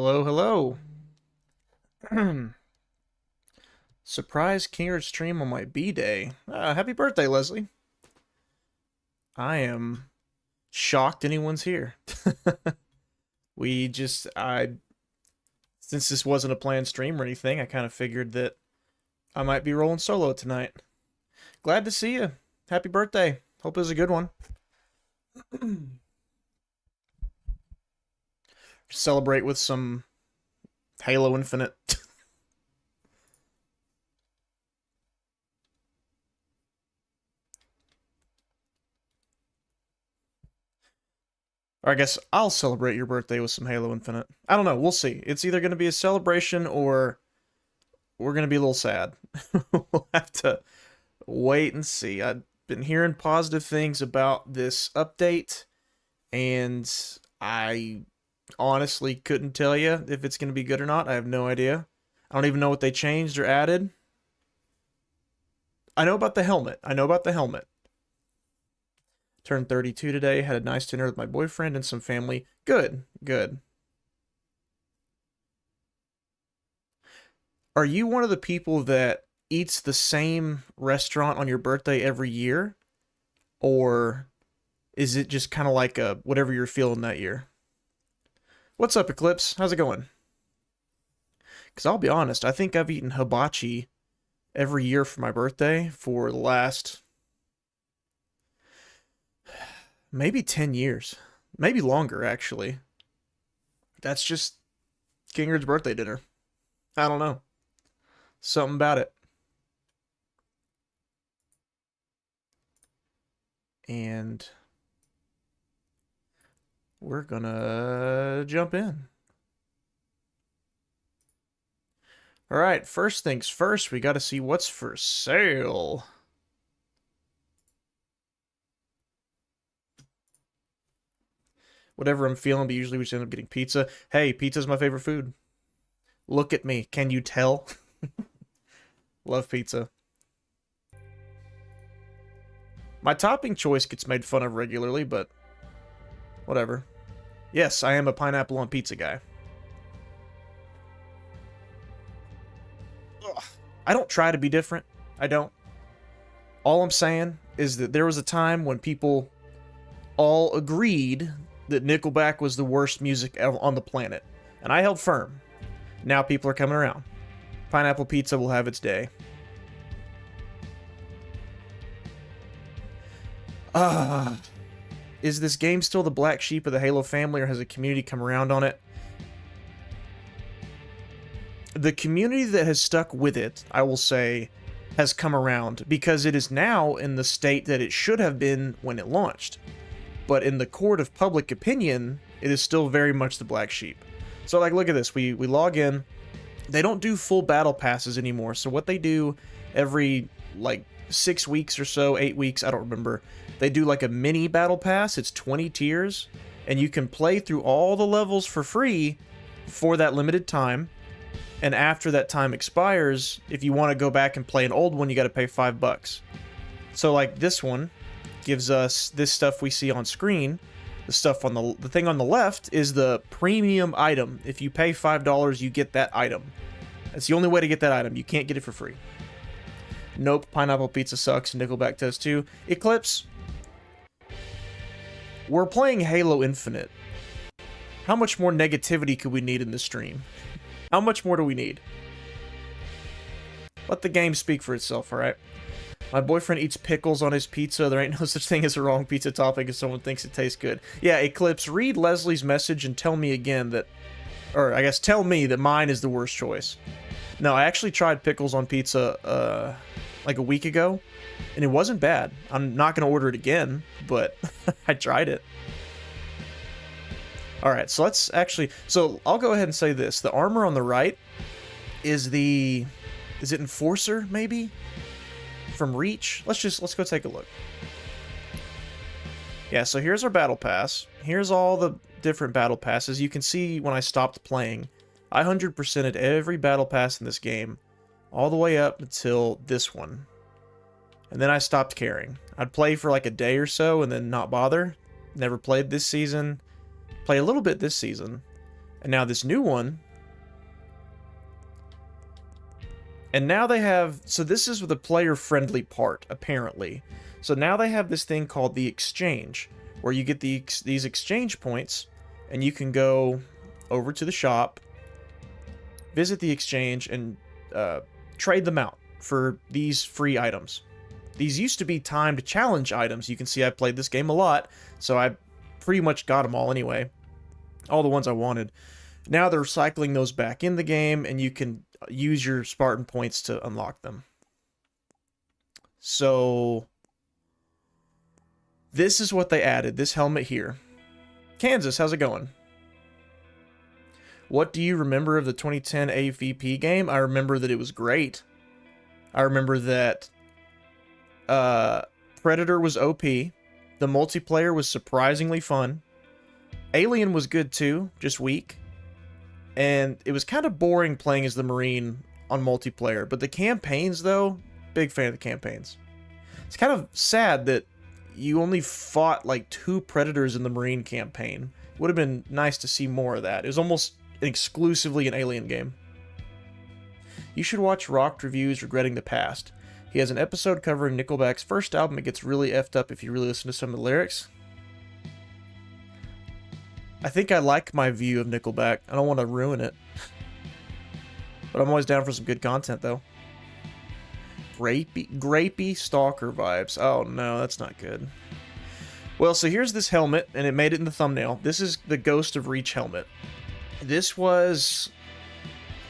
Hello, hello. Surprise Kingerd stream on my B-Day. Happy birthday, Leslie. I am shocked anyone's here. Since this wasn't a planned stream or anything, I kind of figured that I might be rolling solo tonight. Glad to see you. Happy birthday. Hope it was a good one. Celebrate with some Halo Infinite. Or I guess I'll celebrate your birthday with some Halo Infinite. I don't know. We'll see. It's either going to be a celebration or we're going to be a little sad. We'll have to wait and see. I've been hearing positive things about this update, and I honestly couldn't tell you if it's going to be good or not. I have no idea. I don't even know what they changed or added. I know about the helmet. Turned 32 today, had a nice dinner with my boyfriend and some family. Good, good. Are you one of the people that eats the same restaurant on your birthday every year? Or is it just kind of like a whatever you're feeling that year? What's up, Eclipse? How's it going? Because I'll be honest, I think I've eaten hibachi every year for my birthday for the last maybe 10 years. Maybe longer, actually. That's just Kingerd's birthday dinner. I don't know. Something about it. And we're gonna jump in. Alright, first things first, we gotta see what's for sale. Whatever I'm feeling, but usually we just end up getting pizza. Hey, pizza's my favorite food. Look at me. Can you tell? Love pizza. My topping choice gets made fun of regularly, but whatever. Yes, I am a pineapple on pizza guy. Ugh. I don't try to be different. I don't. All I'm saying is that there was a time when people all agreed that Nickelback was the worst music on the planet. And I held firm. Now people are coming around. Pineapple pizza will have its day. Is this game still the black sheep of the Halo family, or has a community come around on it? The community that has stuck with it, I will say, has come around because it is now in the state that it should have been when it launched. But in the court of public opinion, it is still very much the black sheep. So, like, look at this. We log in. They don't do full battle passes anymore. So what they do every, like, 6 weeks or so, 8 weeks, I don't remember, they do, like, a mini battle pass. It's 20 tiers. And you can play through all the levels for free for that limited time. And after that time expires, if you want to go back and play an old one, you got to pay $5. So, like, this one gives us this stuff we see on screen. The stuff on the thing on the left is the premium item. If you pay $5, you get that item. That's the only way to get that item. You can't get it for free. Nope, pineapple pizza sucks. Nickelback does too. Eclipse, we're playing Halo Infinite. How much more negativity could we need in this stream? How much more do we need? Let the game speak for itself, alright? My boyfriend eats pickles on his pizza. There ain't no such thing as a wrong pizza topping if someone thinks it tastes good. Yeah, Eclipse, read Leslie's message and tell me again that... Or, I guess, tell me that mine is the worst choice. No, I actually tried pickles on pizza, like a week ago, and it wasn't bad. I'm not going to order it again, but I tried it. Alright, so let's actually... So, I'll go ahead and say this. The armor on the right is the... Is it Enforcer, maybe? From Reach? Let's go take a look. Yeah, so here's our battle pass. Here's all the different battle passes. You can see when I stopped playing, I 100%ed every battle pass in this game, all the way up until this one. And then I stopped caring. I'd play for like a day or so and then not bother. Never played this season. Play a little bit this season. And now this new one. And now they have, so this is the player-friendly part, apparently. So now they have this thing called the exchange, where you get these exchange points, and you can go over to the shop, visit the exchange, and trade them out for these free items. These used to be timed challenge items. You can see I played this game a lot, so I pretty much got them all anyway. All the ones I wanted. Now they're cycling those back in the game, and you can use your Spartan points to unlock them. So this is what they added, this helmet here. Kansas, how's it going? What do you remember of the 2010 AVP game? I remember that it was great. I remember that Predator was OP. The multiplayer was surprisingly fun. Alien was good too, just weak. And it was kind of boring playing as the Marine on multiplayer. But the campaigns, though, big fan of the campaigns. It's kind of sad that you only fought like 2 Predators in the Marine campaign. It would have been nice to see more of that. It was almost exclusively an Alien game. You should watch Rocked Reviews Regretting the Past. He has an episode covering Nickelback's first album. It gets really effed up if you really listen to some of the lyrics. I think I like my view of Nickelback. I don't want to ruin it. But I'm always down for some good content, though. Grapey stalker vibes. Oh, no, that's not good. Well, so here's this helmet, and it made it in the thumbnail. This is the Ghost of Reach helmet. This was...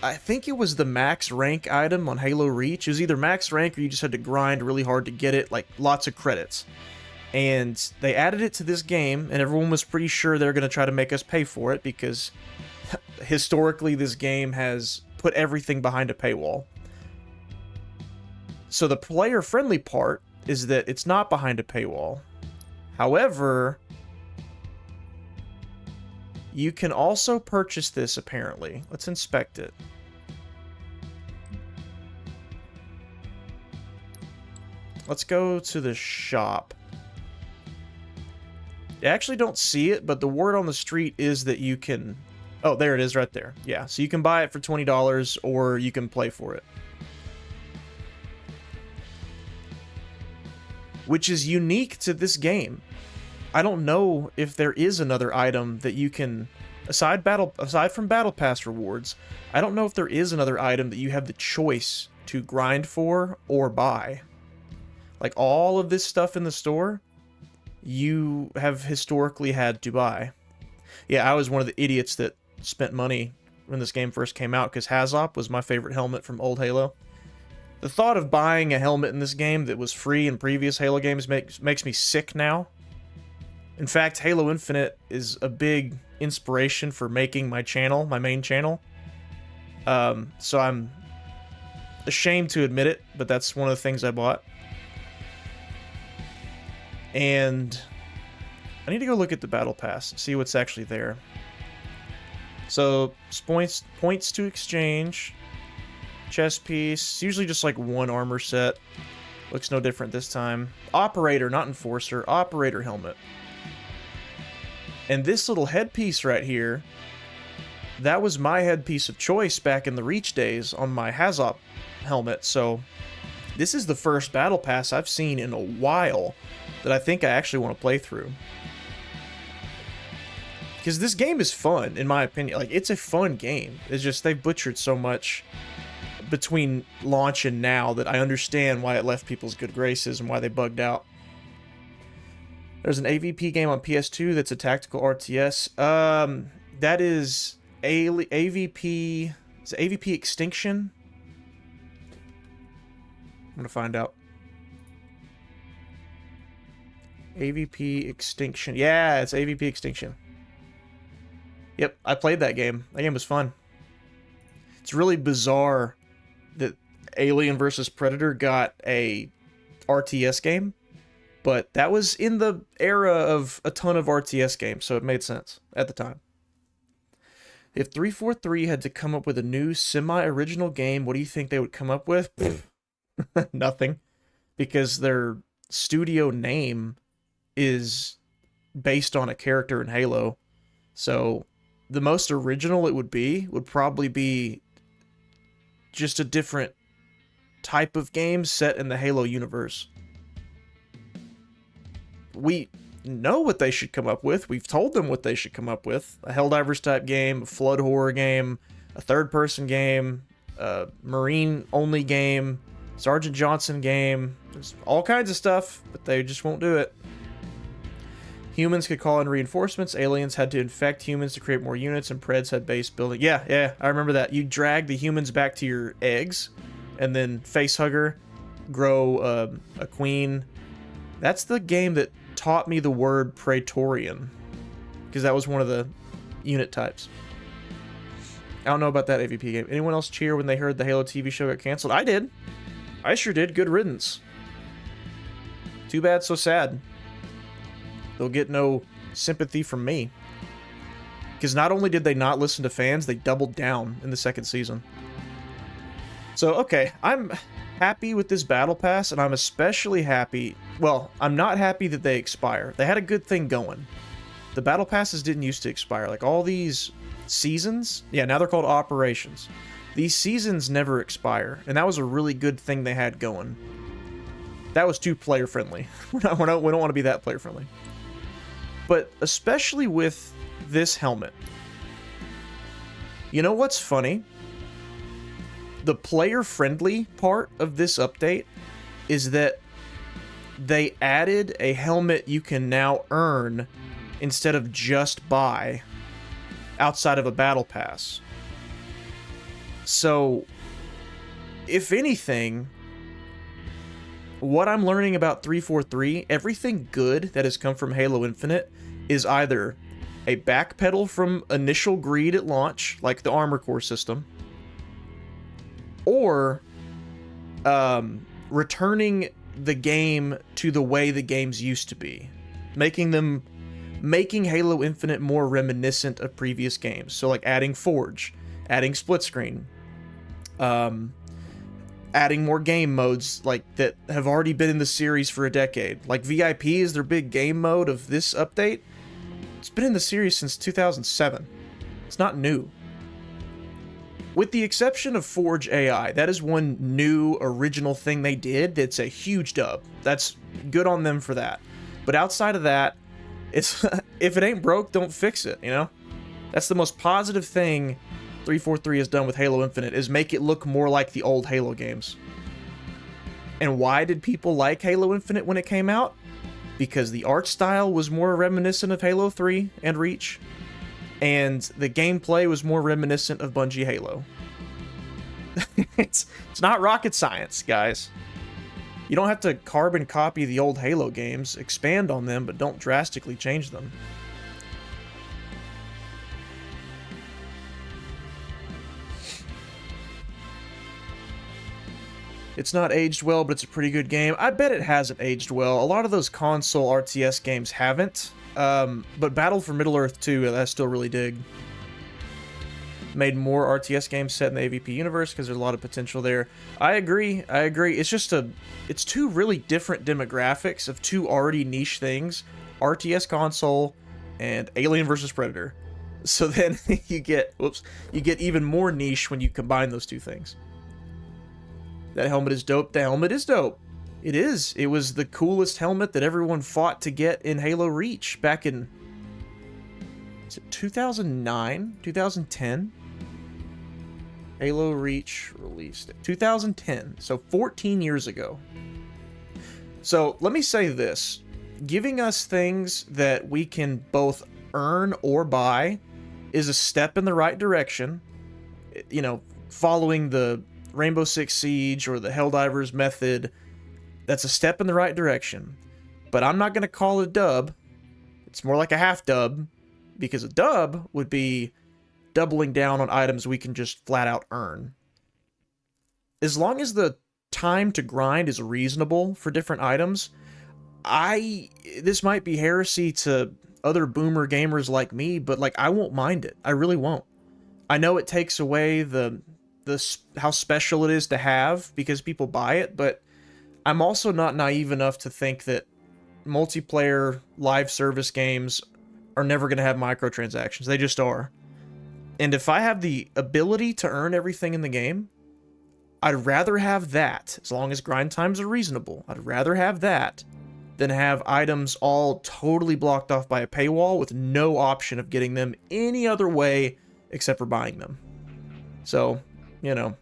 I think it was the max rank item on Halo Reach. It was either max rank or you just had to grind really hard to get it, like lots of credits. And they added it to this game, and everyone was pretty sure they're going to try to make us pay for it because historically this game has put everything behind a paywall. So the player-friendly part is that it's not behind a paywall. However, you can also purchase this, apparently. Let's inspect it. Let's go to the shop. I actually don't see it, but the word on the street is that you can... Oh, there it is right there. Yeah, so you can buy it for $20 or you can play for it. Which is unique to this game. I don't know if there is another item that you can... Aside from Battle Pass rewards, I don't know if there is another item that you have the choice to grind for or buy. Like all of this stuff in the store... you have historically had to buy. Yeah, I was one of the idiots that spent money when this game first came out because Hazop was my favorite helmet from old Halo. The thought of buying a helmet in this game that was free in previous Halo games makes me sick now. In fact, Halo Infinite is a big inspiration for making my channel, my main channel. So I'm ashamed to admit it, but that's one of the things I bought. And I need to go look at the Battle Pass, see what's actually there. So, points to exchange, chest piece, it's usually just like one armor set. Looks no different this time. Operator, not Enforcer, Operator helmet. And this little headpiece right here, that was my headpiece of choice back in the Reach days on my Hazop helmet. So, this is the first Battle Pass I've seen in a while that I think I actually want to play through. Because this game is fun, in my opinion. Like, it's a fun game. It's just they've butchered so much between launch and now that I understand why it left people's good graces and why they bugged out. There's an AVP game on PS2 that's a tactical RTS. That is AVP... Is it AVP Extinction? I'm gonna find out. AVP Extinction. Yeah, it's AVP Extinction. Yep, I played that game. That game was fun. It's really bizarre that Alien vs. Predator got a RTS game, but that was in the era of a ton of RTS games, so it made sense at the time. If 343 had to come up with a new semi-original game, what do you think they would come up with? Nothing. Because their studio name is based on a character in Halo. So the most original it would probably be just a different type of game set in the Halo universe. We know what they should come up with. We've told them what they should come up with. A Helldivers type game, a flood horror game, a third-person game, a marine-only game, Sergeant Johnson game. There's all kinds of stuff, but they just won't do it. Humans could call in reinforcements. Aliens had to infect humans to create more units, and Preds had base building. Yeah, I remember that. You drag the humans back to your eggs, and then Facehugger grow a queen. That's the game that taught me the word Praetorian, because that was one of the unit types. I don't know about that AVP game. Anyone else cheer when they heard the Halo TV show got canceled? I did. I sure did. Good riddance. Too bad, so sad. They'll get no sympathy from me. Because not only did they not listen to fans, they doubled down in the second season. So, okay, I'm happy with this Battle Pass, and I'm especially happy... Well, I'm not happy that they expire. They had a good thing going. The Battle Passes didn't used to expire. Like, all these seasons... Yeah, now they're called operations. These seasons never expire, and that was a really good thing they had going. That was too player-friendly. We don't want to be that player-friendly. But especially with this helmet. You know what's funny? The player-friendly part of this update is that they added a helmet you can now earn instead of just buy outside of a battle pass. So, if anything, what I'm learning about 343, everything good that has come from Halo Infinite is either a backpedal from initial greed at launch, like the armor core system, or returning the game to the way the games used to be, making Halo Infinite more reminiscent of previous games. So like adding Forge, adding split screen, adding more game modes like that have already been in the series for a decade. Like VIP is their big game mode of this update. It's been in the series since 2007. It's not new. With the exception of Forge AI, that is one new original thing they did that's a huge dub. That's good on them for that. But outside of that, it's if it ain't broke, don't fix it, you know? That's the most positive thing 343 has done with Halo Infinite, is make it look more like the old Halo games. And why did people like Halo Infinite when it came out? Because the art style was more reminiscent of Halo 3 and Reach, and the gameplay was more reminiscent of Bungie Halo. It's not rocket science, guys. You don't have to carbon copy the old Halo games, expand on them, but don't drastically change them. It's not aged well, but it's a pretty good game. I bet it hasn't aged well. A lot of those console RTS games haven't. But Battle for Middle-earth 2, I still really dig. Made more RTS games set in the AVP universe because there's a lot of potential there. I agree. It's just it's two really different demographics of two already niche things. RTS console and Alien vs. Predator. So then you get even more niche when you combine those two things. That helmet is dope. The helmet is dope. It is. It was the coolest helmet that everyone fought to get in Halo Reach back in... Is it 2009? 2010? Halo Reach released 2010. So 14 years ago. So let me say this. Giving us things that we can both earn or buy is a step in the right direction. You know, following the Rainbow Six Siege or the Helldivers method, that's a step in the right direction. But I'm not going to call it a dub. It's more like a half dub, because a dub would be doubling down on items we can just flat out earn. As long as the time to grind is reasonable for different items, this might be heresy to other boomer gamers like me, but like I won't mind it. I really won't. I know it takes away how special it is to have because people buy it, but I'm also not naive enough to think that multiplayer live service games are never going to have microtransactions. They just are. And if I have the ability to earn everything in the game, I'd rather have that, as long as grind times are reasonable. I'd rather have that than have items all totally blocked off by a paywall with no option of getting them any other way except for buying them. So, you know,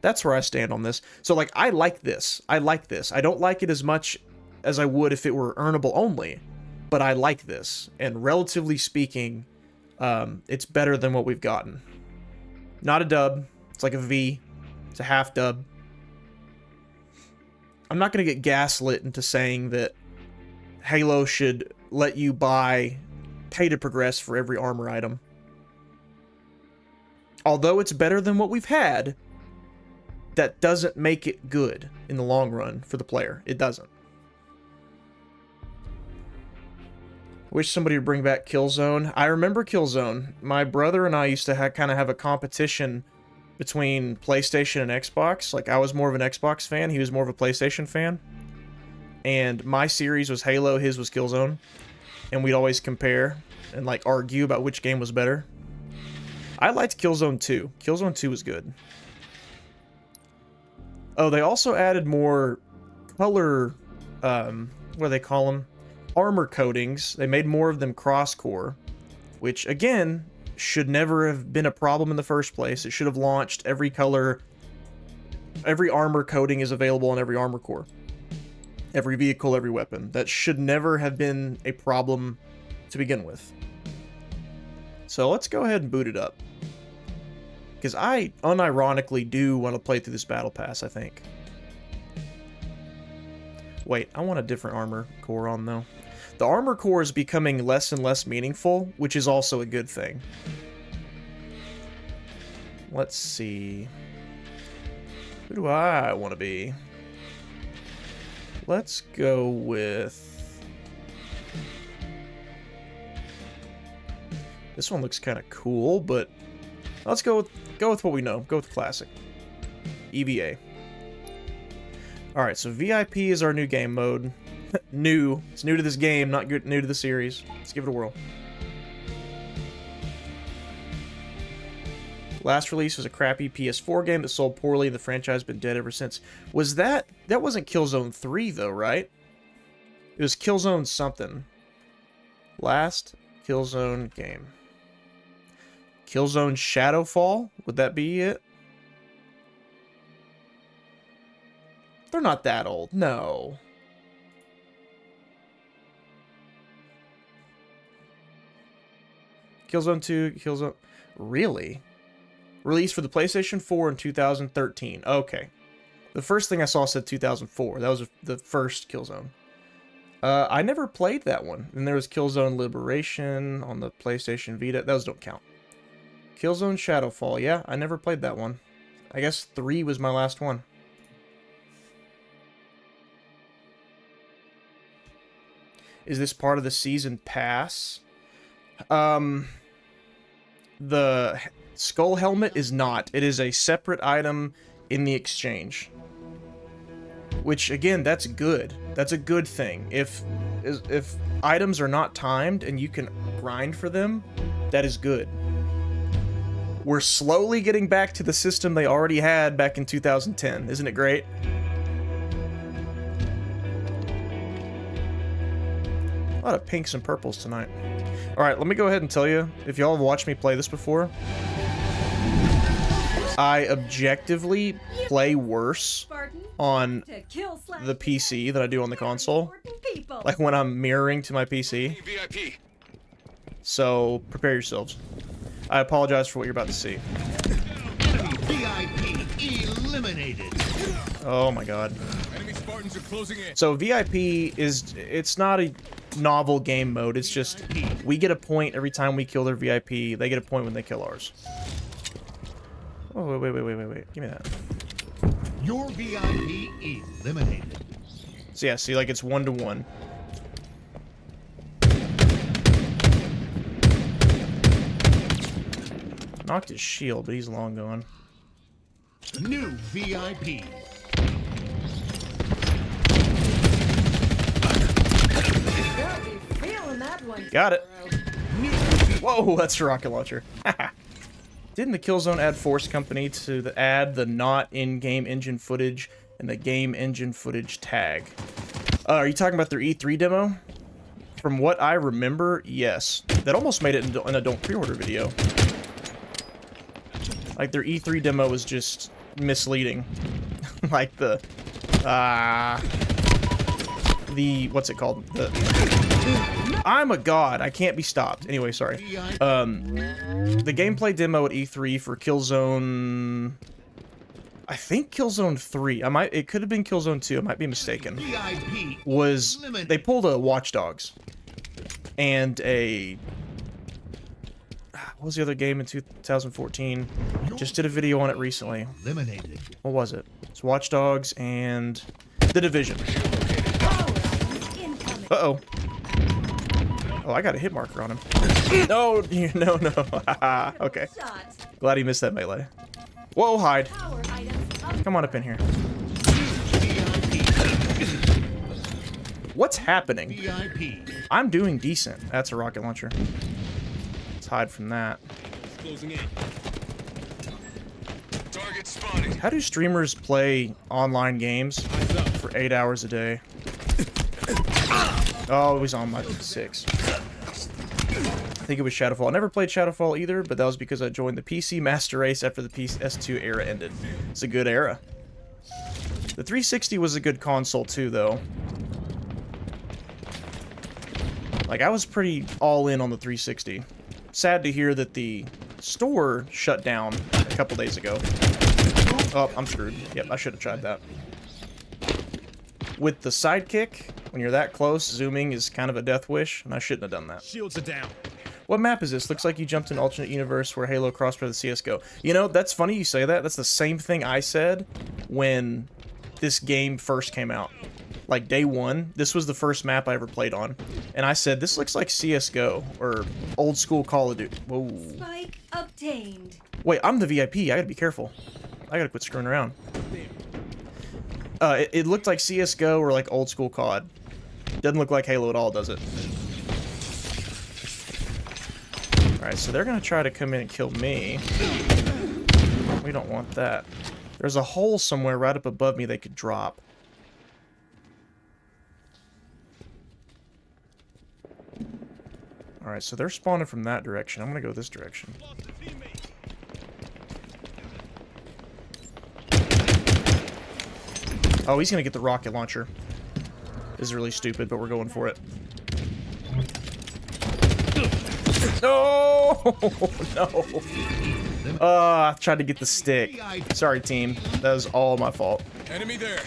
that's where I stand on this. So, like, I like this. I like this. I don't like it as much as I would if it were earnable only, but I like this. And relatively speaking, it's better than what we've gotten. Not a dub. It's like a V. It's a half dub. I'm not going to get gaslit into saying that Halo should let you pay to progress for every armor item. Although it's better than what we've had, that doesn't make it good in the long run for the player. It doesn't. Wish somebody would bring back Killzone. I remember Killzone. My brother and I used to kind of have a competition between PlayStation and Xbox. Like, I was more of an Xbox fan, he was more of a PlayStation fan. And my series was Halo, his was Killzone. And we'd always compare and, like, argue about which game was better. I liked Killzone 2. Killzone 2 was good. Oh, they also added more color, what do they call them? Armor coatings. They made more of them cross-core, which, again, should never have been a problem in the first place. It should have launched every color. Every armor coating is available on every armor core. Every vehicle, every weapon. That should never have been a problem to begin with. So let's go ahead and boot it up. Because I unironically do want to play through this battle pass, I think. Wait, I want a different armor core on, though. The armor core is becoming less and less meaningful, which is also a good thing. Let's see. Who do I want to be? Let's go with... This one looks kind of cool, but let's go with what we know. Go with classic. EVA. Alright, so VIP is our new game mode. New. It's new to this game, not new to the series. Let's give it a whirl. Last release was a crappy PS4 game that sold poorly, and the franchise has been dead ever since. Was that... That wasn't Killzone 3, though, right? It was Killzone something. Last Killzone game. Killzone Shadowfall? Would that be it? They're not that old. No. Killzone 2, Killzone... Really? Released for the PlayStation 4 in 2013. Okay. The first thing I saw said 2004. That was the first Killzone. I never played that one. And there was Killzone Liberation on the PlayStation Vita. Those don't count. Killzone Shadowfall. Yeah, I never played that one. I guess 3 was my last one. Is this part of the season pass? The skull helmet is not. It is a separate item in the exchange. Which, again, that's good. That's a good thing. If items are not timed and you can grind for them, that is good. We're slowly getting back to the system they already had back in 2010. Isn't it great? A lot of pinks and purples tonight. Alright, let me go ahead and tell you, if y'all have watched me play this before, I objectively play worse on the PC than I do on the console. Like when I'm mirroring to my PC. So, prepare yourselves. I apologize for what you're about to see. VIP eliminated. Oh my god. Enemy Spartans are closing in. So VIP it's not a novel game mode, it's just we get a point every time we kill their VIP, they get a point when they kill ours. Oh, wait. Give me that. Your VIP eliminated. So yeah, see, like it's 1-to-1. Knocked his shield, but he's long gone. New VIP. Got it. Whoa, that's a rocket launcher. Didn't the Killzone add Force Company to add the not in-game engine footage and the game engine footage tag? Are you talking about their E3 demo? From what I remember, yes. That almost made it in a don't pre-order video. Like, their E3 demo was just misleading. Like what's it called? I'm a god. I can't be stopped. Anyway, sorry. The gameplay demo at E3 for Killzone, I think Killzone 3. It could have been Killzone 2. I might be mistaken. They pulled a Watch Dogs and what was the other game in 2014? Just did a video on it recently. What was it? It's Watch Dogs and The Division. Uh-oh. Oh, I got a hit marker on him. No, no, no. Okay. Glad he missed that melee. Whoa, hide. Come on up in here. What's happening? I'm doing decent. That's a rocket launcher. Let's hide from that. How do streamers play online games for 8 hours a day? Oh, it was on my 6. I think it was Shadowfall. I never played Shadowfall either, but that was because I joined the PC Master Race after the PS2 era ended. It's a good era. The 360 was a good console too, though. Like, I was pretty all in on the 360. Sad to hear that the store shut down a couple days ago. Oh, I'm screwed. Yep, I should have tried that. With the sidekick, when you're that close, zooming is kind of a death wish, and I shouldn't have done that. Shields are down. What map is this? Looks like you jumped in an alternate universe where Halo crossed by the CSGO. You know, that's funny you say that. That's the same thing I said when this game first came out. Like, day one, this was the first map I ever played on. And I said, this looks like CSGO, or old school Call of Duty. Whoa. Spike obtained. Wait, I'm the VIP. I gotta be careful. I gotta quit screwing around. It looked like CSGO or like old school COD. Doesn't look like Halo at all, does it? Alright, so they're gonna try to come in and kill me. We don't want that. There's a hole somewhere right up above me they could drop. Alright, so they're spawning from that direction. I'm gonna go this direction. Oh, he's gonna get the rocket launcher. This is really stupid, but we're going for it. No! No! I tried to get the stick. Sorry, team. That was all my fault. Enemy there.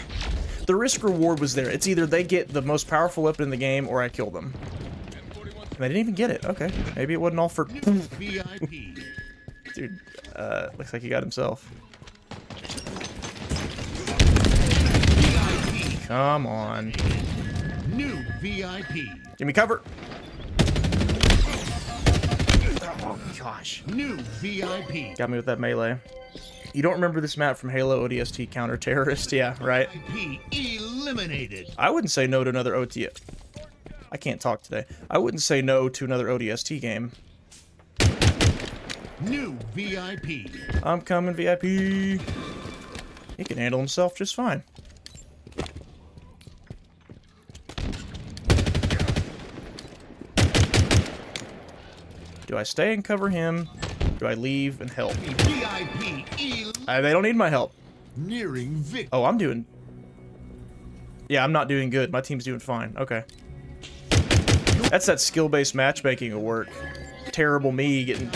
The risk reward was there. It's either they get the most powerful weapon in the game or I kill them. And they didn't even get it. Okay. Maybe it wasn't all for... Dude, looks like he got himself. Come on. New VIP. Give me cover. Oh, gosh. New VIP. Got me with that melee. You don't remember this map from Halo ODST Counter-Terrorist? Yeah, right? VIP eliminated. I wouldn't say no to another OT... I can't talk today. I wouldn't say no to another ODST game. New VIP. I'm coming, VIP. He can handle himself just fine. Do I stay and cover him? Do I leave and help? VIP They don't need my help. nearing victory. Oh, I'm doing... Yeah, I'm not doing good. My team's doing fine. Okay. That's that skill-based matchmaking at work. Terrible me getting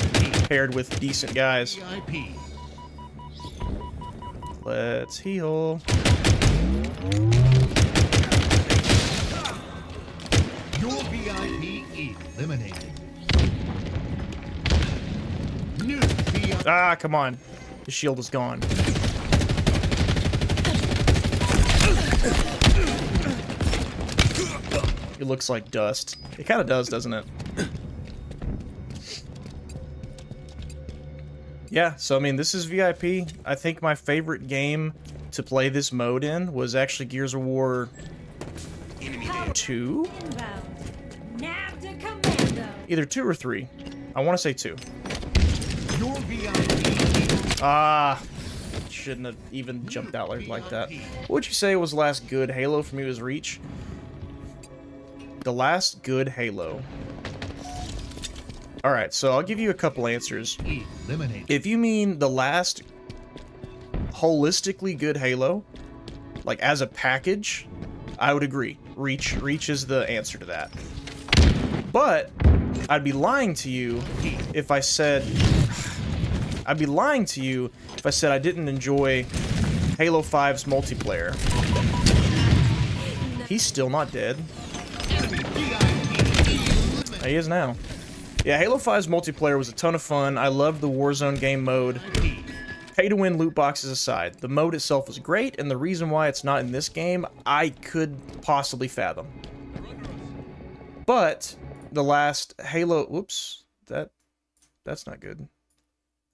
paired with decent guys. VIP. Let's heal. Your VIP eliminated. New VIP. Ah, come on. The shield is gone. It looks like dust. It kind of does, doesn't it? Yeah, so I mean, this is VIP. I think my favorite game to play this mode in was actually Gears of War 2? Inbound. Nav to commando. Either 2 or 3. I want to say 2. Your VIP. Ah, shouldn't have even jumped out like that. What would you say was the last good Halo for me was Reach? The last good Halo. Alright, so I'll give you a couple answers. Eliminated. If you mean the last holistically good Halo, like as a package, I would agree. Reach is the answer to that. But I'd be lying to you if I said I didn't enjoy Halo 5's multiplayer. He's still not dead. He is now. Yeah, Halo 5's multiplayer was a ton of fun. I loved the Warzone game mode. Pay-to-win loot boxes aside, the mode itself was great, and the reason why it's not in this game, I could possibly fathom. But the last Halo... Whoops. That's not good.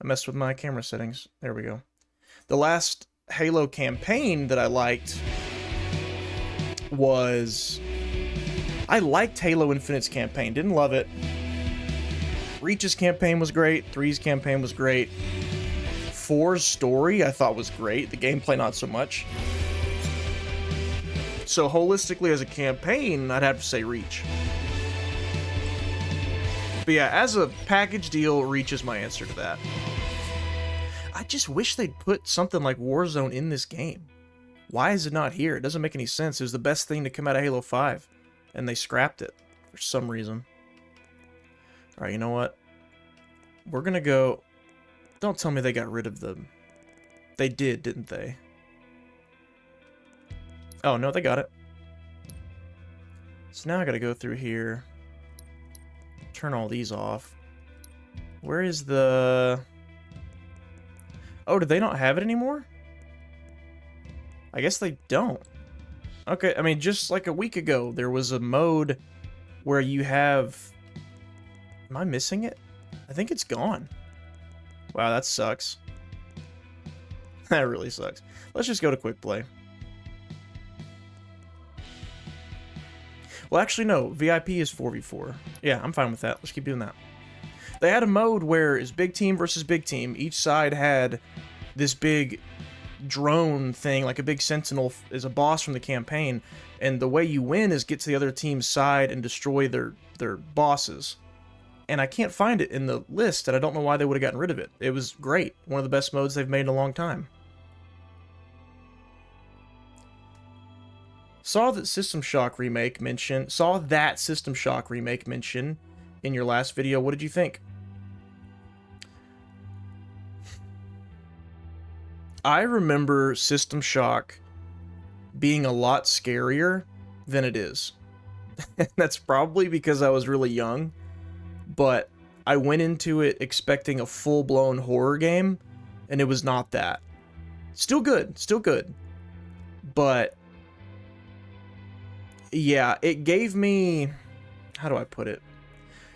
I messed with my camera settings. There we go. The last Halo campaign that I liked was... I liked Halo Infinite's campaign. Didn't love it. Reach's campaign was great. 3's campaign was great. 4's story I thought was great. The gameplay not so much. So holistically as a campaign, I'd have to say Reach. But yeah, as a package deal, Reach is my answer to that. I just wish they'd put something like Warzone in this game. Why is it not here? It doesn't make any sense. It was the best thing to come out of Halo 5. And they scrapped it for some reason. Alright, you know what? We're gonna go... Don't tell me they got rid of them. They did, didn't they? Oh, no, they got it. So now I gotta go through here. Turn all these off. Where is the... Oh, did they not have it anymore? I guess they don't. Okay, I mean, just like a week ago, there was a mode where you have... Am I missing it? I think it's gone. Wow, that sucks. That really sucks. Let's just go to quick play. Well, actually, no. VIP is 4v4. Yeah, I'm fine with that. Let's keep doing that. They had a mode where it's big team versus big team. Each side had this big drone thing, like a big sentinel is a boss from the campaign, and the way you win is get to the other team's side and destroy their bosses. And I can't find it in the list, and I don't know why they would have gotten rid of it. It was great. One of the best modes they've made in a long time. Saw that System Shock remake mention in your last video. What did you think? I remember System Shock being a lot scarier than it is. That's probably because I was really young, but I went into it expecting a full-blown horror game, and it was not that. Still good, but yeah, it gave me, how do I put it?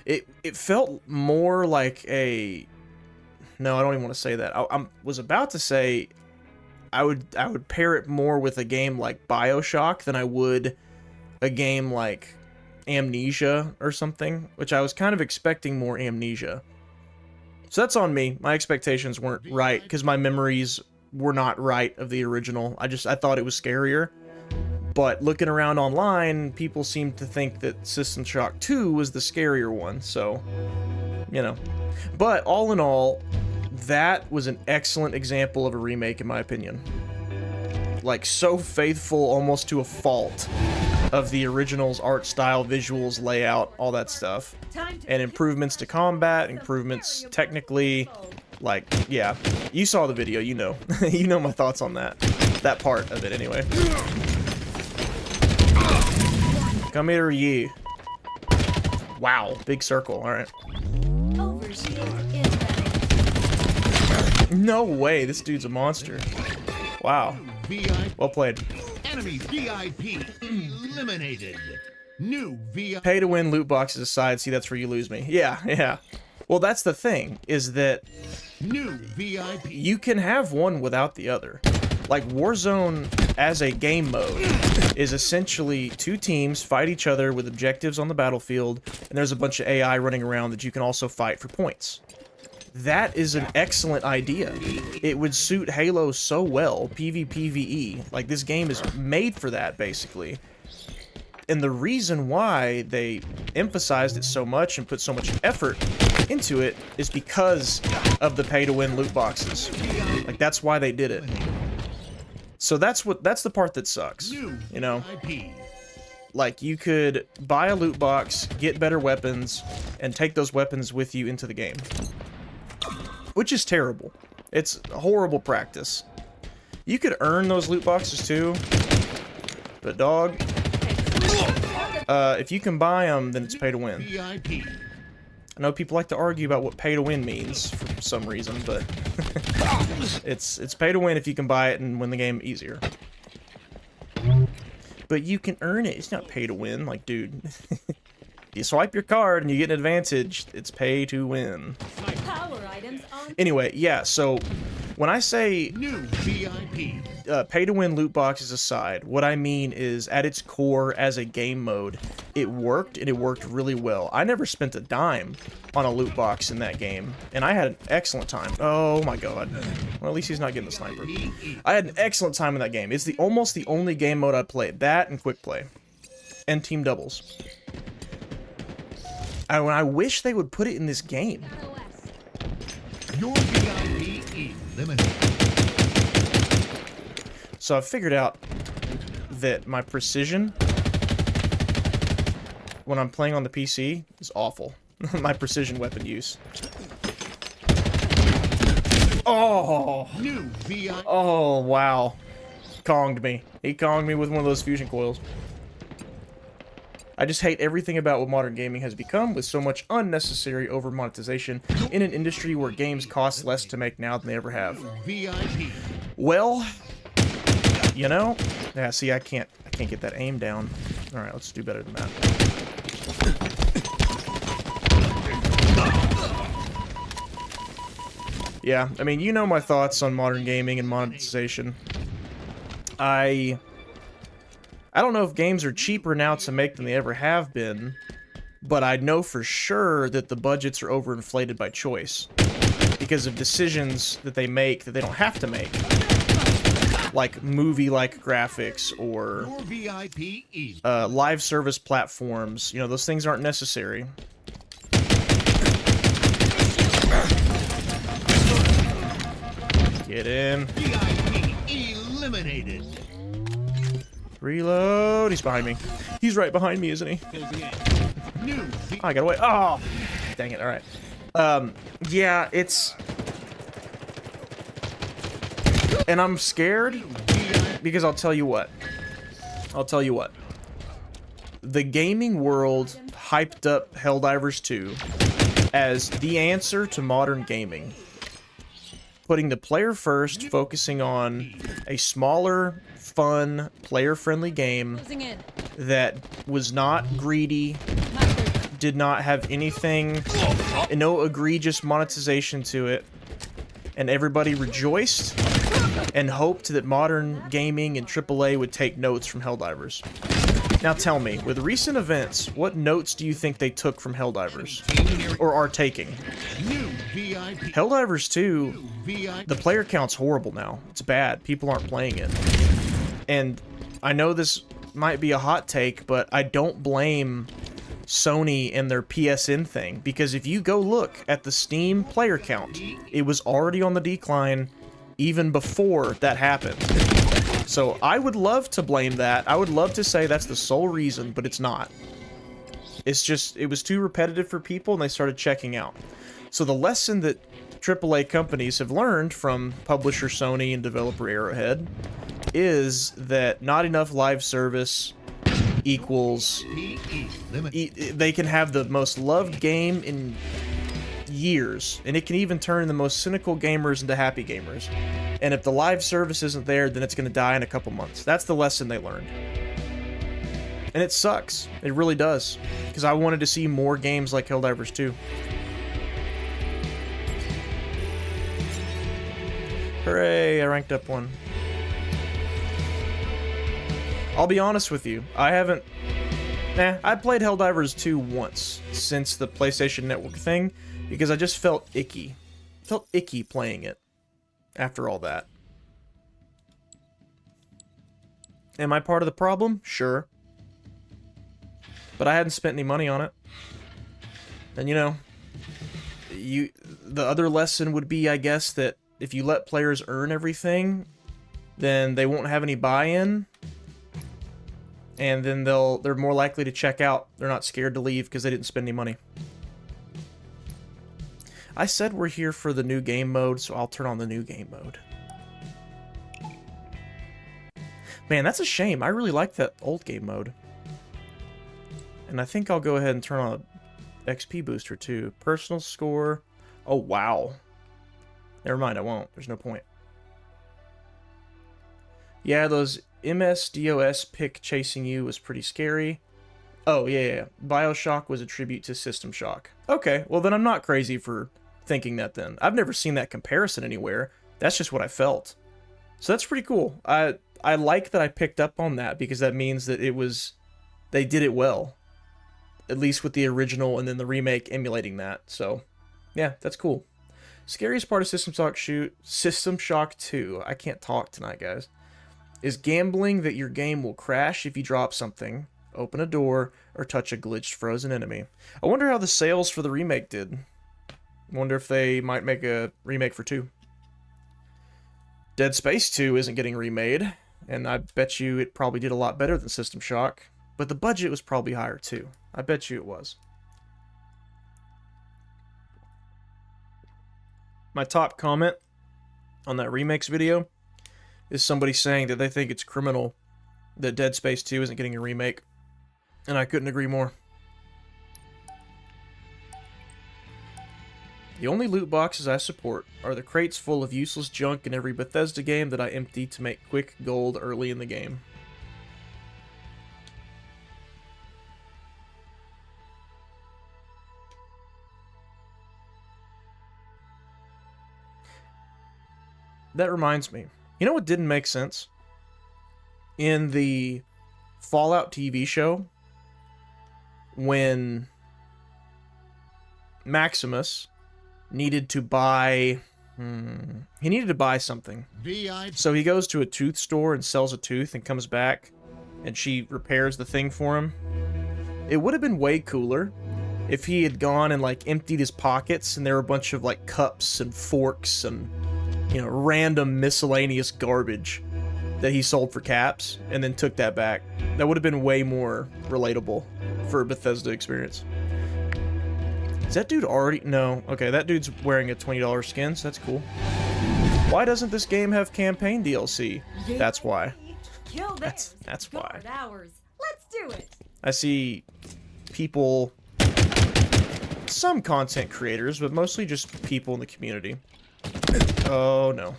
It felt more like a, no, I don't even want to say that. I was about to say I would pair it more with a game like BioShock than I would a game like Amnesia or something, which I was kind of expecting more Amnesia. So that's on me. My expectations weren't right because my memories were not right of the original. I thought it was scarier. But looking around online, people seem to think that System Shock 2 was the scarier one, so, you know. But all in all, that was an excellent example of a remake in my opinion. Like, so faithful almost to a fault of the original's art style, visuals, layout, all that stuff. And improvements to combat, improvements technically, like, yeah. You saw the video, you know. You know my thoughts on that. That part of it, anyway. Come here, ye. Wow, big circle, alright. No way, this dude's a monster. Wow. Well played. Enemy VIP eliminated. New VIP. Pay to win loot boxes aside, see, that's where you lose me. Yeah. Well, that's the thing, is that New VIP. you can have one without the other. Like, Warzone as a game mode is essentially two teams fight each other with objectives on the battlefield, and there's a bunch of AI running around that you can also fight for points. That is an excellent idea. It would suit Halo so well, PvPvE. Like, this game is made for that, basically. And the reason why they emphasized it so much and put so much effort into it is because of the pay-to-win loot boxes. Like, that's why they did it. So that's the part that sucks, you know? Like, you could buy a loot box, get better weapons, and take those weapons with you into the game. Which is terrible. It's a horrible practice. You could earn those loot boxes too, but dog, if you can buy them, then it's pay to win. I know people like to argue about what pay to win means for some reason, but it's pay to win if you can buy it and win the game easier. But you can earn it. It's not pay to win. Like, dude, you swipe your card and you get an advantage. It's pay to win. Power items on. Anyway, yeah, so when I say New VIP. pay-to-win loot boxes aside, what I mean is, at its core, as a game mode, it worked, and it worked really well. I never spent a dime on a loot box in that game, and I had an excellent time. Oh my god. Well, at least he's not getting the sniper. I had an excellent time in that game. It's almost the only game mode I played. That and quick play. And team doubles. I wish they would put it in this game. Your VIP eliminated. So I've figured out that my precision when I'm playing on the PC is awful. My precision weapon use. Oh! New VIP. Oh, wow. Konged me. He konged me with one of those fusion coils. I just hate everything about what modern gaming has become, with so much unnecessary over-monetization in an industry where games cost less to make now than they ever have. VIP. Well, you know, yeah, see, I can't get that aim down. All right, let's do better than that. Yeah, I mean, you know my thoughts on modern gaming and monetization. I don't know if games are cheaper now to make than they ever have been, but I know for sure that the budgets are overinflated by choice because of decisions that they make that they don't have to make. Like movie-like graphics or Your VIP live service platforms. You know, those things aren't necessary. Get in. VIP eliminated. Reload. He's behind me. He's right behind me, isn't he? New Oh, I got away. Oh, dang it. All right. Yeah, it's... And I'm scared because I'll tell you what. The gaming world hyped up Helldivers 2 as the answer to modern gaming. Putting the player first, focusing on a smaller, fun, player-friendly game that was not greedy, did not have anything, no egregious monetization to it, and everybody rejoiced and hoped that modern gaming and AAA would take notes from Helldivers. Now tell me, with recent events, what notes do you think they took from Helldivers? Or are taking? New VIP. Helldivers 2, VIP. the player count's horrible now. It's bad. People aren't playing it. And I know this might be a hot take, but I don't blame Sony and their PSN thing, because if you go look at the Steam player count, it was already on the decline even before that happened. So I would love to blame that. I would love to say that's the sole reason, but it's not. It's just, it was too repetitive for people and they started checking out. So the lesson that AAA companies have learned from publisher Sony and developer Arrowhead is that not enough live service equals they can have the most loved game in years, and it can even turn the most cynical gamers into happy gamers. And if the live service isn't there, then it's going to die in a couple months. That's the lesson they learned. And it sucks. It really does. Because I wanted to see more games like Helldivers 2. Hooray, I ranked up one. I'll be honest with you, I haven't... I played Helldivers 2 once since the PlayStation Network thing, because I just felt icky. felt icky playing it after all that. Am I part of the problem? Sure. But I hadn't spent any money on it. And you know, the other lesson would be, I guess, that if you let players earn everything, then they won't have any buy-in, and then they're more likely to check out. They're not scared to leave because they didn't spend any money. I said we're here for the new game mode, so I'll turn on the new game mode. Man, that's a shame. I really like that old game mode. And I think I'll go ahead and turn on a XP booster too. Personal score. Oh, wow. Never mind, I won't. There's no point. Yeah, those MS-DOS pick chasing you was pretty scary. Oh, yeah. Bioshock was a tribute to System Shock. Okay, well then I'm not crazy for thinking that then. I've never seen that comparison anywhere. That's just what I felt. So that's pretty cool. I like that I picked up on that because that means that they did it well. At least with the original and then the remake emulating that. So, yeah, that's cool. Scariest part of System Shock 2, I can't talk tonight, guys, is gambling that your game will crash if you drop something, open a door, or touch a glitched frozen enemy. I wonder how the sales for the remake did. I wonder if they might make a remake for 2. Dead Space 2 isn't getting remade, and I bet you it probably did a lot better than System Shock, but the budget was probably higher too. I bet you it was. My top comment on that remakes video is somebody saying that they think it's criminal that Dead Space 2 isn't getting a remake, and I couldn't agree more. The only loot boxes I support are the crates full of useless junk in every Bethesda game that I empty to make quick gold early in the game. That reminds me. You know what didn't make sense? In the Fallout TV show, when Maximus needed to buy... he needed to buy something. So he goes to a tooth store and sells a tooth and comes back, and she repairs the thing for him. It would have been way cooler if he had gone and, like, emptied his pockets, and there were a bunch of, like, cups and forks and, you know, random miscellaneous garbage that he sold for caps, and then took that back. That would have been way more relatable for a Bethesda experience. Is that dude already? No. Okay, that dude's wearing a $20 skin, so that's cool. Why doesn't this game have campaign DLC? That's why. That's why. Let's do it. I see people, some content creators, but mostly just people in the community. Oh no.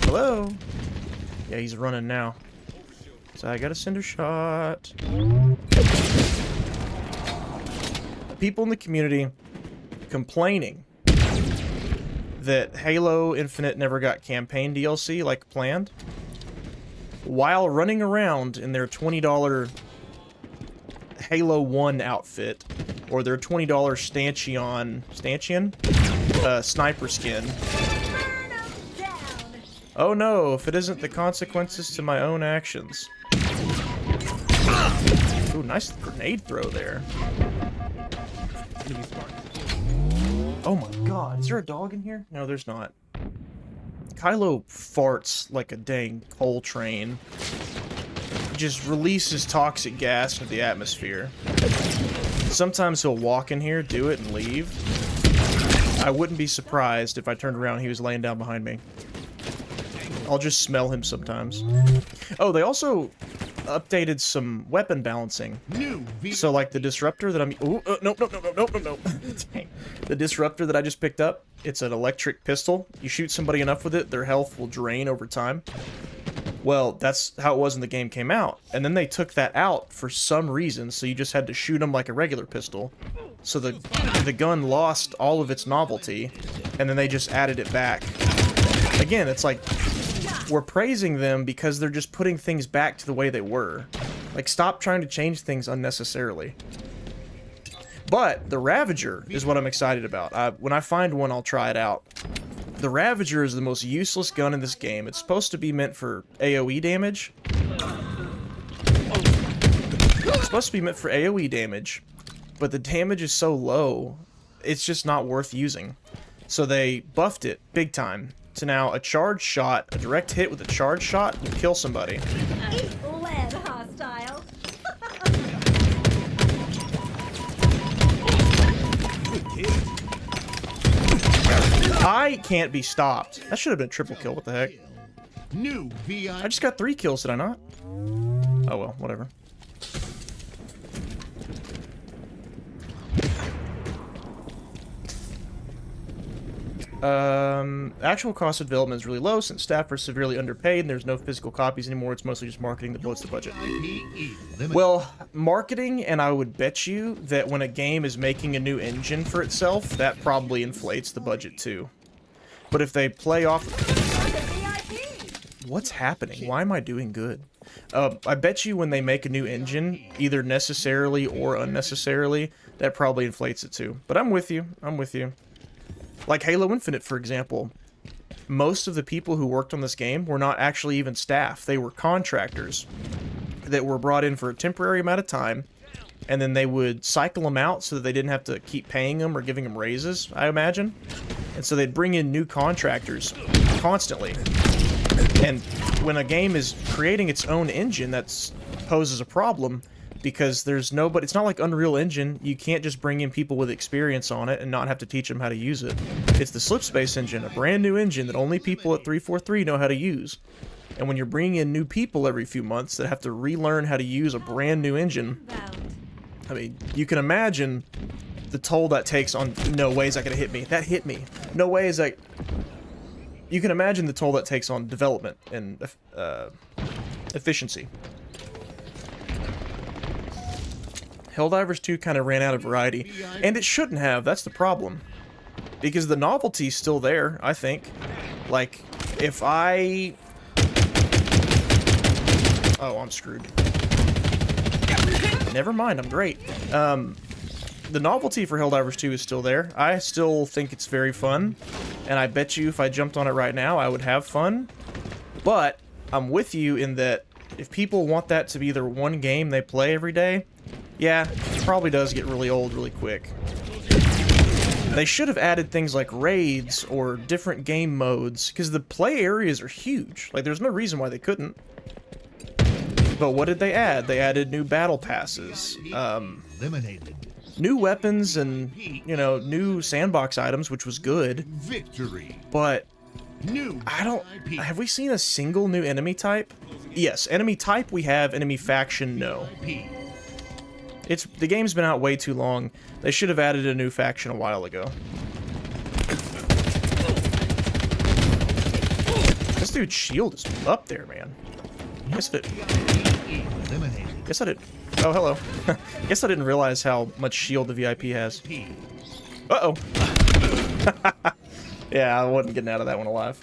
Hello? Yeah, he's running now. So I gotta send a shot. People in the community complaining that Halo Infinite never got campaign DLC like planned, while running around in their $20 Halo 1 outfit, or their $20 stanchion sniper skin. Oh no, if it isn't the consequences to my own actions. Ooh, nice grenade throw there. Oh my god, is there a dog in here? No, there's not. Kylo farts like a dang coal train. Just releases toxic gas into the atmosphere. Sometimes he'll walk in here, do it, and leave. I wouldn't be surprised if I turned around and he was laying down behind me. I'll just smell him sometimes. Oh, they also updated some weapon balancing. So, like, the disruptor that I'm... Ooh, no. Dang. The disruptor that I just picked up, it's an electric pistol. You shoot somebody enough with it, their health will drain over time. Well, that's how it was when the game came out. And then they took that out for some reason, so you just had to shoot them like a regular pistol. So the gun lost all of its novelty, and then they just added it back. Again, it's like... we're praising them because they're just putting things back to the way they were. Like, stop trying to change things unnecessarily. But the Ravager is what I'm excited about. When I find one, I'll try it out. The Ravager is the most useless gun in this game. It's supposed to be meant for AoE damage. It's supposed to be meant for AoE damage, but the damage is so low, it's just not worth using. So they buffed it big time to now a charge shot, a direct hit with a charge shot will kill somebody. Eat lead, hostile. I can't be stopped. That should have been a triple kill. What the heck? New I VIP. just got 3 kills, did I not? Oh well, whatever. Actual cost of development is really low since staff are severely underpaid and there's no physical copies anymore. It's mostly just marketing that bloats the budget. Well, marketing, and I would bet you that when a game is making a new engine for itself, that probably inflates the budget too. But if they play off... What's happening? Why am I doing good? I bet you when they make a new engine, either necessarily or unnecessarily, that probably inflates it too. But I'm with you. I'm with you. Like Halo Infinite, for example. Most of the people who worked on this game were not actually even staff. They were contractors that were brought in for a temporary amount of time, and then they would cycle them out so that they didn't have to keep paying them or giving them raises, I imagine. And so they'd bring in new contractors constantly. And when a game is creating its own engine, that poses a problem because there's nobody. It's not like Unreal Engine. You can't just bring in people with experience on it and not have to teach them how to use it. It's the Slipspace engine, a brand new engine that only people at 343 know how to use. And when you're bringing in new people every few months that have to relearn how to use a brand new engine, I mean, you can imagine the toll that takes on... No way is that gonna hit me. That hit me. No way is that... You can imagine the toll that takes on development and efficiency. Helldivers 2 kind of ran out of variety, and it shouldn't have. That's the problem. Because the novelty's still there, I think. Like, if I... Oh, I'm screwed. Never mind, I'm great. The novelty for Helldivers 2 is still there. I still think it's very fun, and I bet you if I jumped on it right now, I would have fun. But I'm with you in that if people want that to be their one game they play every day, yeah, it probably does get really old really quick. They should have added things like raids or different game modes, because the play areas are huge. Like, there's no reason why they couldn't. But what did they add? They added new battle passes, new weapons, and, you know, new sandbox items, which was good. Victory. But New I don't... VIP. Have we seen a single new enemy type? Yes, enemy type we have, enemy faction no. The game's been out way too long. They should have added a new faction a while ago. This dude's shield is up there, man. Guess I didn't... Oh, hello. Guess I didn't realize how much shield the VIP has. Uh-oh. Yeah, I wasn't getting out of that one alive.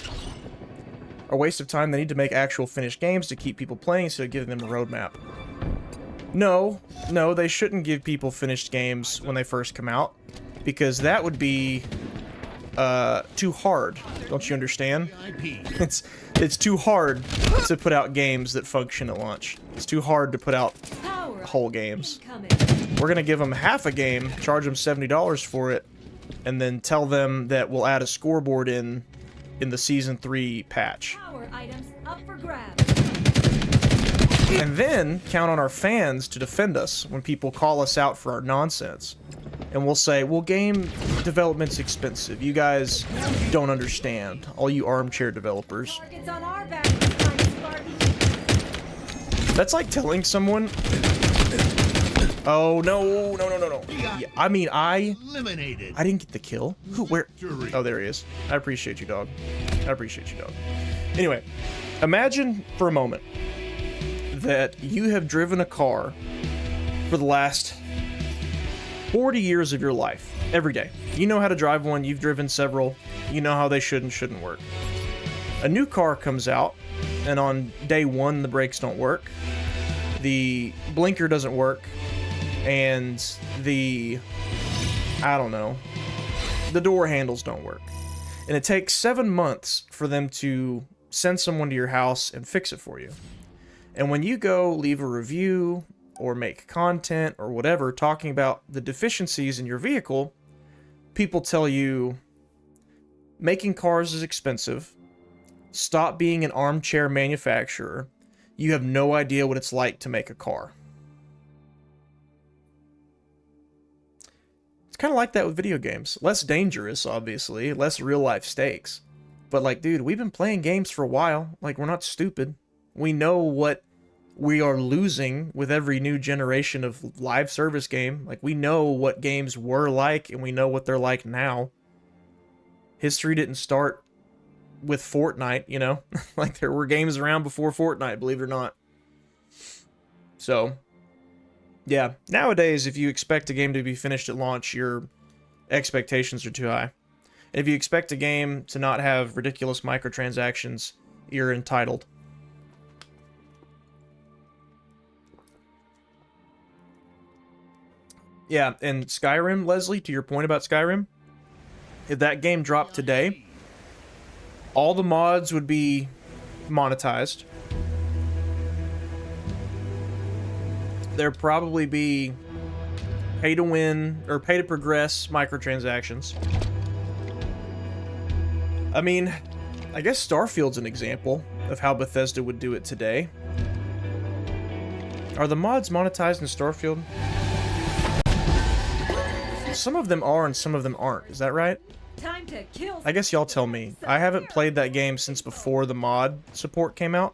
A waste of time. They need to make actual finished games to keep people playing instead of giving them a roadmap. No, they shouldn't give people finished games when they first come out, because that would be too hard. Don't you understand? It's too hard to put out games that function at launch. It's too hard to put out whole games. We're gonna give them half a game, charge them $70 for it, and then tell them that we'll add a scoreboard in the Season 3 patch. Power items up for grabs. And then count on our fans to defend us when people call us out for our nonsense. And we'll say, well, game development's expensive. You guys don't understand. All you armchair developers. Targets on our back, tiny Spartan. That's like telling someone... Oh, no. Yeah, I mean, I Eliminated. didn't get the kill. Who, where? Victory. Oh, there he is. I appreciate you, dog. I appreciate you, dog. Anyway, imagine for a moment that you have driven a car for the last 40 years of your life, every day. You know how to drive one, you've driven several, you know how they should and shouldn't work. A new car comes out, and on day one, the brakes don't work, the blinker doesn't work, and the I don't know. The door handles don't work. And it takes 7 months for them to send someone to your house and fix it for you. And when you go leave a review or make content or whatever talking about the deficiencies in your vehicle, people tell you making cars is expensive. Stop being an armchair manufacturer. You have no idea what it's like to make a car. It's kind of like that with video games. Less dangerous, obviously. Less real-life stakes. But, like, dude, we've been playing games for a while. Like, we're not stupid. We know what we are losing with every new generation of live service game. Like, we know what games were like, and we know what they're like now. History didn't start with Fortnite, you know? Like, there were games around before Fortnite, believe it or not. So, yeah. Nowadays, if you expect a game to be finished at launch, your expectations are too high. And if you expect a game to not have ridiculous microtransactions, you're entitled. Yeah, and Skyrim, Leslie, to your point about Skyrim, if that game dropped today, all the mods would be monetized. There'd probably be pay to win or pay to progress microtransactions. I mean, I guess Starfield's an example of how Bethesda would do it today. Are the mods monetized in Starfield? Some of them are and some of them aren't. Is that right? Time to kill. I guess y'all tell me. I haven't played that game since before the mod support came out,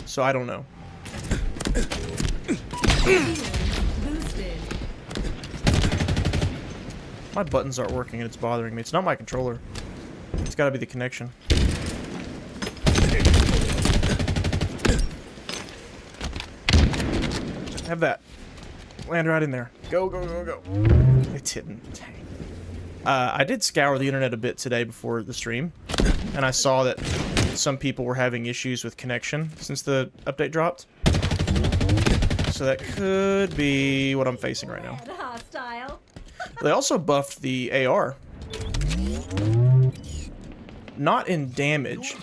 so I don't know. Boosted. My buttons aren't working and it's bothering me. It's not my controller. It's gotta be the connection. Have that. Land right in there. Go, go, go, go. It didn't. Dang. I did scour the internet a bit today before the stream, and I saw that some people were having issues with connection since the update dropped. So that could be what I'm facing right now. Hostile. They also buffed the AR. Not in damage,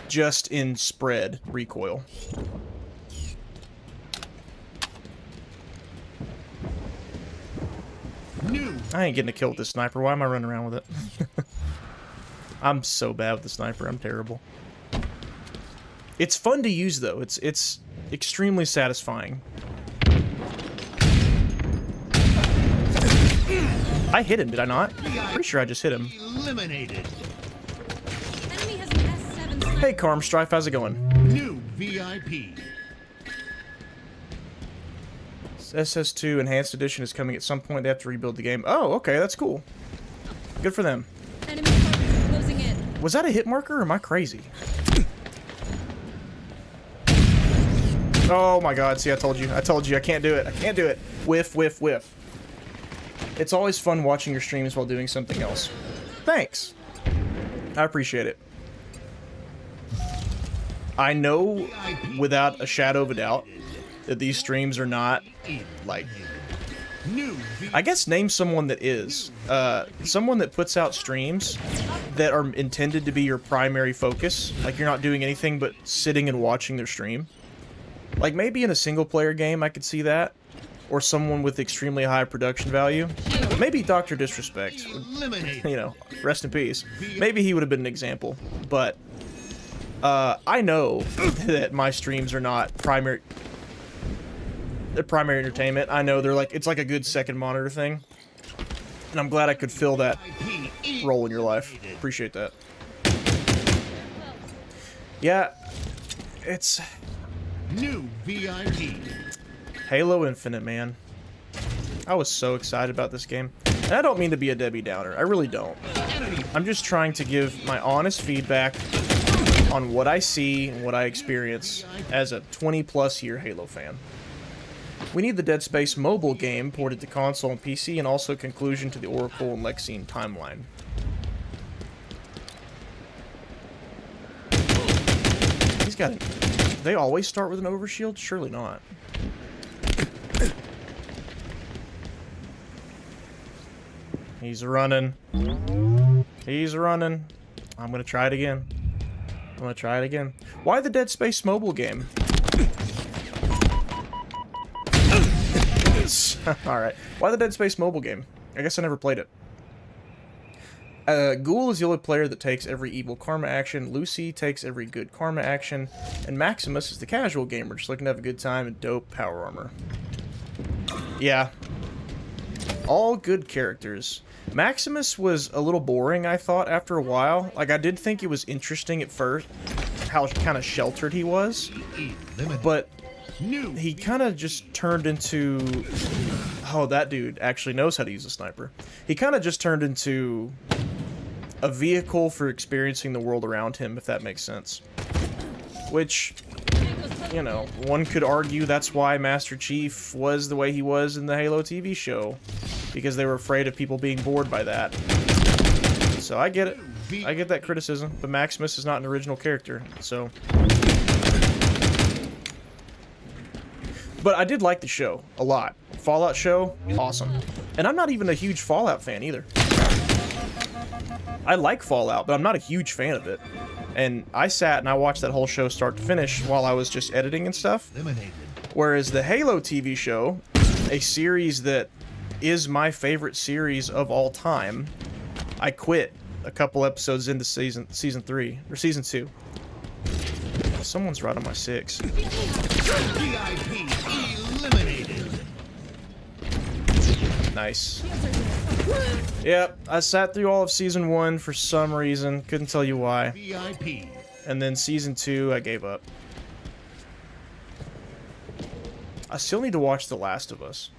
just in spread recoil. I ain't getting a kill with this sniper. Why am I running around with it? I'm so bad with the sniper. I'm terrible. It's fun to use, though. It's extremely satisfying. I hit him, did I not? Pretty sure I just hit him. Eliminated. Enemy has an S7 Hey, Carm Strife, how's it going? New VIP. SS2 Enhanced Edition is coming at some point. They have to rebuild the game. Oh, okay, that's cool. Good for them. Enemy targets closing in. Was that a hit marker, or am I crazy? Oh my god, see, I told you. I told you, I can't do it. I can't do it. Whiff, whiff, whiff. It's always fun watching your streams while doing something else. Thanks. I appreciate it. I know, without a shadow of a doubt, that these streams are not, like... I guess name someone that is. Someone that puts out streams that are intended to be your primary focus. Like, you're not doing anything but sitting and watching their stream. Like, maybe in a single-player game I could see that. Or someone with extremely high production value. Maybe Dr. Disrespect. You know, rest in peace. Maybe he would have been an example. But, I know that my streams are not primary... They're primary entertainment. I know they're like, it's like a good second monitor thing. And I'm glad I could fill that role in your life. Appreciate that. Yeah, it's... New VIP. Halo Infinite, man. I was so excited about this game. And I don't mean to be a Debbie Downer. I really don't. I'm just trying to give my honest feedback on what I see and what I experience as a 20-plus year Halo fan. We need the Dead Space mobile game ported to console and PC, and also conclusion to the Oracle and Lexine timeline. He's got it. They always start with an overshield? Surely not. He's running. He's running. I'm gonna try it again. I'm gonna try it again. Why the Dead Space mobile game? Alright. Why the Dead Space mobile game? I guess I never played it. Ghoul is the only player that takes every evil karma action. Lucy takes every good karma action. And Maximus is the casual gamer, just looking to have a good time and dope power armor. Yeah. All good characters. Maximus was a little boring, I thought, after a while. Like, I did think it was interesting at first, how kind of sheltered he was. But he kind of just turned into... Oh, that dude actually knows how to use a sniper. He kind of just turned into a vehicle for experiencing the world around him, if that makes sense. Which, you know, one could argue that's why Master Chief was the way he was in the Halo TV show. Because they were afraid of people being bored by that. So I get it. I get that criticism. But Maximus is not an original character, so... But I did like the show a lot. Fallout show, awesome. And I'm not even a huge Fallout fan either. I like Fallout, but I'm not a huge fan of it. And I sat and I watched that whole show start to finish while I was just editing and stuff. Whereas the Halo TV show, a series that is my favorite series of all time, I quit a couple episodes into season 3 or season 2. Someone's right on my 6. VIP eliminated. Nice. Yep, I sat through all of season 1 for some reason. Couldn't tell you why. VIP. And then season 2, I gave up. I still need to watch The Last of Us.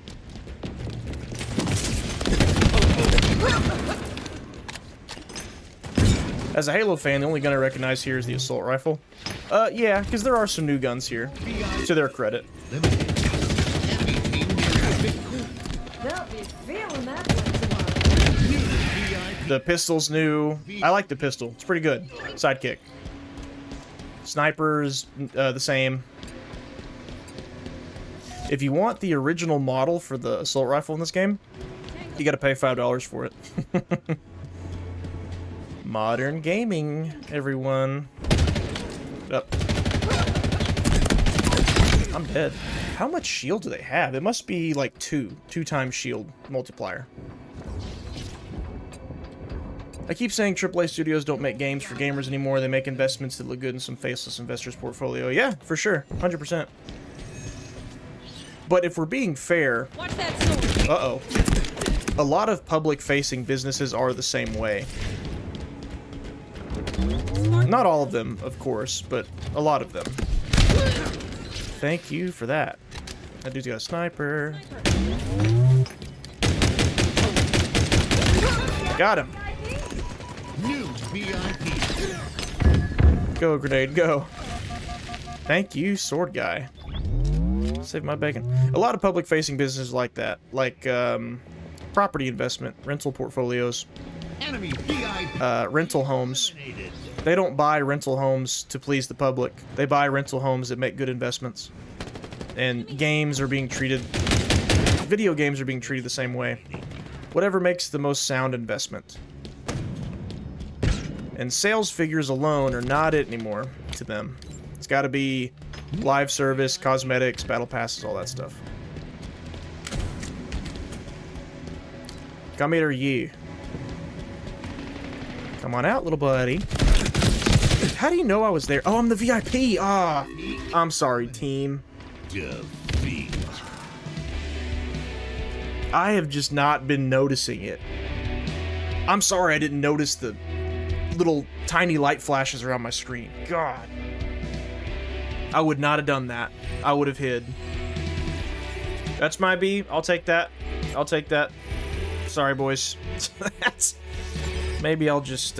As a Halo fan, the only gun I recognize here is the assault rifle. Yeah, because there are some new guns here, to their credit. They'll be feeling that one tomorrow. The pistol's new. I like the pistol. It's pretty good. Sidekick. Snipers, the same. If you want the original model for the assault rifle in this game, you gotta pay $5 for it. Modern gaming, everyone. Up. I'm dead. How much shield do they have? It must be like 2 times shield multiplier. I keep saying AAA studios don't make games for gamers anymore. They make investments that look good in some faceless investors' portfolio. Yeah, for sure. 100%. But if we're being fair... Watch that sword. Uh-oh. A lot of public-facing businesses are the same way. Not all of them, of course, but a lot of them. Thank you for that. That dude's got a sniper. Got him. New VIP. Go, grenade, go. Thank you, sword guy. Save my bacon. A lot of public-facing businesses like that. Like, property investment, rental portfolios, Enemy VIP rental homes. eliminated. They don't buy rental homes to please the public. They buy rental homes that make good investments. And games are being treated... Video games are being treated the same way. Whatever makes the most sound investment. And sales figures alone are not it anymore to them. It's got to be live service, cosmetics, battle passes, all that stuff. Come here, you. Come on out, little buddy. How do you know I was there? Oh, I'm the VIP. Ah, I'm sorry, team. Defeat. I have just not been noticing it. I'm sorry I didn't notice the little tiny light flashes around my screen. God. I would not have done that. I would have hid. That's my B. I'll take that. I'll take that. Sorry, boys. That's... Maybe I'll just,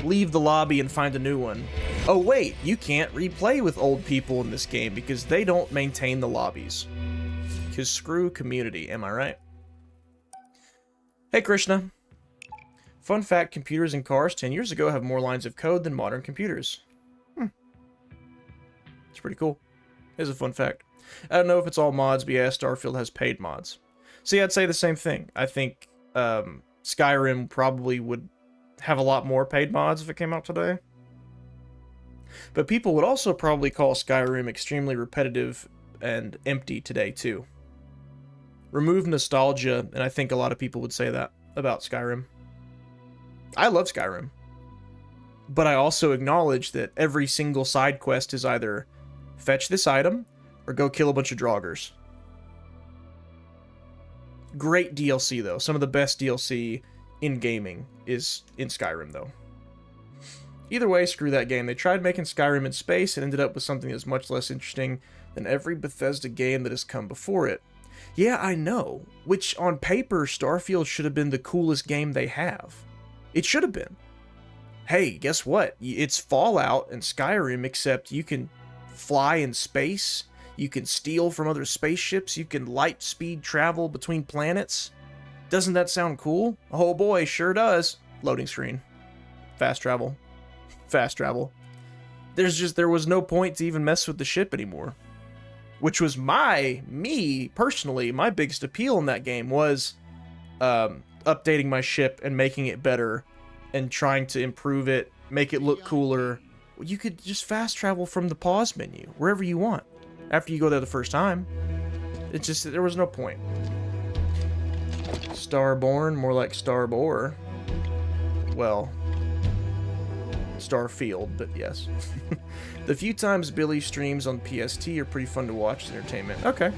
leave the lobby and find a new one. Oh, wait. You can't replay with old people in this game because they don't maintain the lobbies. Because screw community, am I right? Hey, Krishna. Fun fact, computers and cars 10 years ago have more lines of code than modern computers. It's pretty cool. Here's a fun fact. I don't know if it's all mods, but yeah, Starfield has paid mods. See, I'd say the same thing. I think Skyrim probably would have a lot more paid mods if it came out today. But people would also probably call Skyrim extremely repetitive and empty today too. Remove nostalgia, and I think a lot of people would say that about Skyrim. I love Skyrim. But I also acknowledge that every single side quest is either fetch this item or go kill a bunch of draugrs. Great DLC though. Some of the best DLC in gaming is in Skyrim though. Either way, screw that game. They tried making Skyrim in space and ended up with something that's much less interesting than every Bethesda game that has come before it. Yeah, I know. Which, on paper, Starfield should have been the coolest game they have. It should have been. Hey, guess what? It's Fallout and Skyrim, except you can fly in space, you can steal from other spaceships, you can light speed travel between planets. Doesn't that sound cool? Oh boy, sure does. Loading screen. Fast travel. Fast travel. There was no point to even mess with the ship anymore. Which was me personally, my biggest appeal in that game was updating my ship and making it better and trying to improve it, make it look cooler. You could just fast travel from the pause menu, wherever you want, after you go there the first time. It's just, there was no point. Starborn, more like Starbore. Well, Starfield, but yes. The few times Billy streams on PST are pretty fun to watch as entertainment. Okay.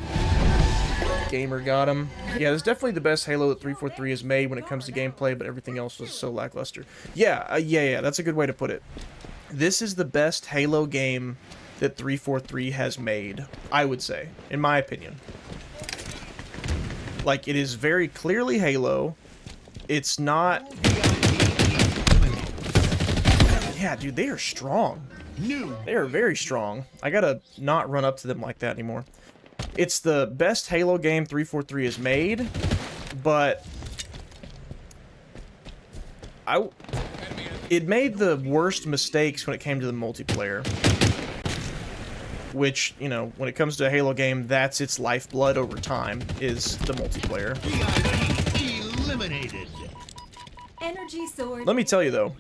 Gamer got him. Yeah, that's definitely the best Halo that 343 has made when it comes to gameplay, but everything else was so lackluster. Yeah, that's a good way to put it. This is the best Halo game that 343 has made, I would say, in my opinion. Like, it is very clearly Halo. It's not... Yeah, dude, they are strong. They are very strong. I gotta not run up to them like that anymore. It's the best Halo game 343 has made, but it made the worst mistakes when it came to the multiplayer. Which, you know, when it comes to a Halo game, that's its lifeblood over time, is the multiplayer. Eliminated. Energy sword. Let me tell you though,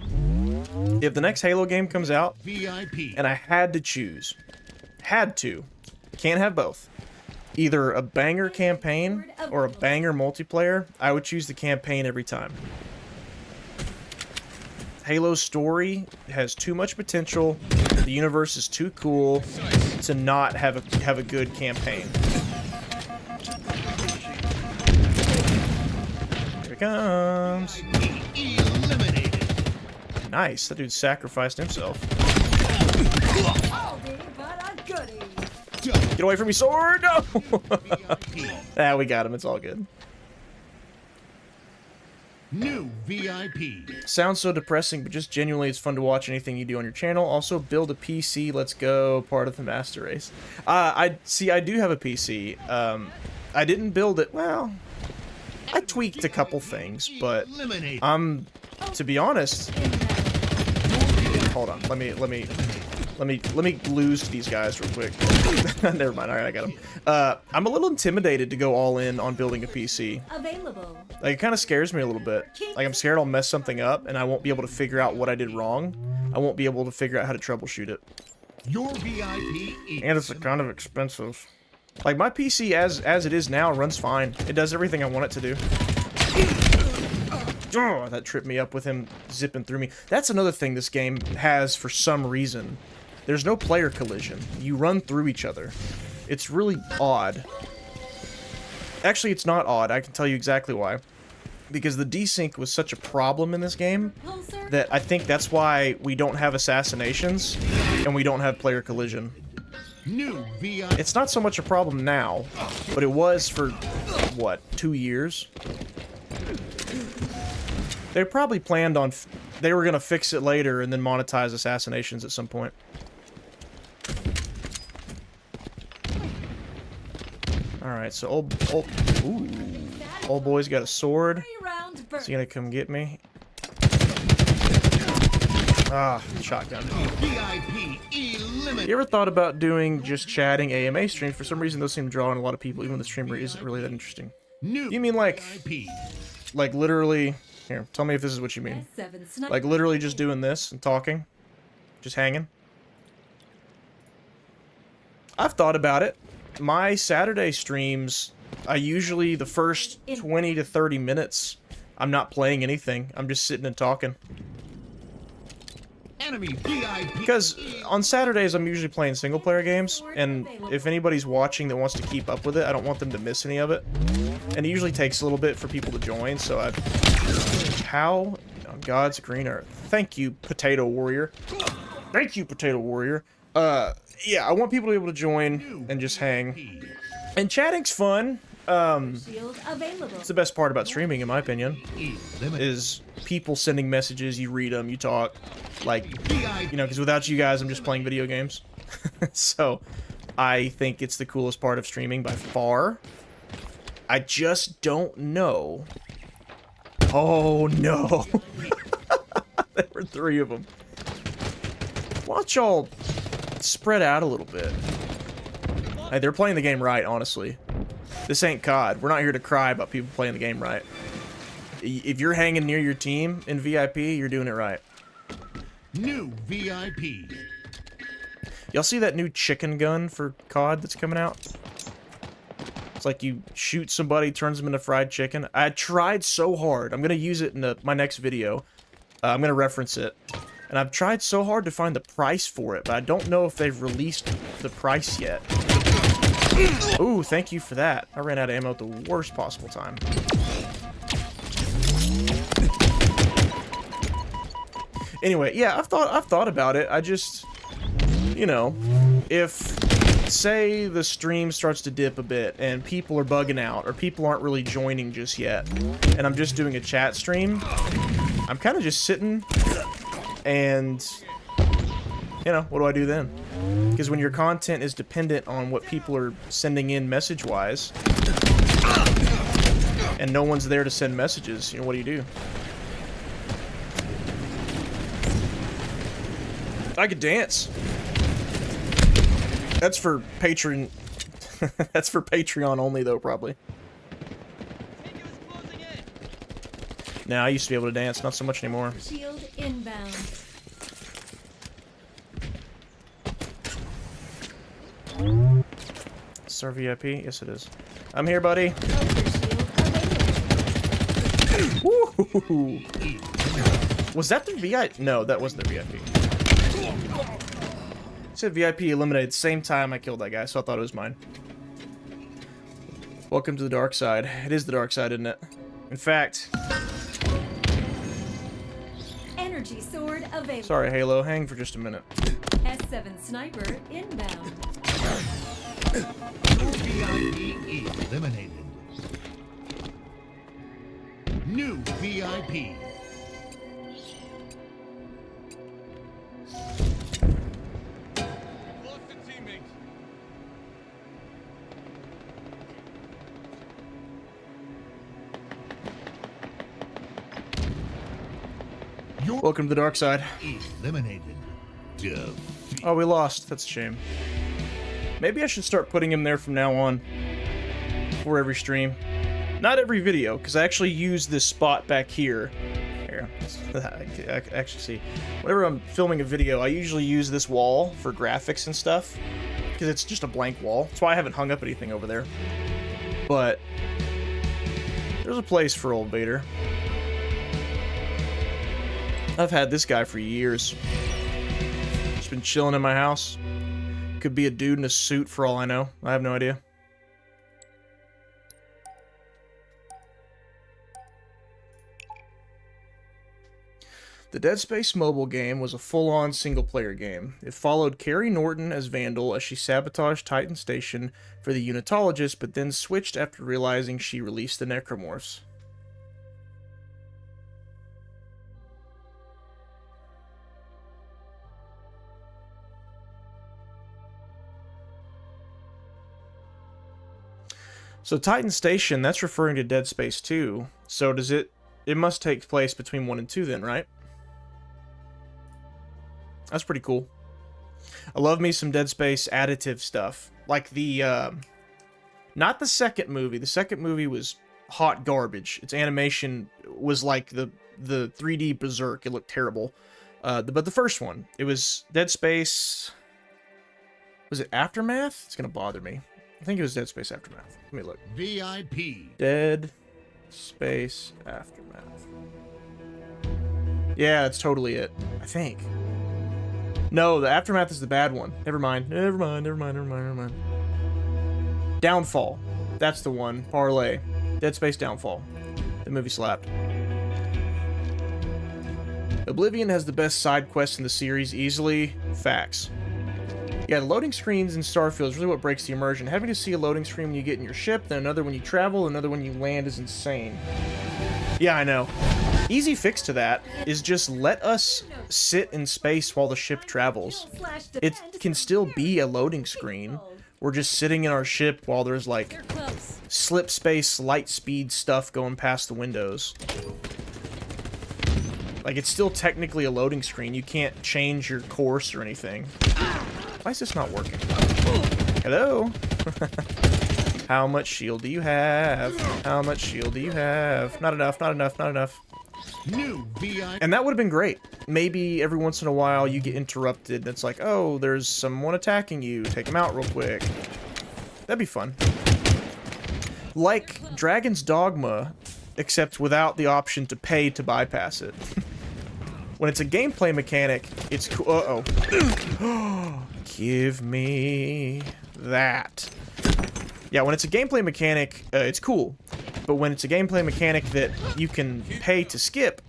if the next Halo game comes out, VIP. and I had to choose, can't have both, either a banger campaign or a banger multiplayer, I would choose the campaign every time. Halo's story has too much potential, the universe is too cool to not have a good campaign. Here it comes. Nice, that dude sacrificed himself. Get away from me, sword! No! Ah, we got him, it's all good. New VIP. Sounds so depressing, but just genuinely it's fun to watch anything you do on your channel. Also, build a PC, let's go, part of the master race. I do have a PC. I didn't build it, well, I tweaked a couple things, but to be honest, hold on, let me lose to these guys real quick. Never mind, alright, I got him. I'm a little intimidated to go all in on building a PC. Available. Like, it kind of scares me a little bit. Like, I'm scared I'll mess something up, and I won't be able to figure out what I did wrong. I won't be able to figure out how to troubleshoot it. Your VIP is And it's kind of expensive. Like, my PC, as it is now, runs fine. It does everything I want it to do. Oh, that tripped me up with him zipping through me. That's another thing this game has for some reason. There's no player collision. You run through each other. It's really odd. Actually, it's not odd. I can tell you exactly why. Because the desync was such a problem in this game that I think that's why we don't have assassinations and we don't have player collision. new VIP. It's not so much a problem now, but it was for, what, 2 years? They probably planned on... They were going to fix it later and then monetize assassinations at some point. Alright, so old boy's got a sword. Is he gonna come get me? Ah, shotgun. VIP eliminated. You ever thought about doing just chatting AMA streams? For some reason, those seem to draw in a lot of people, even when the streamer isn't really that interesting. New You mean like VIP. Like literally, here, tell me if this is what you mean. S7 sniper. Like literally just doing this and talking, just hanging. I've thought about it. My Saturday streams, I usually the first 20 to 30 minutes, I'm not playing anything. I'm just sitting and talking. Enemy VIP. Because on Saturdays, I'm usually playing single-player games, and if anybody's watching that wants to keep up with it, I don't want them to miss any of it. And it usually takes a little bit for people to join, so I... How on God's green earth? Thank you, Potato Warrior. Thank you, Potato Warrior. Yeah, I want people to be able to join and just hang. And chatting's fun. Shield available. It's the best part about streaming, in my opinion, Eliminated. is people sending messages, you read them, you talk. Like, you know, because without you guys, I'm just playing video games. So, I think it's the coolest part of streaming by far. I just don't know. Oh, no. There were 3 of them. Why don't y'all spread out a little bit? Hey, they're playing the game right, honestly. This ain't COD. We're not here to cry about people playing the game right. If you're hanging near your team in VIP, you're doing it right. New VIP. Y'all see that new chicken gun for COD that's coming out? It's like you shoot somebody, turns them into fried chicken. I tried so hard. I'm going to use it in my next video. I'm going to reference it. And I've tried so hard to find the price for it, but I don't know if they've released the price yet. Ooh, thank you for that. I ran out of ammo at the worst possible time. Anyway, yeah, I've thought about it. I just, you know, if say the stream starts to dip a bit and people are bugging out or people aren't really joining just yet, and I'm just doing a chat stream, I'm kind of just sitting and, you know, what do I do then? Because when your content is dependent on what people are sending in message-wise, and no one's there to send messages, you know, what do? I could dance. That's for Patreon. That's for Patreon only, though, probably. Nah, I used to be able to dance, not so much anymore. Shield inbound. Star VIP? Yes, it is. I'm here, buddy. Woo! Was that the VIP? No, that wasn't the VIP. It said VIP eliminated same time I killed that guy, so I thought it was mine. Welcome to the dark side. It is the dark side, isn't it? In fact... Energy sword available. Sorry, Halo. Hang for just a minute. S7 sniper inbound. VIP eliminated. New VIP. Welcome to the dark side. Eliminated. Defeat. Oh, we lost. That's a shame. Maybe I should start putting him there from now on. For every stream. Not every video, because I actually use this spot back here. Here. I can actually see. Whenever I'm filming a video, I usually use this wall for graphics and stuff. Because it's just a blank wall. That's why I haven't hung up anything over there. But there's a place for old Vader. I've had this guy for years. Just been chilling in my house. Could be a dude in a suit for all I know. I have no idea. The Dead Space mobile game was a full-on single-player game. It followed Carrie Norton as Vandal as she sabotaged Titan Station for the Unitologist, but then switched after realizing she released the Necromorphs. So Titan Station, that's referring to Dead Space 2. So does it must take place between 1 and 2 then, right? That's pretty cool. I love me some Dead Space additive stuff. Like the, not the second movie. The second movie was hot garbage. Its animation was like the 3D Berserk. It looked terrible. But the first one, it was Dead Space. Was it Aftermath? It's gonna bother me. I think it was Dead Space Aftermath. Let me look. VIP. Dead Space Aftermath. Yeah, that's totally it. I think. No, the Aftermath is the bad one. Never mind. Never mind. Never mind. Never mind. Never mind. Downfall. That's the one. Parlay. Dead Space Downfall. The movie slapped. Oblivion has the best side quests in the series, easily. Facts. Yeah, the loading screens in Starfield is really what breaks the immersion. Having to see a loading screen when you get in your ship, then another when you travel, another when you land is insane. Yeah, I know. Easy fix to that is just let us sit in space while the ship travels. It can still be a loading screen. We're just sitting in our ship while there's like slip space, light speed stuff going past the windows. Like, it's still technically a loading screen. You can't change your course or anything. Why is this not working? Hello? How much shield do you have? How much shield do you have? Not enough, not enough, not enough. New VIP. And that would have been great. Maybe every once in a while you get interrupted and it's like, oh, there's someone attacking you. Take them out real quick. That'd be fun. Like Dragon's Dogma, except without the option to pay to bypass it. When it's a gameplay mechanic, it's cool. Uh-oh. Give me that. Yeah, when it's a gameplay mechanic, it's cool. But when it's a gameplay mechanic that you can pay to skip,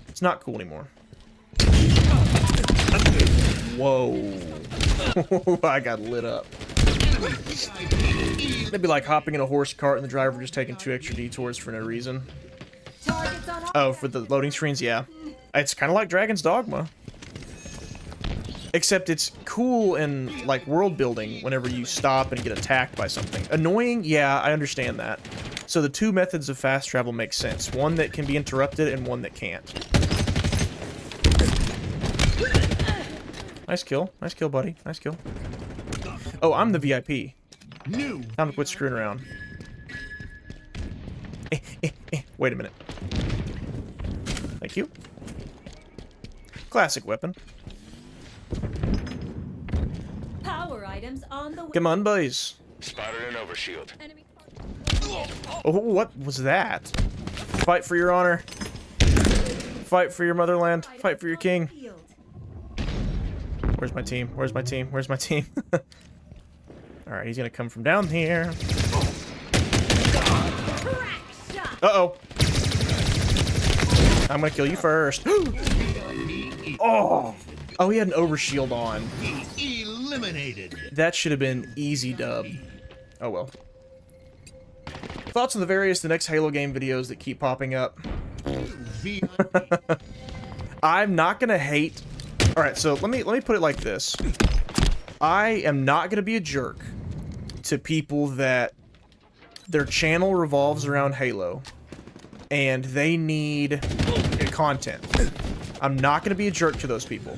it's not cool anymore. Whoa. I got lit up. It'd be like hopping in a horse cart and the driver just taking 2 extra detours for no reason. Oh, for the loading screens? Yeah. It's kind of like Dragon's Dogma. Except it's cool and, like, world building whenever you stop and get attacked by something. Annoying? Yeah, I understand that. So the 2 methods of fast travel make sense. One that can be interrupted and one that can't. Nice kill. Nice kill, buddy. Nice kill. Oh, I'm the VIP. Time to quit screwing around. Wait a minute. Thank you. Classic weapon. Power items on the way. Come on, boys. Spotted an overshield. Oh, what was that? Fight for your honor. Fight for your motherland. Fight for your king. Where's my team? Where's my team? Where's my team? Alright, he's gonna come from down here. Uh-oh. I'm gonna kill you first. Oh! Oh, he had an overshield on. Eliminated. That should have been easy dub. Oh well. Thoughts on the next Halo game videos that keep popping up? VIP. I'm not gonna hate. All right, so let me put it like this. I am not gonna be a jerk to people that their channel revolves around Halo and they need content. I'm not gonna be a jerk to those people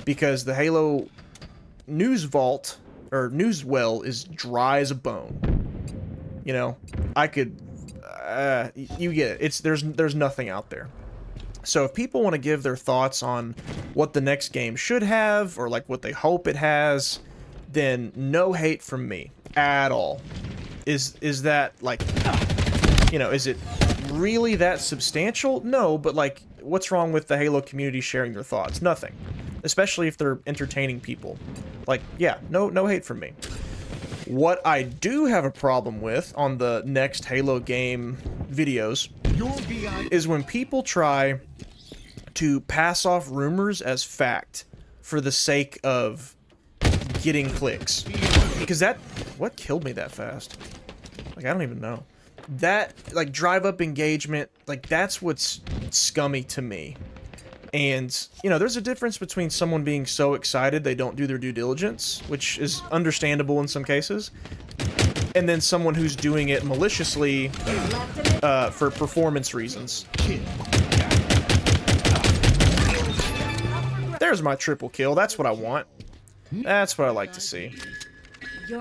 because the Halo news vault or news well is dry as a bone. You know, I could, you get it. There's nothing out there. So if people want to give their thoughts on what the next game should have or like what they hope it has, then no hate from me at all. Is that like, you know, is it really that substantial? No, but like, what's wrong with the Halo community sharing their thoughts? Nothing. Especially if they're entertaining people. Like, yeah, no hate from me. What I do have a problem with on the next Halo game videos is when people try to pass off rumors as fact for the sake of getting clicks. Because that... What killed me that fast? Like, I don't even know. That, like, drive-up engagement, like, that's what's scummy to me. And, you know, there's a difference between someone being so excited they don't do their due diligence, which is understandable in some cases, and then someone who's doing it maliciously for performance reasons. There's my triple kill. That's what I want. That's what I like to see.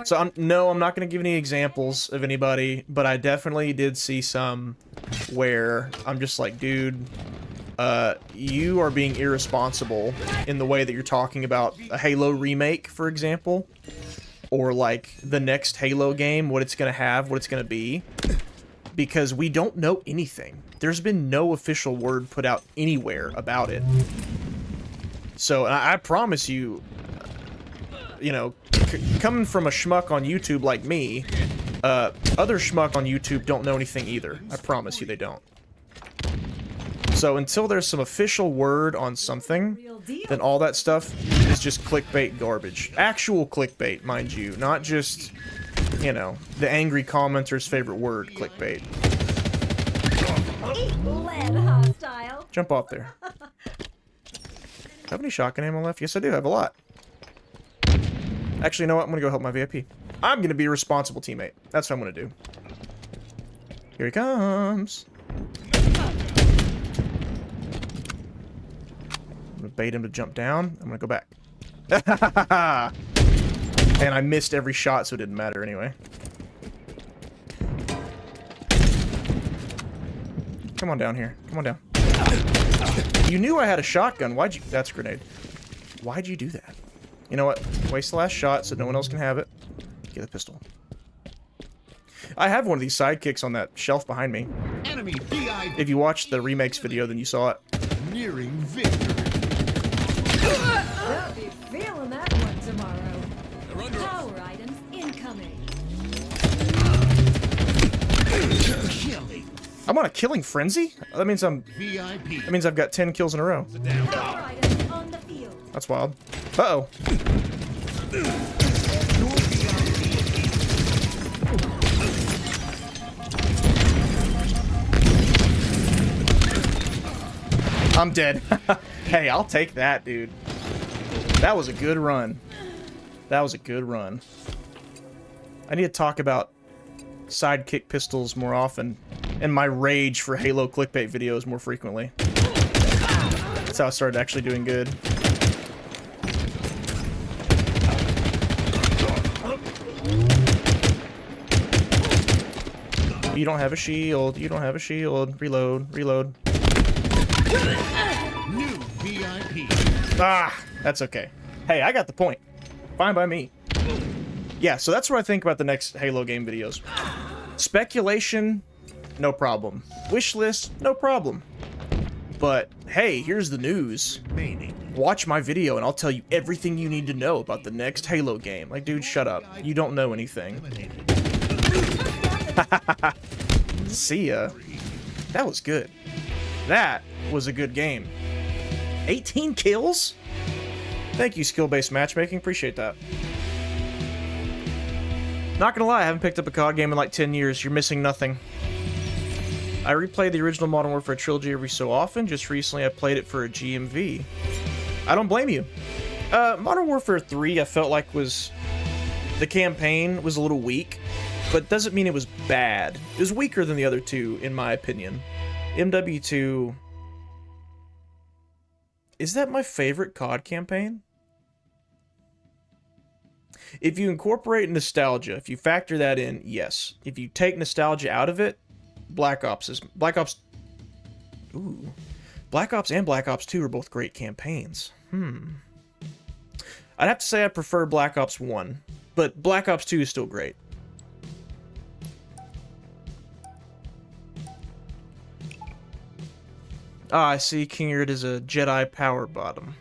So I'm not going to give any examples of anybody, but I definitely did see some where I'm just like, dude, you are being irresponsible in the way that you're talking about a Halo remake, for example, or like the next Halo game, what it's going to have, what it's going to be, because we don't know anything. There's been no official word put out anywhere about it. So I promise you, you know, coming from a schmuck on YouTube like me, other schmuck on YouTube don't know anything either. I promise you they don't. So until there's some official word on something, then all that stuff is just clickbait garbage. Actual clickbait, mind you, not just, you know, the angry commenter's favorite word, clickbait. Lead hostile. Jump off there. Have any shotgun ammo left? Yes, I do. I have a lot. Actually, you know what? I'm going to go help my VIP. I'm going to be a responsible teammate. That's what I'm going to do. Here he comes. I'm going to bait him to jump down. I'm going to go back. And I missed every shot, so it didn't matter anyway. Come on down here. Come on down. You knew I had a shotgun. Why'd you... That's a grenade. Why'd you do that? You know what? Waste the last shot so no one else can have it. Get the pistol. I have one of these sidekicks on that shelf behind me. Enemy VIP. If you watched the remakes video, then you saw it. Nearing victory. They'll be feeling that one tomorrow. Power items incoming. Killing I'm on a killing frenzy? That means VIP. That means I've got 10 kills in a row. Power items on the field. That's wild. Uh-oh. I'm dead. Hey, I'll take that, dude. That was a good run. That was a good run. I need to talk about sidekick pistols more often, and my rage for Halo clickbait videos more frequently. That's how I started actually doing good. You don't have a shield. You don't have a shield. Reload. Reload. New VIP. Ah, that's okay. Hey, I got the point. Fine by me. Yeah, so that's what I think about the next Halo game videos. Speculation, no problem. Wish list, no problem. But, hey, here's the news. Watch my video and I'll tell you everything you need to know about the next Halo game. Like, dude, shut up. You don't know anything. See ya. That was good. That was a good game. 18 kills? Thank you, skill-based matchmaking. Appreciate that. Not gonna lie, I haven't picked up a COD game in like 10 years. You're missing nothing. I replay the original Modern Warfare trilogy every so often. Just recently I played it for a GMV. I don't blame you. Modern Warfare 3 I felt like was... The campaign was a little weak, but doesn't mean it was bad. It was weaker than the other two, in my opinion. MW2... Is that my favorite COD campaign? If you incorporate nostalgia, if you factor that in, yes. If you take nostalgia out of it, Black Ops and Black Ops 2 are both great campaigns. I'd have to say I prefer Black Ops 1, but Black Ops 2 is still great. Ah, I see Kingerd is a Jedi power bottom.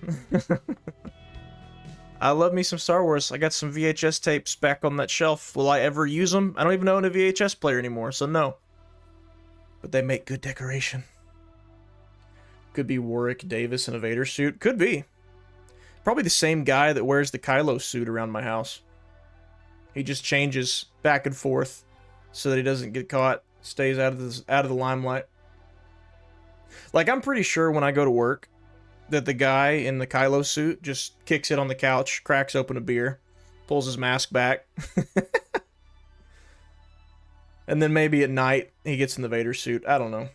I love me some Star Wars. I got some VHS tapes back on that shelf. Will I ever use them? I don't even own a VHS player anymore, so no. But they make good decoration. Could be Warwick Davis in a Vader suit. Could be. Probably the same guy that wears the Kylo suit around my house. He just changes back and forth so that he doesn't get caught. Stays out of the limelight. Like, I'm pretty sure when I go to work that the guy in the Kylo suit just kicks it on the couch, cracks open a beer, pulls his mask back. And then maybe at night he gets in the Vader suit. I don't know.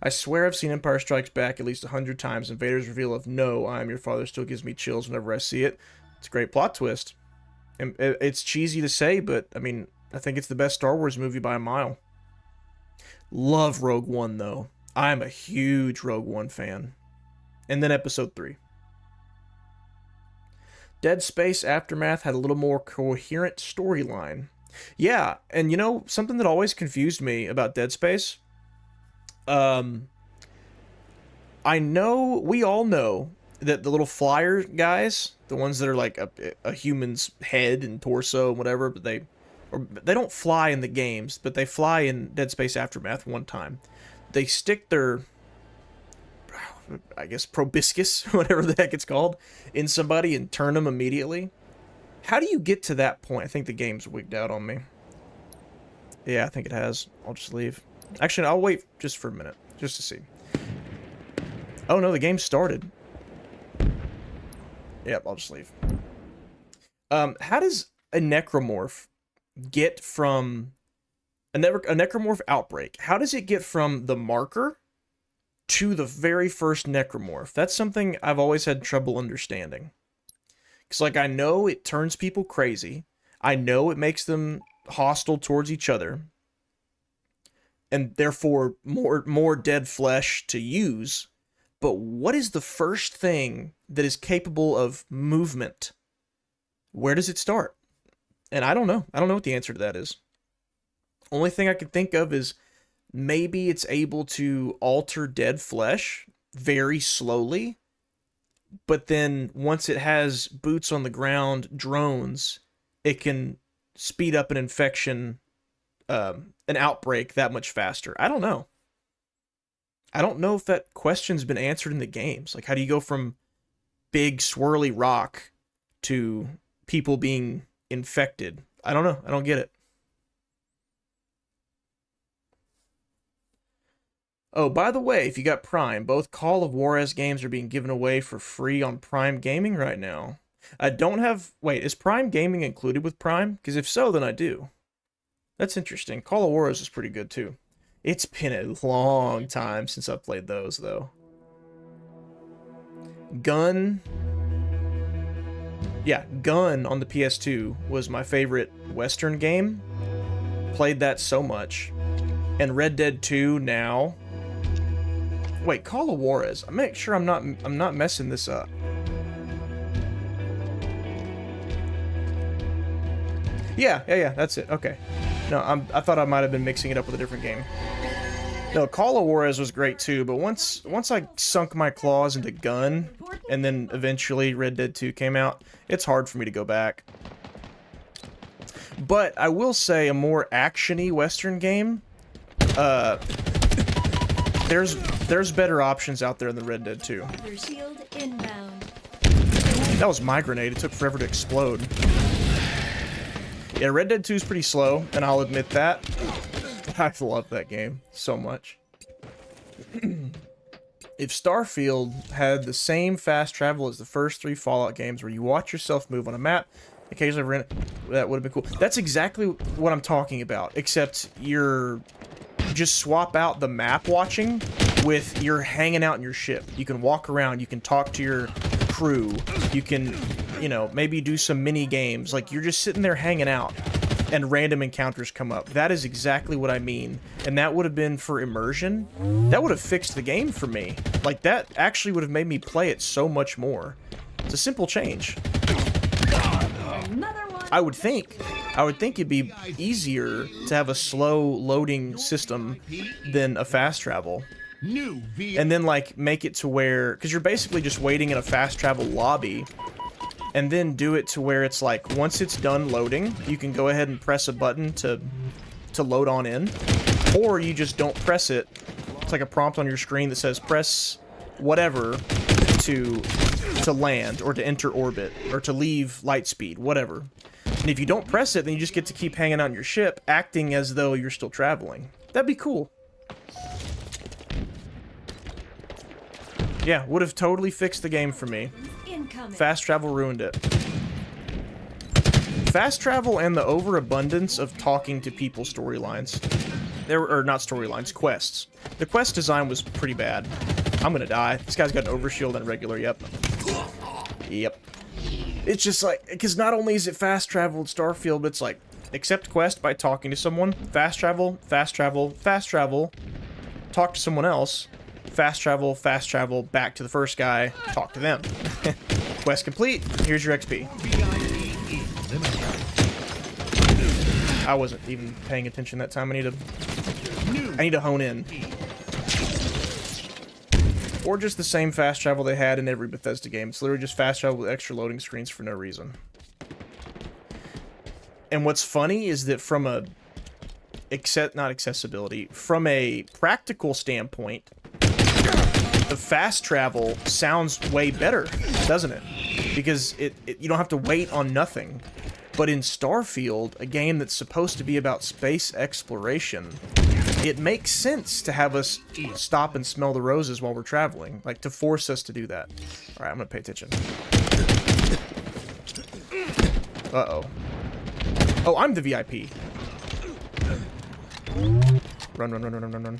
I swear I've seen Empire Strikes Back at least 100 times, and Vader's reveal of "No, I am your father" still gives me chills whenever I see it. It's a great plot twist. And it's cheesy to say, but I mean, I think it's the best Star Wars movie by a mile. Love Rogue One, though. I'm a huge Rogue One fan. And then Episode 3. Dead Space Aftermath had a little more coherent storyline. Yeah, and you know, something that always confused me about Dead Space? I know, we all know that the little flyer guys, the ones that are like a human's head and torso and whatever, but they don't fly in the games, but they fly in Dead Space Aftermath one time. They stick their, I guess, proboscis, whatever the heck it's called, in somebody and turn them immediately. How do you get to that point? I think the game's wigged out on me. Yeah, I think it has. I'll just leave. Actually, I'll wait just for a minute, just to see. Oh no, the game started. Yep, I'll just leave. How does a necromorph get from a necromorph outbreak? How does it get from the marker to the very first necromorph? That's something I've always had trouble understanding. Because, like, I know it turns people crazy. I know it makes them hostile towards each other. And therefore, more dead flesh to use. But what is the first thing that is capable of movement? Where does it start? And I don't know. I don't know what the answer to that is. Only thing I can think of is maybe it's able to alter dead flesh very slowly. But then once it has boots on the ground drones, it can speed up an infection, an outbreak that much faster. I don't know. I don't know if that question's been answered in the games. Like, how do you go from big swirly rock to people being infected? I don't know. I don't get it. Oh, by the way, if you got Prime, both Call of Juarez games are being given away for free on Prime Gaming right now. I don't have... Wait, is Prime Gaming included with Prime? Because if so, then I do. That's interesting. Call of Juarez is pretty good, too. It's been a long time since I've played those, though. Gun. Yeah, Gun on the PS2 was my favorite Western game. Played that so much. And Red Dead 2 now. Wait, Call of Juarez. I make sure I'm not messing this up. Yeah, that's it. Okay. No, I thought I might have been mixing it up with a different game. No, Call of Juarez was great too, but once I sunk my claws into Gun, and then eventually Red Dead 2 came out, it's hard for me to go back. But I will say a more action-y Western game, there's better options out there than Red Dead 2. Your shield inbound. That was my grenade. It took forever to explode. Yeah, Red Dead 2 is pretty slow, and I'll admit that. I love that game so much. If Starfield had the same fast travel as the first 3 Fallout games, where you watch yourself move on a map, occasionally run it, that would have been cool. That's exactly what I'm talking about, except you just swap out the map watching with you're hanging out in your ship. You can walk around, you can talk to your crew, you can, you know, maybe do some mini games. Like, you're just sitting there hanging out and random encounters come up. That is exactly what I mean. And that would have been for immersion. That would have fixed the game for me. Like, that actually would have made me play it so much more. It's a simple change. I would think it'd be easier to have a slow loading system than a fast travel. And then, like, make it to where, because you're basically just waiting in a fast travel lobby, and then do it to where it's like, once it's done loading, you can go ahead and press a button to load on in, or you just don't press it. It's like a prompt on your screen that says press whatever to land, or to enter orbit, or to leave light speed, whatever. And if you don't press it, then you just get to keep hanging out on your ship, acting as though you're still traveling. That'd be cool. Yeah, would have totally fixed the game for me. Fast travel ruined it. Fast travel and the overabundance of talking to people storylines. Or not storylines, quests. The quest design was pretty bad. I'm gonna die. This guy's got an overshield and regular, yep. Yep. It's just like, because not only is it fast travel in Starfield, but it's like, accept quest by talking to someone, fast travel, fast travel, fast travel, talk to someone else, fast travel, back to the first guy, talk to them. Quest complete, here's your XP. I wasn't even paying attention that time. I need to hone in. Or just the same fast travel they had in every Bethesda game. It's literally just fast travel with extra loading screens for no reason. And what's funny is that from a not accessibility, from a practical standpoint, the fast travel sounds way better, doesn't it? Because you don't have to wait on nothing. But in Starfield, a game that's supposed to be about space exploration, it makes sense to have us stop and smell the roses while we're traveling. Like, to force us to do that. Alright, I'm gonna pay attention. Uh-oh. Oh, I'm the VIP. Run.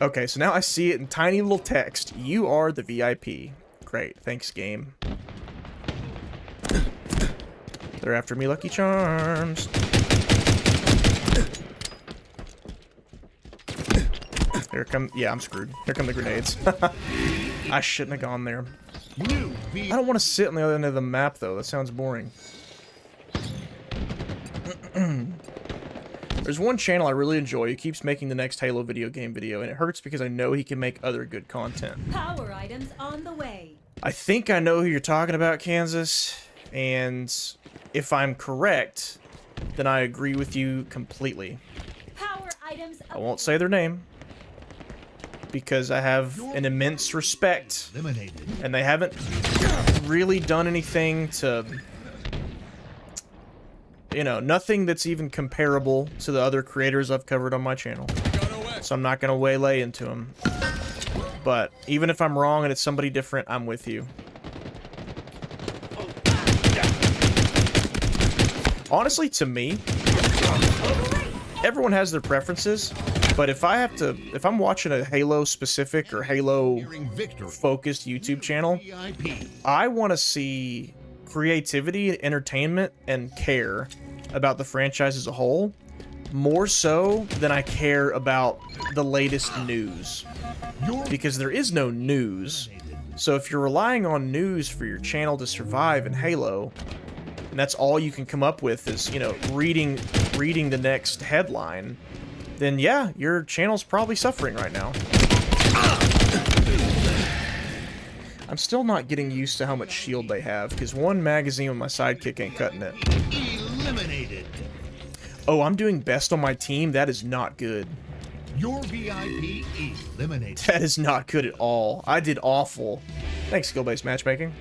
Okay, so now I see it in tiny little text. You are the VIP. Great, thanks, game. They're after me, Lucky Charms. Here come... Yeah, I'm screwed. Here come the grenades. I shouldn't have gone there. I don't want to sit on the other end of the map, though. That sounds boring. There's one channel I really enjoy. He keeps making the next Halo video game video, and it hurts because I know he can make other good content. Power items on the way. I think I know who you're talking about, Kansas, and if I'm correct, then I agree with you completely. Power items. I won't say their name, because I have an immense respect, and they haven't really done anything to, you know, nothing that's even comparable to the other creators I've covered on my channel. So I'm not going to waylay into them. But even if I'm wrong and it's somebody different, I'm with you. Honestly, to me, everyone has their preferences. But if I'm watching a Halo specific or Halo focused YouTube channel, I want to see creativity, entertainment, and care about the franchise as a whole, more so than I care about the latest news. Because there is no news. So if you're relying on news for your channel to survive in Halo, and that's all you can come up with is, you know, reading the next headline, then yeah, your channel's probably suffering right now. I'm still not getting used to how much shield they have, because one magazine with my sidekick ain't cutting it. Eliminated. Oh, I'm doing best on my team? That is not good. Your VIP eliminated. That is not good at all. I did awful. Thanks, skill-based matchmaking.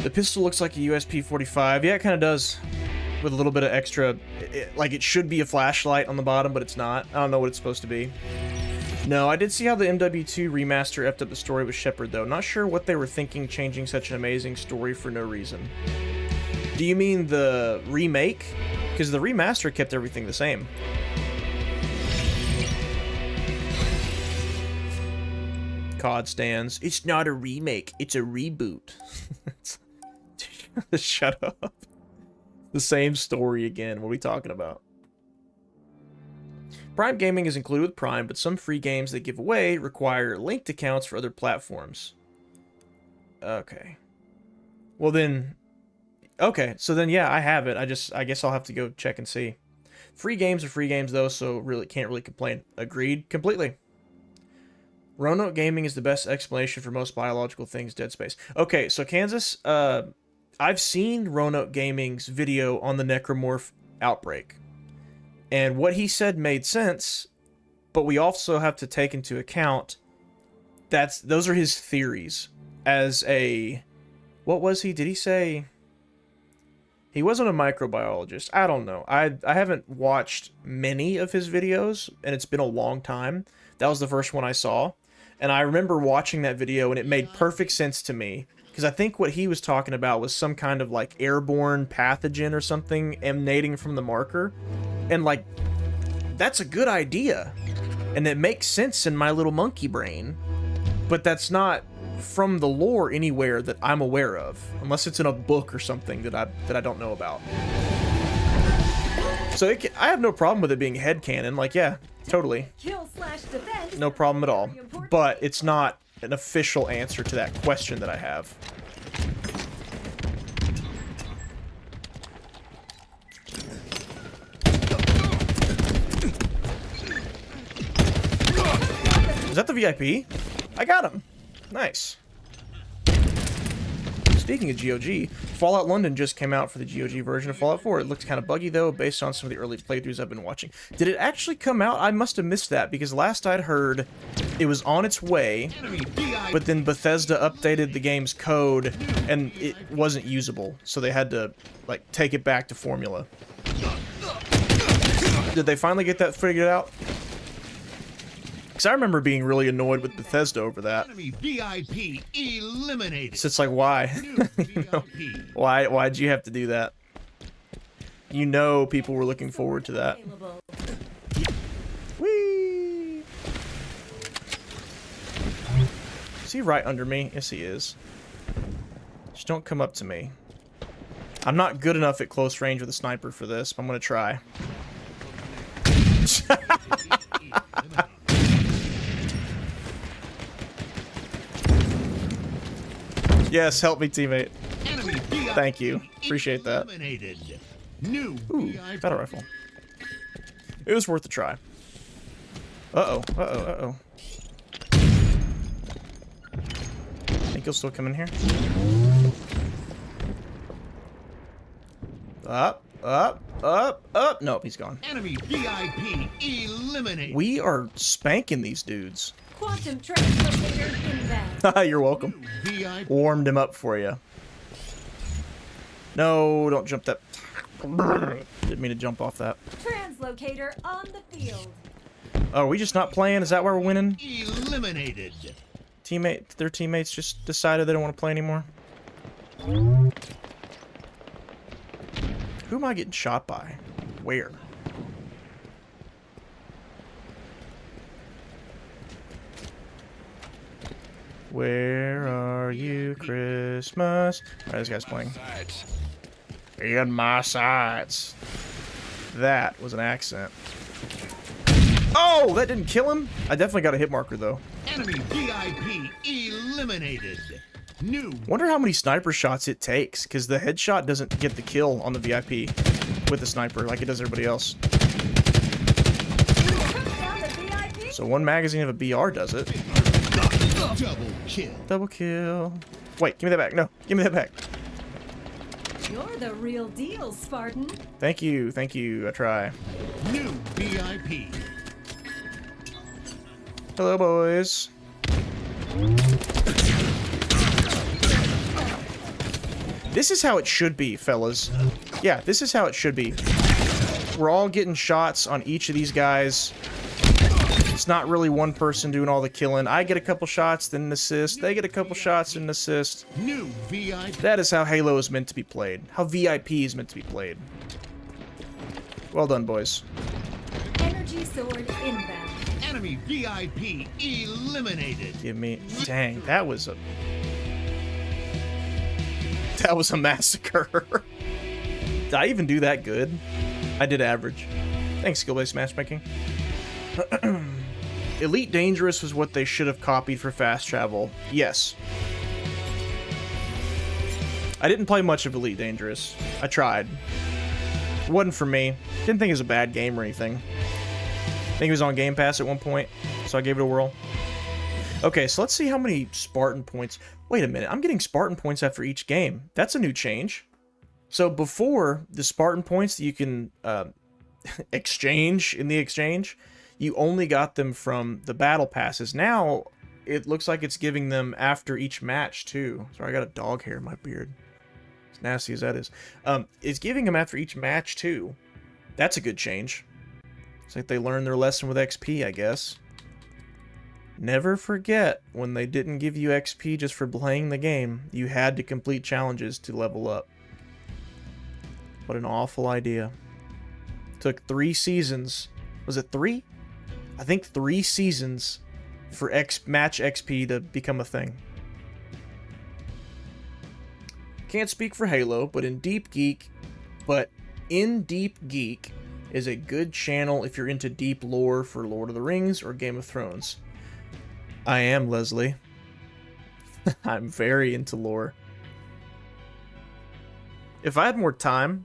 The pistol looks like a USP-45. Yeah, it kind of does. With a little bit of extra... like, it should be a flashlight on the bottom, but it's not. I don't know what it's supposed to be. No, I did see how the MW2 remaster effed up the story with Shepard, though. Not sure what they were thinking changing such an amazing story for no reason. Do you mean the remake? Because the remaster kept everything the same. COD stands. It's not a remake, it's a reboot. Shut up. The same story again. What are we talking about? Prime Gaming is included with Prime, but some free games they give away require linked accounts for other platforms. Okay. Well then... Okay, so then yeah, I have it. I guess I'll have to go check and see. Free games are free games though, so really can't really complain. Agreed completely. Roanoke Gaming is the best explanation for most biological things, Dead Space. Okay, so Kansas, I've seen Roanoke Gaming's video on the Necromorph outbreak. And what he said made sense, but we also have to take into account those are his theories as a... What was he? Did he say... He wasn't a microbiologist. I don't know. I haven't watched many of his videos, and it's been a long time. That was the first one I saw. And I remember watching that video, and it made perfect sense to me. Because I think what he was talking about was some kind of, like, airborne pathogen or something emanating from the marker. And, like, that's a good idea. And it makes sense in my little monkey brain. But that's not from the lore anywhere that I'm aware of, unless it's in a book or something that I don't know about. So I have no problem with it being headcanon. Like, yeah, totally. Kill/defend. No problem at all. But it's not an official answer to that question that I have. Is that the VIP? I got him. Nice. Speaking of GOG, Fallout London just came out for the GOG version of Fallout 4. It looked kind of buggy, though, based on some of the early playthroughs I've been watching. Did it actually come out? I must have missed that, because last I'd heard, it was on its way, but then Bethesda updated the game's code, and it wasn't usable, so they had to, like, take it back to Formula. Did they finally get that figured out? Because I remember being really annoyed with Bethesda over that. Enemy VIP eliminated. So it's like, why? You know, why'd you have to do that? You know people were looking forward to that. Whee! Is he right under me? Yes, he is. Just don't come up to me. I'm not good enough at close range with a sniper for this, but I'm gonna try. Yes, help me, teammate. Thank you. Appreciate that. Ooh, battle rifle. It was worth a try. Uh-oh, uh-oh, uh-oh. Think he'll still come in here? Up, up, up, up. Nope, he's gone. Enemy VIP eliminated. We are spanking these dudes. Quantum translocator inbound. You're welcome. VIP. Warmed him up for you. No, don't jump that. Didn't mean to jump off that. Translocator on the field. Oh, are we just not playing? Is that why we're winning? Eliminated. Their teammates just decided they don't want to play anymore. Who am I getting shot by? Where? Where are you, Christmas? Alright, this guy's playing. In my sights. That was an accent. Oh, that didn't kill him? I definitely got a hit marker, though. Enemy VIP eliminated. New. Wonder how many sniper shots it takes, because the headshot doesn't get the kill on the VIP with the sniper like it does everybody else. So one magazine of a BR does it. Double kill. Double kill. Wait, give me that back. No, give me that back. You're the real deal, Spartan. Thank you, thank you. I try. New VIP. Hello, boys. This is how it should be, fellas. Yeah, this is how it should be. We're all getting shots on each of these guys. It's not really one person doing all the killing. I get a couple shots, then an assist. They get a couple shots, and an assist. New VIP. That is how Halo is meant to be played. How VIP is meant to be played. Well done, boys. Energy sword inbound. Enemy VIP eliminated. Give me... Dang, that was a... That was a massacre. Did I even do that good? I did average. Thanks, skill-based matchmaking. Elite Dangerous was what they should have copied for fast travel. Yes. I didn't play much of Elite Dangerous. I tried. It wasn't for me. Didn't think it was a bad game or anything. I think it was on Game Pass at one point, so I gave it a whirl. Okay, so let's see how many Spartan points... Wait a minute, I'm getting Spartan points after each game. That's a new change. So before, the Spartan points that you can exchange in the exchange, you only got them from the battle passes. Now, it looks like it's giving them after each match, too. Sorry, I got a dog hair in my beard. As nasty as that is. It's giving them after each match, too. That's a good change. It's like they learned their lesson with XP, I guess. Never forget, when they didn't give you XP just for playing the game, you had to complete challenges to level up. What an awful idea. Took 3 seasons. Was it 3? I think 3 seasons for match XP to become a thing. Can't speak for Halo, but In Deep Geek is a good channel if you're into deep lore for Lord of the Rings or Game of Thrones. I am, Leslie. I'm very into lore. If I had more time,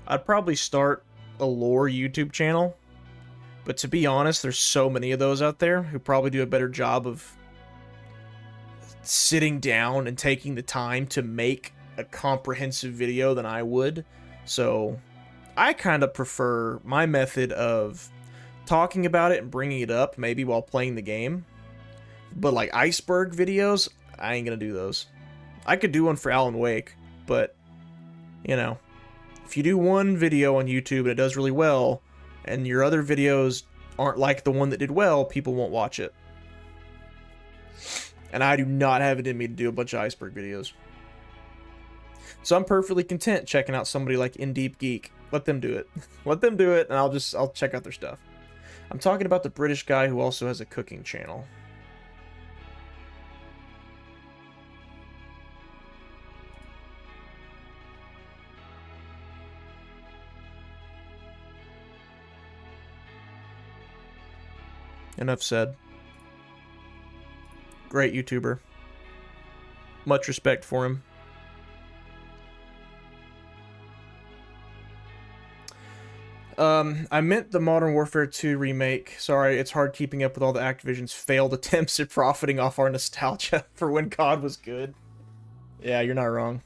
I'd probably start a lore YouTube channel. But to be honest, there's so many of those out there who probably do a better job of sitting down and taking the time to make a comprehensive video than I would. So I kind of prefer my method of talking about it and bringing it up maybe while playing the game. But like iceberg videos, I ain't gonna do those. I could do one for Alan Wake, but you know, if you do one video on YouTube and it does really well, and your other videos aren't like the one that did well, people won't watch it. And I do not have it in me to do a bunch of iceberg videos. So I'm perfectly content checking out somebody like In Deep Geek. Let them do it. Let them do it, and I'll check out their stuff. I'm talking about the British guy who also has a cooking channel. Enough said. Great YouTuber. Much respect for him. I meant the Modern Warfare 2 remake. Sorry, it's hard keeping up with all the Activision's failed attempts at profiting off our nostalgia for when COD was good. Yeah, you're not wrong.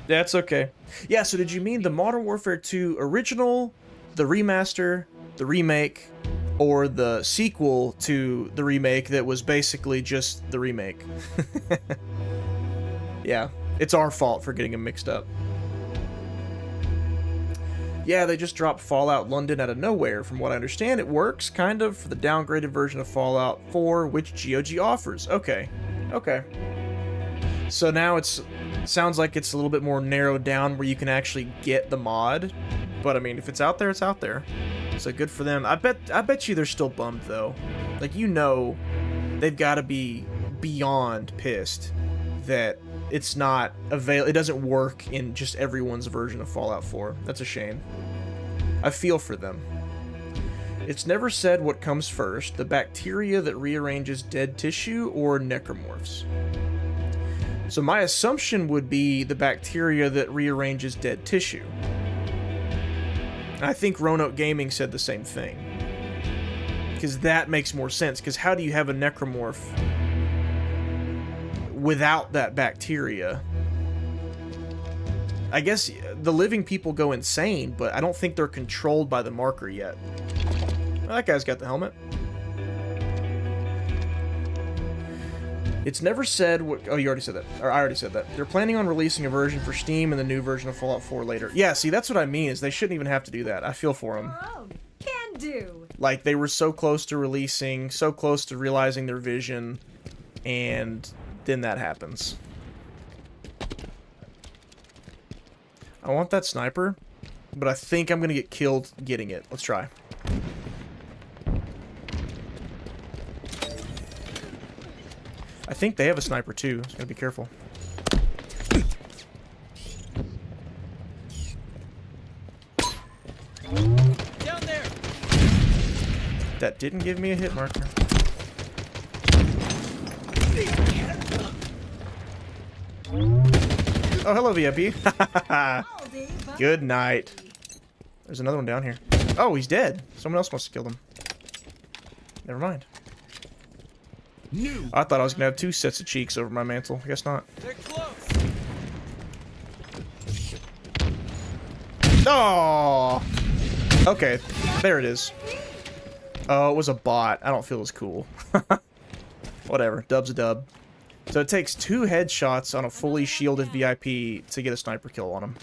That's okay. Yeah, so did you mean the Modern Warfare 2 original, the remaster, the remake, or the sequel to the remake that was basically just the remake? Yeah, it's our fault for getting them mixed up. Yeah, they just dropped Fallout London out of nowhere. From what I understand, it works, kind of, for the downgraded version of Fallout 4, which GOG offers. Okay. Okay. So now sounds like it's a little bit more narrowed down where you can actually get the mod. But, I mean, if it's out there, it's out there. So good for them. I bet you they're still bummed, though. Like, you know, they've got to be beyond pissed that it's not it doesn't work in just everyone's version of Fallout 4. That's a shame. I feel for them. It's never said what comes first, the bacteria that rearranges dead tissue or necromorphs. So my assumption would be the bacteria that rearranges dead tissue. I think Roanoke Gaming said the same thing. Because that makes more sense, because how do you have a necromorph without that bacteria? I guess the living people go insane, but I don't think they're controlled by the marker yet. Well, that guy's got the helmet. It's never said what... Oh, you already said that. Or I already said that. They're planning on releasing a version for Steam and the new version of Fallout 4 later. Yeah, see, that's what I mean, is they shouldn't even have to do that. I feel for them. Can do. Like, they were so close to releasing, so close to realizing their vision, and then that happens. I want that sniper, but I think I'm gonna get killed getting it. Let's try. I think they have a sniper too, so gotta be careful. Down there. That didn't give me a hit marker. Oh, hello, VIP. Good night. There's another one down here. Oh, he's dead. Someone else must have killed him. Never mind. I thought I was going to have 2 sets of cheeks over my mantle. I guess not. They're close. Oh! Okay, there it is. Oh, it was a bot. I don't feel as cool. Whatever. Dub's a dub. So it takes 2 headshots on a fully shielded VIP to get a sniper kill on him.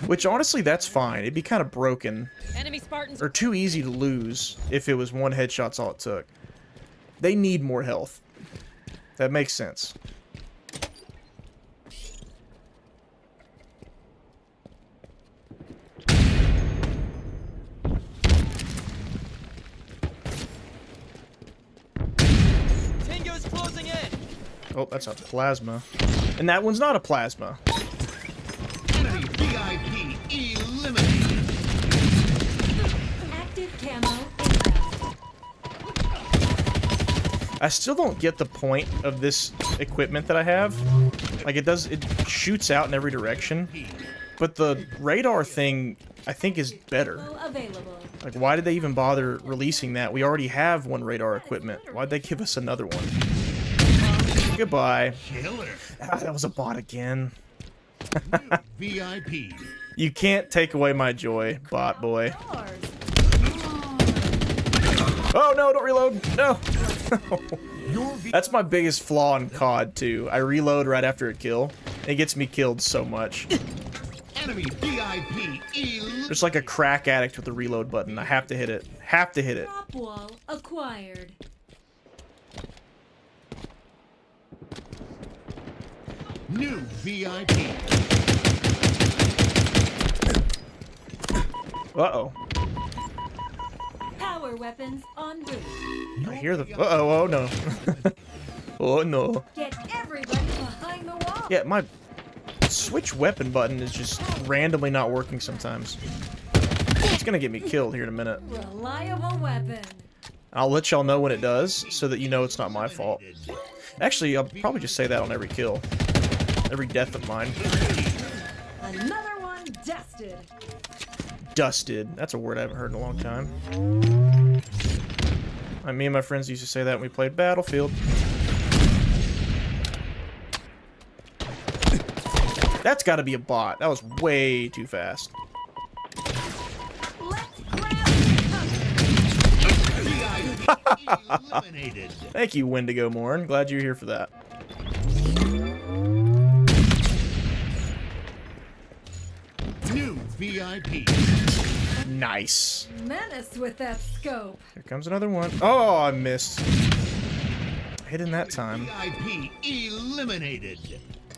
Which, honestly, that's fine. It'd be kind of broken. Enemy Spartans. Or too easy to lose if it was 1 headshot's all it took. They need more health. That makes sense. Tango's closing in. Oh, that's a plasma. And that one's not a plasma. I still don't get the point of this equipment that I have. Like, it shoots out in every direction. But the radar thing, I think, is better. Available. Like, why did they even bother releasing that? We already have one radar equipment. Why'd they give us another one? Goodbye. Killer. Ah, that was a bot again. VIP. You can't take away my joy, bot boy. Yours. Oh, no, don't reload. No. Your V That's my biggest flaw in COD, too. I reload right after a kill. It gets me killed so much. enemy VIP. There's like a crack addict with the reload button. I have to hit it. Have to hit it. Drop wall acquired. New VIP. Uh-oh. Power weapons en route. I hear the... Uh-oh, oh no. Oh no. Get everybody behind the wall. Yeah, my switch weapon button is just randomly not working sometimes. It's gonna get me killed here in a minute. Reliable weapon. I'll let y'all know when it does, so that you know it's not my fault. Actually, I'll probably just say that on every kill. Every death of mine. Another one dusted. Dusted. That's a word I haven't heard in a long time. Me and my friends used to say that when we played Battlefield. That's gotta be a bot. That was way too fast. Let's grab Eliminated. Thank you, Wendigo Morn. Glad you're here for that. New VIP. Nice. menace with that scope. Here comes another one. Oh, I missed. Hit in that time. VIP eliminated.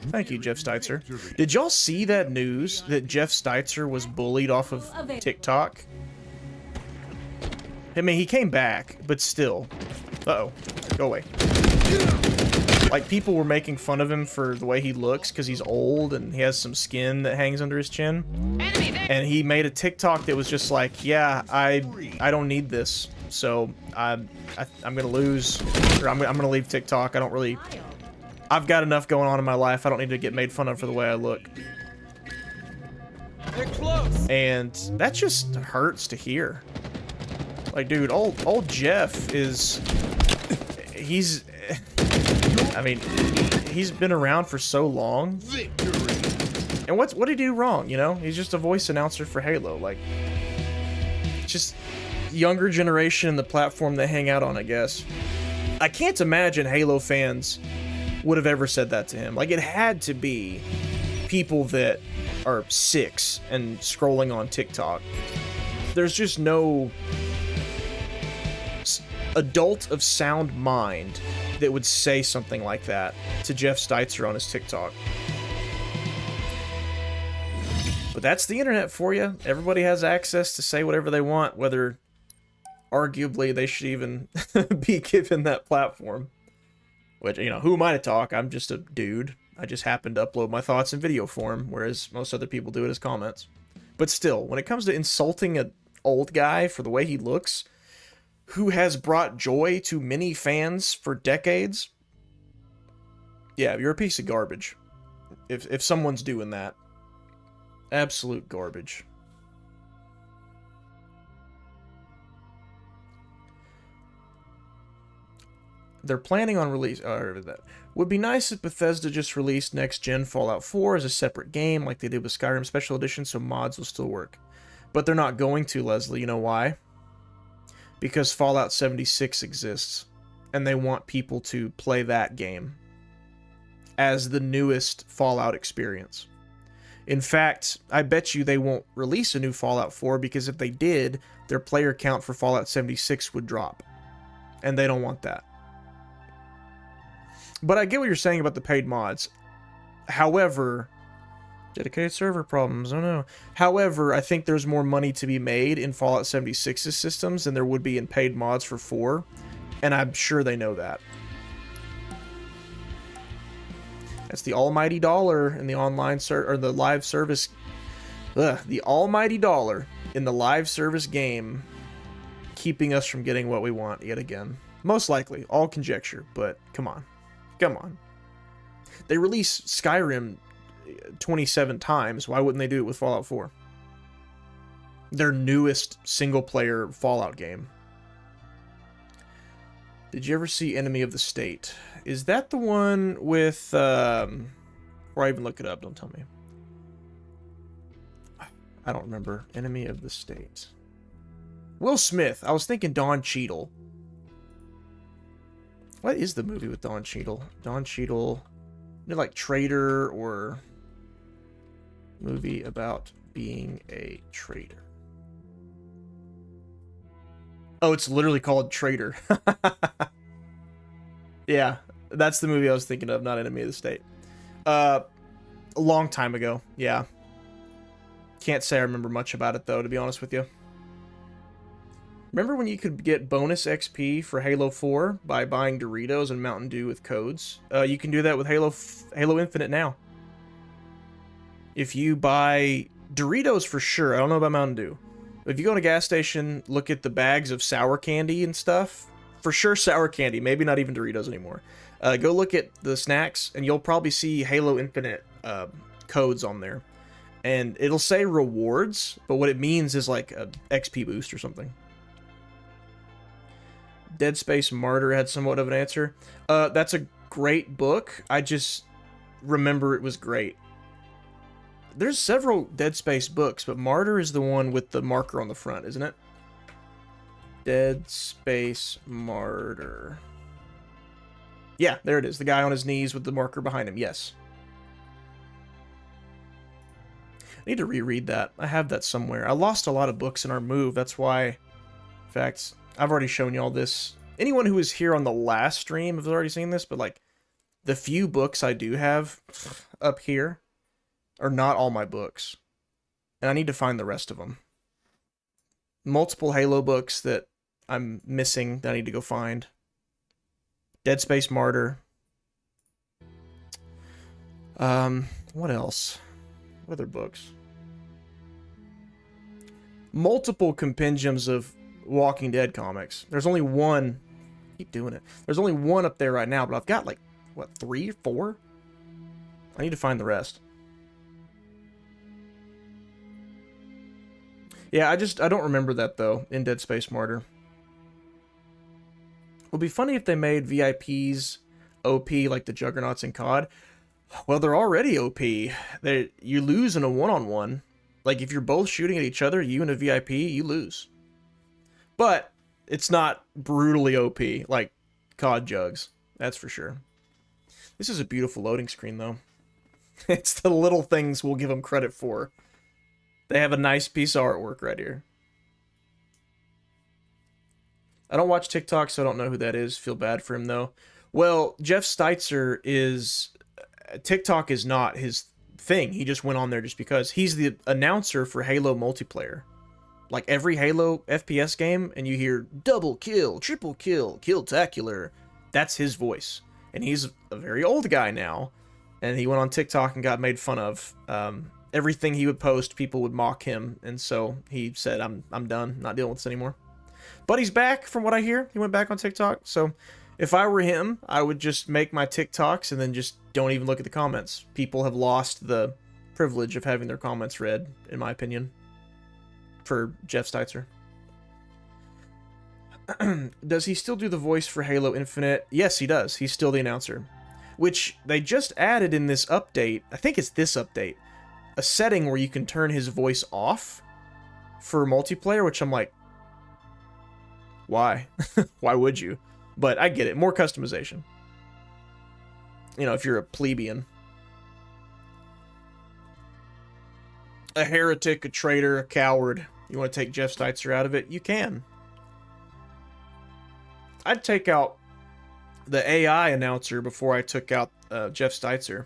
Thank you, Jeff Steitzer. Did y'all see that news that Jeff Steitzer was bullied off of TikTok? I mean, he came back, but still. Uh-oh. Go away. Like, people were making fun of him for the way he looks because he's old and he has some skin that hangs under his chin. And he made a TikTok that was just like, yeah, I don't need this. So I'm gonna lose, or I'm gonna leave TikTok. I don't really... I've got enough going on in my life. I don't need to get made fun of for the way I look. They're close. And that just hurts to hear. Like, dude, old Jeff is... He's... I mean, he's been around for so long. Victory. And what did he do wrong, you know? He's just a voice announcer for Halo. Like, just younger generation and the platform they hang out on, I guess. I can't imagine Halo fans would have ever said that to him. Like, it had to be people that are 6 and scrolling on TikTok. There's just no adult of sound mind that would say something like that to Jeff Steitzer on his TikTok. But that's the internet for you. Everybody has access to say whatever they want, whether arguably they should even be given that platform. Which, you know, who am I to talk? I'm just a dude. I just happen to upload my thoughts in video form, whereas most other people do it as comments. But still, when it comes to insulting an old guy for the way he looks, who has brought joy to many fans for decades, yeah, you're a piece of garbage. If someone's doing that. Absolute garbage. They're planning on release. That would be nice if Bethesda just released next-gen Fallout 4 as a separate game like they did with Skyrim Special Edition, so mods will still work. But they're not going to, Leslie. You know why? Because Fallout 76 exists, and they want people to play that game as the newest Fallout experience. In fact, I bet you they won't release a new Fallout 4, because if they did, their player count for Fallout 76 would drop. And they don't want that. But I get what you're saying about the paid mods. However, dedicated server problems, oh no. However, I think there's more money to be made in Fallout 76's systems than there would be in paid mods for 4. And I'm sure they know that. That's the almighty dollar in the online or the live service. The almighty dollar in the live service game, keeping us from getting what we want yet again. Most likely. All conjecture, but come on. Come on. They release Skyrim 27 times. Why wouldn't they do it with Fallout 4? Their newest single-player Fallout game. Did you ever see Enemy of the State? Is that the one with... or I even look it up, don't tell me. I don't remember. Enemy of the State. Will Smith. I was thinking Don Cheadle. What is the movie with Don Cheadle? Don Cheadle... like traitor or movie about being a traitor. Oh, it's literally called Traitor. Yeah, that's the movie I was thinking of, not Enemy of the State. A long time ago, yeah. Can't say I remember much about it, though, to be honest with you. Remember when you could get bonus XP for Halo 4 by buying Doritos and Mountain Dew with codes? You can do that with Halo Infinite now. If you buy Doritos for sure, I don't know about Mountain Dew. If you go to a gas station, look at the bags of sour candy and stuff. For sure sour candy, maybe not even Doritos anymore. Go look at the snacks and you'll probably see Halo Infinite codes on there. And it'll say rewards, but what it means is like a XP boost or something. Dead Space Martyr had somewhat of an answer. That's a great book. I just remember it was great. There's several Dead Space books, but Martyr is the one with the marker on the front, isn't it? Dead Space Martyr. Yeah, there it is. The guy on his knees with the marker behind him. Yes. I need to reread that. I have that somewhere. I lost a lot of books in our move. That's why, in fact, I've already shown you all this. Anyone who was here on the last stream has already seen this, but like the few books I do have up here are not all my books. And I need to find the rest of them. Multiple Halo books that I'm missing that I need to go find. Dead Space Martyr. What else? What other books? Multiple compendiums of Walking Dead comics. There's only one. Keep doing it. There's only one up there right now, but I've got like, what, 3 or 4? I need to find the rest. Yeah, I don't remember that, though, in Dead Space Martyr. It would be funny if they made VIPs OP like the Juggernauts in COD. Well, they're already OP. You lose in a one-on-one. Like, if you're both shooting at each other, you and a VIP, you lose. But it's not brutally OP like COD Jugs. That's for sure. This is a beautiful loading screen, though. It's the little things we'll give them credit for. They have a nice piece of artwork right here. I don't watch TikTok, so I don't know who that is. Feel bad for him, though. Well, Jeff Steitzer is... TikTok is not his thing. He just went on there just because. He's the announcer for Halo multiplayer. Like every Halo FPS game, and you hear double kill, triple kill, kill-tacular. That's his voice. And he's a very old guy now. And he went on TikTok and got made fun of. Everything he would post, people would mock him. And so he said, I'm done, not dealing with this anymore. But he's back, from what I hear. He went back on TikTok. So if I were him, I would just make my TikToks and then just don't even look at the comments. People have lost the privilege of having their comments read, in my opinion, for Jeff Steitzer. Does he still do the voice for Halo Infinite? Yes, he does. He's still the announcer. Which they just added in this update. I think it's this update. A setting where you can turn his voice off for multiplayer, which I'm like, why? Why would you? But I get it. More customization. You know, if you're a plebeian. A heretic, a traitor, a coward. You want to take Jeff Steitzer out of it? You can. I'd take out the AI announcer before I took out Jeff Steitzer.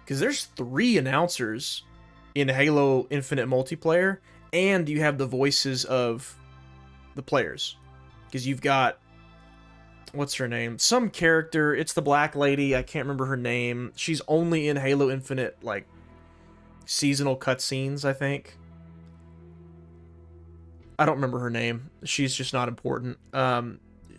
Because there's 3 announcers in Halo Infinite multiplayer, and you have the voices of the players. Because you've got, what's her name? Some character, it's the black lady, I can't remember her name. She's only in Halo Infinite, like, seasonal cutscenes, I think. I don't remember her name. She's just not important.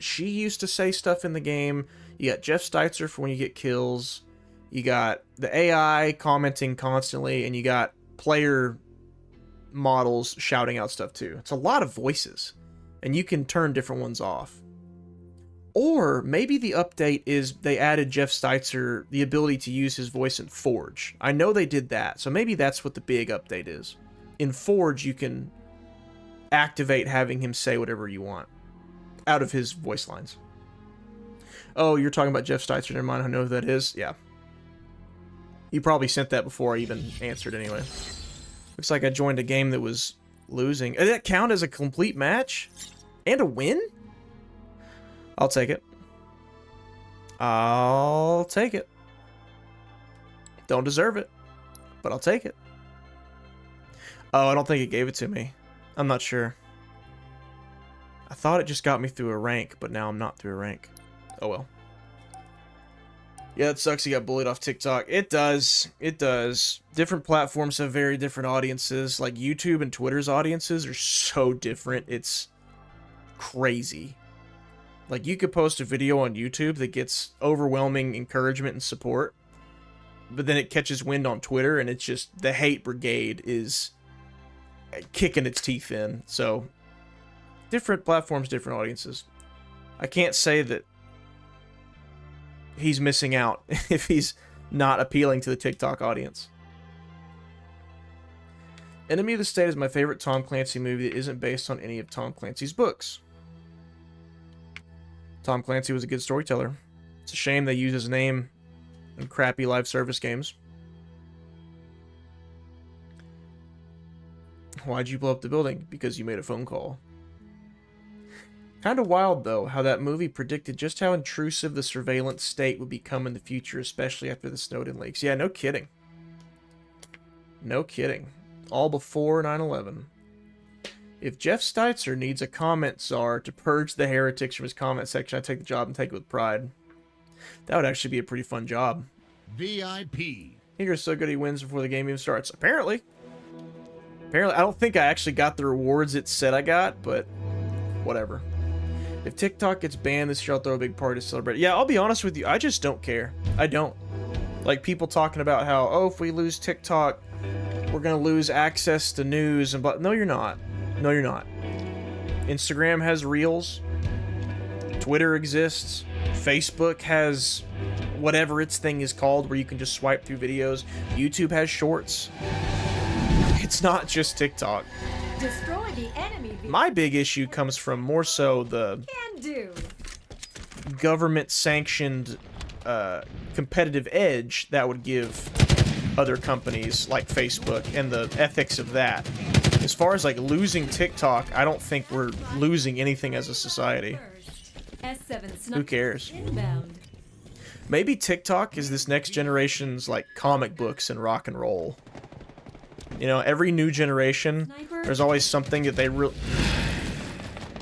she used to say stuff in the game. You got Jeff Steitzer for when you get kills. You got the AI commenting constantly, and you got player models shouting out stuff too. It's a lot of voices, and you can turn different ones off. Or maybe the update is they added Jeff Steitzer the ability to use his voice in Forge. I know they did that, so maybe that's what the big update is. In Forge, you can activate having him say whatever you want out of his voice lines. Oh, you're talking about Jeff Steitzer. Never mind, I know who that is. Yeah. You probably sent that before I even answered anyway. Looks like I joined a game that was losing. Did that count as a complete match? And a win? I'll take it. I'll take it. Don't deserve it, but I'll take it. Oh, I don't think it gave it to me. I'm not sure. I thought it just got me through a rank, but now I'm not through a rank. Oh well. Yeah, it sucks you got bullied off TikTok. It does. It does. Different platforms have very different audiences. Like YouTube and Twitter's audiences are so different. It's crazy. Like, you could post a video on YouTube that gets overwhelming encouragement and support, but then it catches wind on Twitter, and it's just, the hate brigade is kicking its teeth in. So, different platforms, different audiences. I can't say that he's missing out if he's not appealing to the TikTok audience. Enemy of the State is my favorite Tom Clancy movie that isn't based on any of Tom Clancy's books. Tom Clancy was a good storyteller. It's a shame they use his name in crappy live service games. Why'd you blow up the building? Because you made a phone call. Kind of wild, though, how that movie predicted just how intrusive the surveillance state would become in the future, especially after the Snowden leaks. Yeah, no kidding. No kidding. All before 9/11. If Jeff Steitzer needs a comment czar to purge the heretics from his comment section, I'd take the job and take it with pride. That would actually be a pretty fun job. VIP. Kinger's so good he wins before the game even starts. Apparently. Apparently, I don't think I actually got the rewards it said I got, but whatever. If TikTok gets banned this year, I'll throw a big party to celebrate. Yeah, I'll be honest with you. I just don't care. I don't. Like, people talking about how, oh, if we lose TikTok, we're going to lose access to news and blah. No, you're not. No, you're not. Instagram has Reels. Twitter exists. Facebook has whatever its thing is called where you can just swipe through videos. YouTube has Shorts. It's not just TikTok. Destroy the enemy. My big issue comes from more so the Can do. government-sanctioned competitive edge that would give other companies like Facebook and the ethics of that. As far as like losing TikTok, I don't think we're losing anything as a society. S7 Who cares? Inbound. Maybe TikTok is this next generation's like comic books and rock and roll. You know, every new generation, there's always something that they really...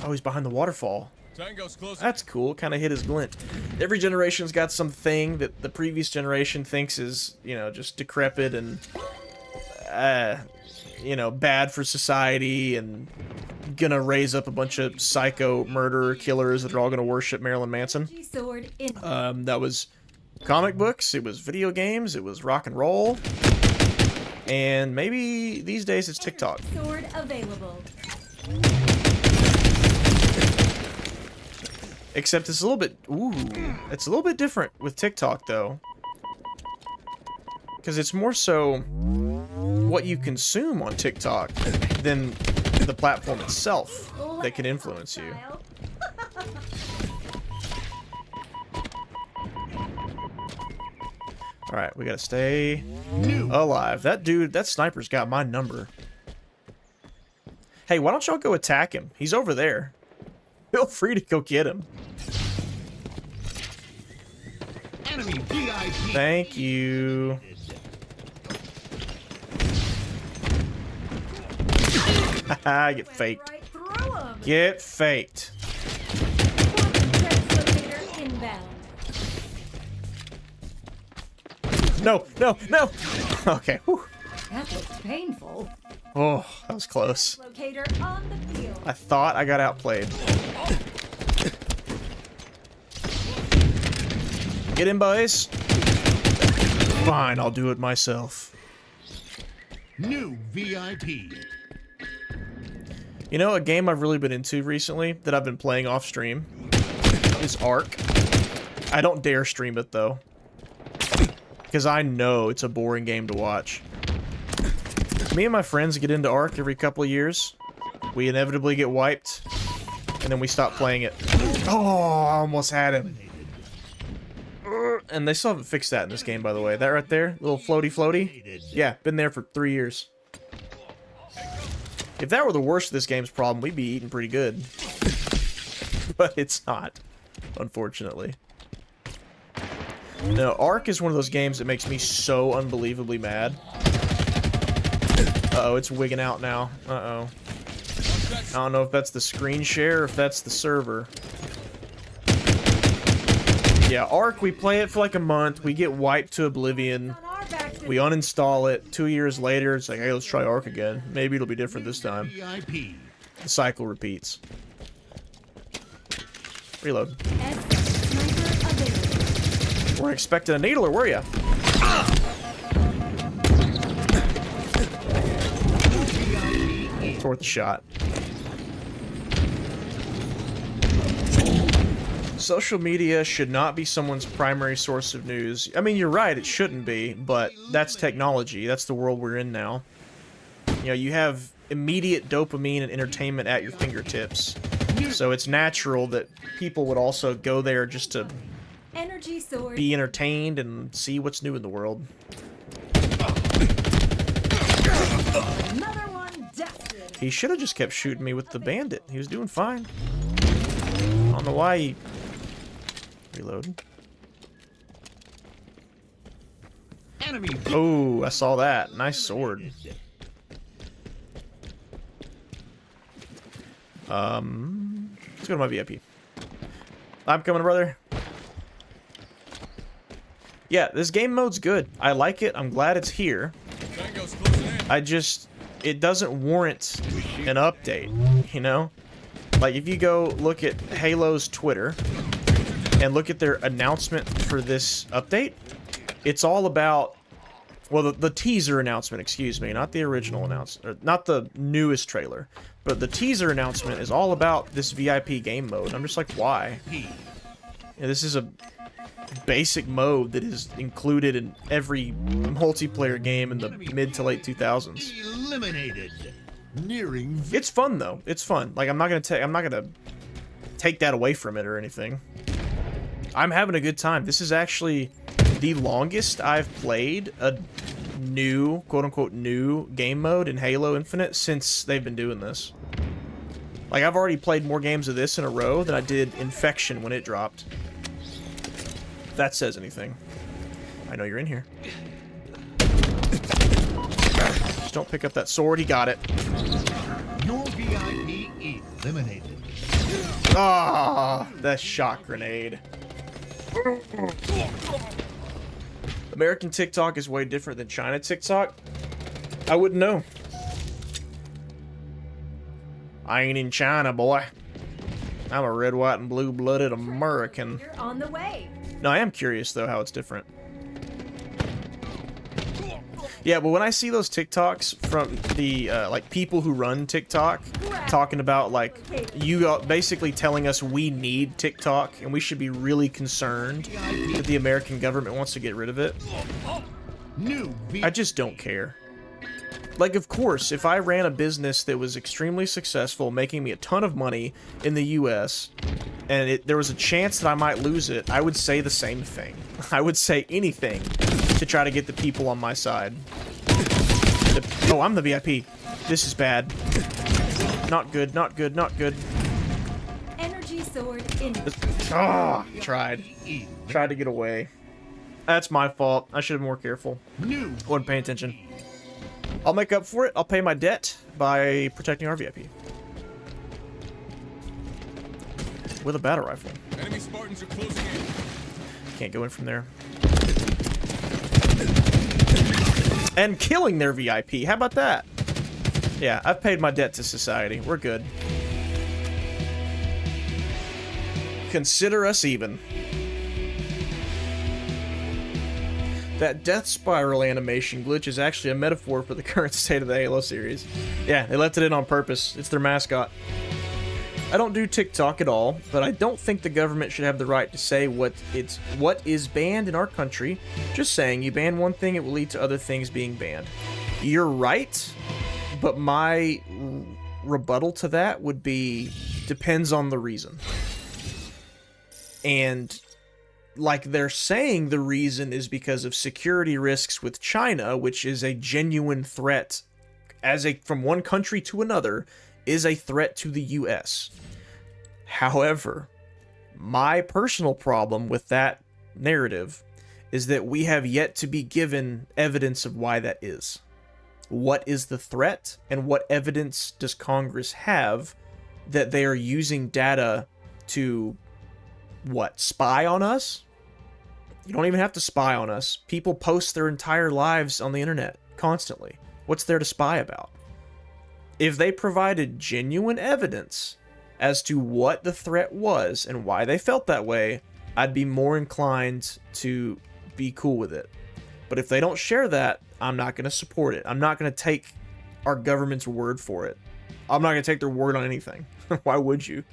Oh, he's behind the waterfall. That's cool. Kind of hit his glint. Every generation's got something that the previous generation thinks is, you know, just decrepit and, you know, bad for society and gonna raise up a bunch of psycho murderer killers that are all gonna worship Marilyn Manson. That was comic books, it was video games, it was rock and roll, and maybe these days it's TikTok. Sword available. Except it's a little bit, it's a little bit different with TikTok though. Because it's more so what you consume on TikTok than the platform itself that can influence you. Alright, we gotta stay alive. That dude, that sniper's got my number. Hey, why don't y'all go attack him? He's over there. Feel free to go get him. Enemy VIP. Thank you. Haha, get faked. Right through 'em. Get faked. Translocator inbound. No, no, no! Okay, whew. That looks painful. Oh, that was close. Locator on the field. I thought I got outplayed. Get in, boys. Fine, I'll do it myself. New VIP. You know, a game I've really been into recently that I've been playing off stream is Ark. I don't dare stream it though, because I know it's a boring game to watch. Me and my friends get into Ark every couple of years. We inevitably get wiped, and then we stop playing it. Oh, I almost had him. And they still haven't fixed that in this game, by the way. That right there, little floaty. Yeah, been there for 3 years. If that were the worst of this game's problem, we'd be eating pretty good. But it's not, unfortunately. No, Ark is one of those games that makes me so unbelievably mad. Uh-oh, it's wigging out now. Uh-oh. I don't know if that's the screen share or if that's the server. Yeah, Ark, we play it for like a month, we get wiped to oblivion, we uninstall it, 2 years later, it's like, hey, let's try Ark again. Maybe it'll be different this time. VIP. The cycle repeats. Reload. We're expecting a needler, were ya? It's worth a shot. Social media should not be someone's primary source of news. I mean, you're right, it shouldn't be, but that's technology. That's the world we're in now. You know, you have immediate dopamine and entertainment at your fingertips. So it's natural that people would also go there just to be entertained and see what's new in the world. He should have just kept shooting me with the bandit. He was doing fine. I don't know why he... Reload. Oh, I saw that. Nice sword. Let's go to my VIP. I'm coming, brother. Yeah, this game mode's good. I like it. I'm glad it's here. It doesn't warrant an update, you know? Like, if you go look at Halo's Twitter and look at their announcement for this update, it's all about, well, the teaser announcement, excuse me, not the original announcement, not the newest trailer, but the teaser announcement is all about this VIP game mode. And I'm just like, why? Yeah, this is a basic mode that is included in every multiplayer game in the mid to late 2000s. Eliminated. Nearing. It's fun though. It's fun. Like, I'm not gonna take that away from it or anything. I'm having a good time. This is actually the longest I've played a new, quote-unquote, new game mode in Halo Infinite since they've been doing this. Like, I've already played more games of this in a row than I did Infection when it dropped. If that says anything. I know you're in here. Just don't pick up that sword. He got it. Your VIP eliminated. Ah, that shock grenade. American TikTok is way different than China TikTok. I wouldn't know. I ain't in China, boy. I'm a red, white, and blue-blooded American. You're on the way. No, I am curious though how it's different. Yeah, but when I see those TikToks from the like people who run TikTok talking about like you basically telling us we need TikTok and we should be really concerned that the American government wants to get rid of it, I just don't care. Like, of course, if I ran a business that was extremely successful, making me a ton of money in the US, and there was a chance that I might lose it, I would say the same thing. I would say anything to try to get the people on my side. Oh, I'm the VIP. This is bad. Not good, not good, not good. Energy sword in. Ah, tried to get away. That's my fault. I should have been more careful. Wasn't paying attention. I'll make up for it. I'll pay my debt by protecting our VIP. With a battle rifle. Enemy Spartans are closing in. Can't go in from there. And killing their VIP. How about that? Yeah, I've paid my debt to society. We're good. Consider us even. That death spiral animation glitch is actually a metaphor for the current state of the Halo series. Yeah, they left it in on purpose. It's their mascot. I don't do TikTok at all, but I don't think the government should have the right to say what is banned in our country. Just saying, you ban one thing, it will lead to other things being banned. You're right, but my rebuttal to that would be, depends on the reason. And like they're saying the reason is because of security risks with China, which is a genuine threat from one country to another, is a threat to the US. However, my personal problem with that narrative is that we have yet to be given evidence of why that is. What is the threat, and what evidence does Congress have that they are using data to, what, spy on us? You don't even have to spy on us. People post their entire lives on the internet constantly. What's there to spy about? If they provided genuine evidence as to what the threat was and why they felt that way, I'd be more inclined to be cool with it. But if they don't share that, I'm not going to support it. I'm not going to take our government's word for it. I'm not going to take their word on anything. Why would you?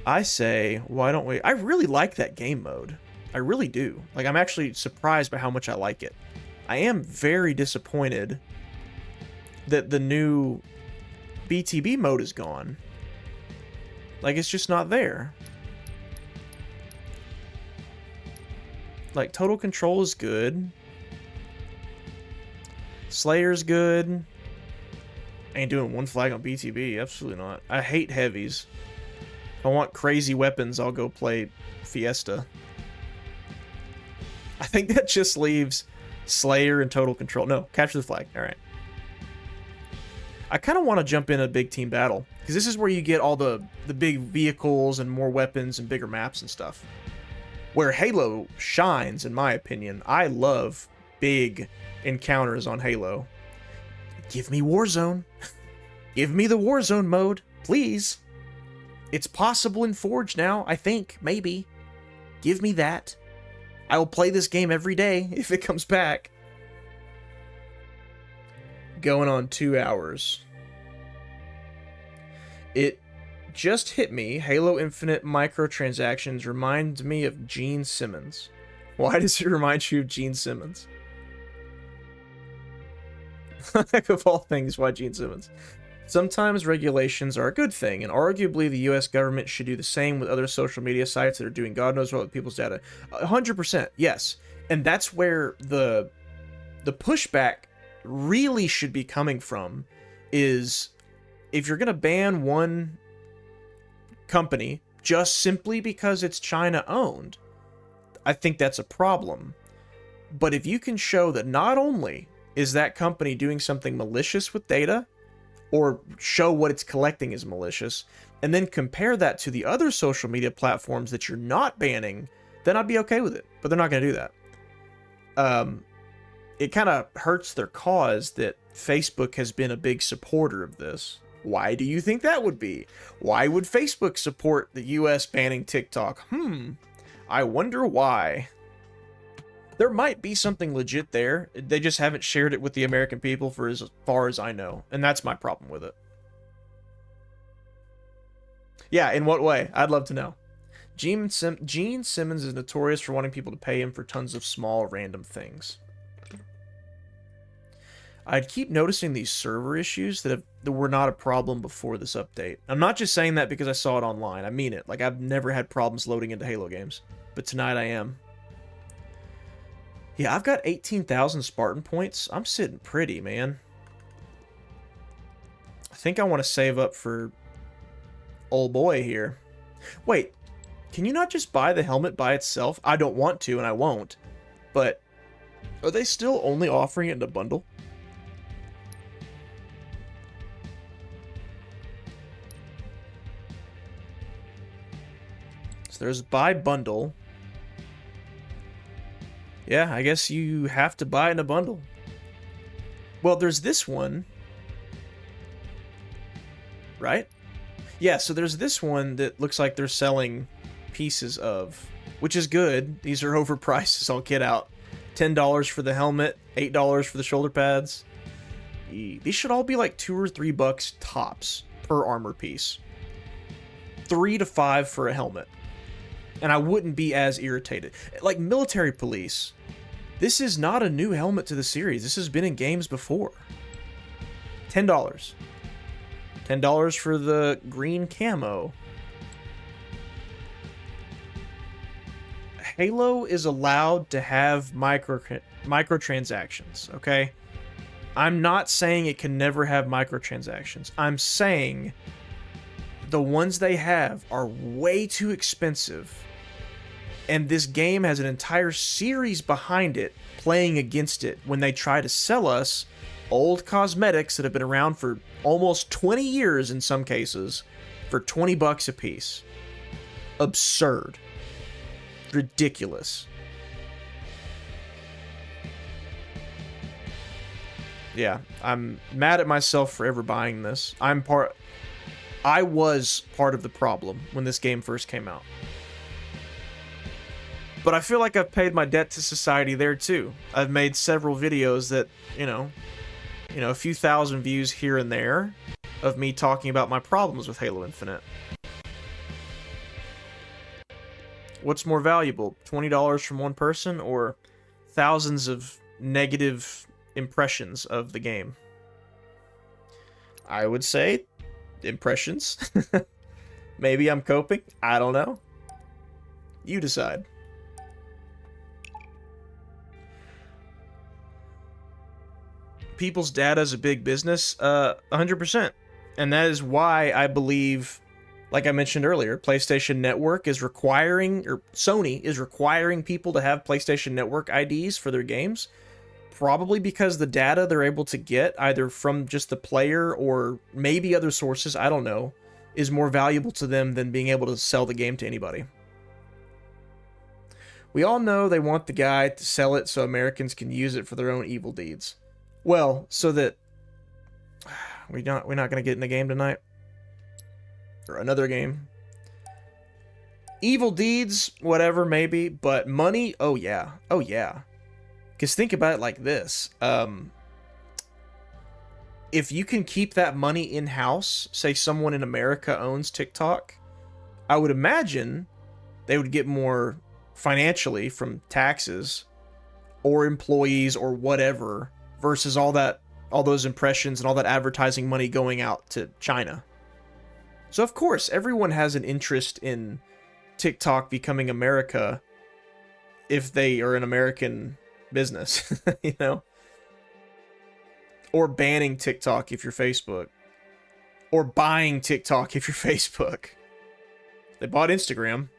I say, why don't we... I really like that game mode. I really do. Like, I'm actually surprised by how much I like it. I am very disappointed that the new BTB mode is gone. Like, it's just not there. Like, Total Control is good. Slayer's good. I ain't doing one flag on BTB. Absolutely not. I hate heavies. If I want crazy weapons, I'll go play Fiesta. I think that just leaves Slayer and Total Control. No, Capture the Flag. Alright. I kind of want to jump in a big team battle, because this is where you get all the big vehicles and more weapons and bigger maps and stuff. Where Halo shines, in my opinion. I love big encounters on Halo. Give me Warzone. Give me the Warzone mode, please. It's possible in Forge now, I think, maybe. Give me that. I will play this game every day if it comes back. Going on 2 hours. It just hit me. Halo Infinite microtransactions reminds me of Gene Simmons. Why does it remind you of Gene Simmons? Of all things, why Gene Simmons? Sometimes regulations are a good thing, and arguably the US government should do the same with other social media sites that are doing God knows what with people's data. 100%, yes. And that's where the pushback really should be coming from, is if you're going to ban one company just simply because it's China owned, I think that's a problem. But if you can show that not only is that company doing something malicious with data, or show what it's collecting is malicious, and then compare that to the other social media platforms that you're not banning, then I'd be okay with it. But they're not going to do that. It kind of hurts their cause that Facebook has been a big supporter of this. Why do you think that would be? Why would Facebook support the US banning TikTok? I wonder why. There might be something legit there. They just haven't shared it with the American people for as far as I know. And that's my problem with it. Yeah, in what way? I'd love to know. Gene Simmons is notorious for wanting people to pay him for tons of small, random things. I'd keep noticing these server issues that were not a problem before this update. I'm not just saying that because I saw it online. I mean it. Like, I've never had problems loading into Halo games. But tonight I am. Yeah, I've got 18,000 Spartan points. I'm sitting pretty, man. I think I want to save up for old boy here. Wait, can you not just buy the helmet by itself? I don't want to, and I won't. But are they still only offering it in a bundle? So there's buy bundle. Yeah, I guess you have to buy in a bundle. Well, there's this one. Right? Yeah, so there's this one that looks like they're selling pieces of. which is good. These are overpriced as all get out. $10 for the helmet, $8 for the shoulder pads. These should all be like $2 or $3 tops per armor piece. 3 to 5 for a helmet. And I wouldn't be as irritated. Like military police, this is not a new helmet to the series. This has been in games before. $10. $10 for the green camo. Halo is allowed to have microtransactions, okay? I'm not saying it can never have microtransactions. I'm saying the ones they have are way too expensive. And this game has an entire series behind it playing against it when they try to sell us old cosmetics that have been around for almost 20 years in some cases for $20 a piece. Absurd. Ridiculous. Yeah, I'm mad at myself for ever buying this. I was part of the problem when this game first came out. But I feel like I've paid my debt to society there too. I've made several videos that, you know, a few thousand views here and there of me talking about my problems with Halo Infinite. What's more valuable, $20 from one person or thousands of negative impressions of the game? I would say impressions. Maybe I'm coping. I don't know. You decide. People's data is a big business, 100%. And that is why I believe, like I mentioned earlier, PlayStation Network is requiring, or Sony is requiring people to have PlayStation Network IDs for their games. Probably because the data they're able to get, either from just the player or maybe other sources, I don't know, is more valuable to them than being able to sell the game to anybody. We all know they want the guy to sell it so Americans can use it for their own evil deeds. Well, so that we're not going to get in the game tonight, or another game. Evil deeds, whatever, maybe, but money, oh yeah, oh yeah. Because think about it like this: if you can keep that money in house, say someone in America owns TikTok, I would imagine they would get more financially from taxes or employees or whatever. Versus all those impressions and all that advertising money going out to China. So of course, everyone has an interest in TikTok becoming America if they are an American business, you know? Or banning TikTok if you're Facebook. Or buying TikTok if you're Facebook. They bought Instagram.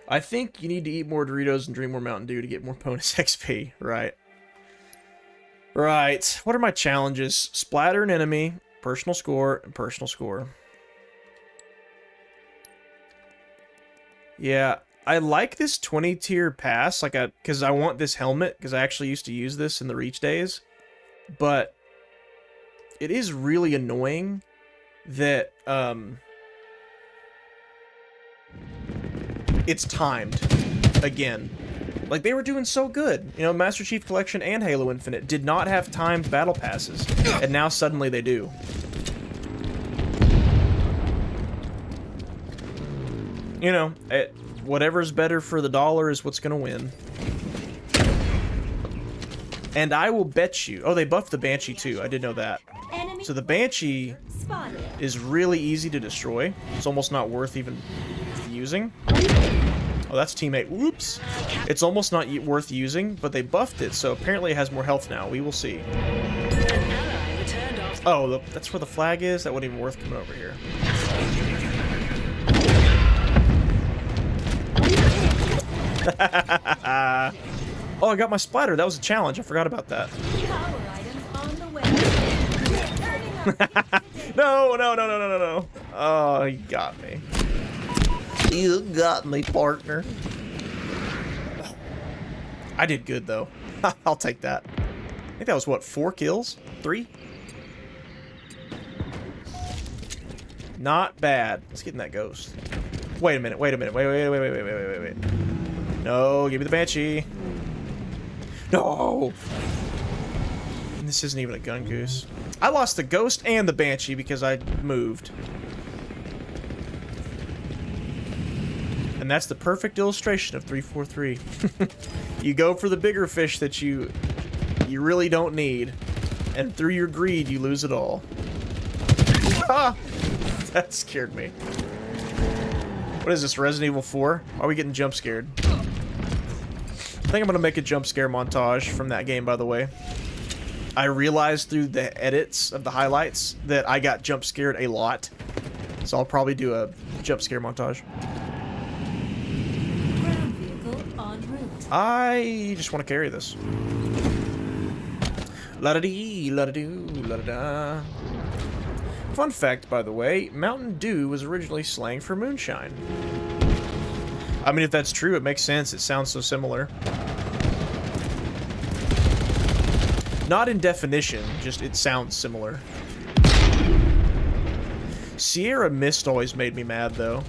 I think you need to eat more Doritos and drink more Mountain Dew to get more bonus XP. Right. Right. What are my challenges? Splatter an enemy, personal score, and personal score. Yeah, I like this 20 tier pass, because I want this helmet, because I actually used to use this in the Reach days. But it is really annoying that it's timed again. Like, they were doing so good. You know, Master Chief Collection and Halo Infinite did not have timed battle passes, and now suddenly they do. You know, whatever's better for the dollar is what's gonna win. And I will bet you... Oh, they buffed the Banshee too. I did know that. So the Banshee is really easy to destroy. It's almost not worth even using. Oh, that's teammate. Whoops. It's almost not worth using, but they buffed it, so apparently it has more health now. We will see. Oh, that's where the flag is? That wasn't even worth coming over here. Oh, I got my splatter. That was a challenge. I forgot about that. No. Oh, you got me. You got me, partner. I did good, though. I'll take that. I think that was, what, 4 kills? 3? Not bad. Let's get in that ghost. Wait a minute, wait a minute, wait. No, give me the Banshee. No! This isn't even a gun goose. I lost the Ghost and the Banshee because I moved. And that's the perfect illustration of 343. You go for the bigger fish that you really don't need, and through your greed, you lose it all. Ah! That scared me. What is this, Resident Evil 4? Why are we getting jump scared? I think I'm gonna make a jump scare montage from that game, by the way. I realized through the edits of the highlights that I got jump scared a lot. So I'll probably do a jump scare montage. Ground vehicle en route. I just want to carry this. La-da-dee, la-da-doo, la-da-da. Fun fact, by the way, Mountain Dew was originally slang for moonshine. I mean, if that's true, it makes sense. It sounds so similar. Not in definition, just it sounds similar. Sierra Mist always made me mad, though.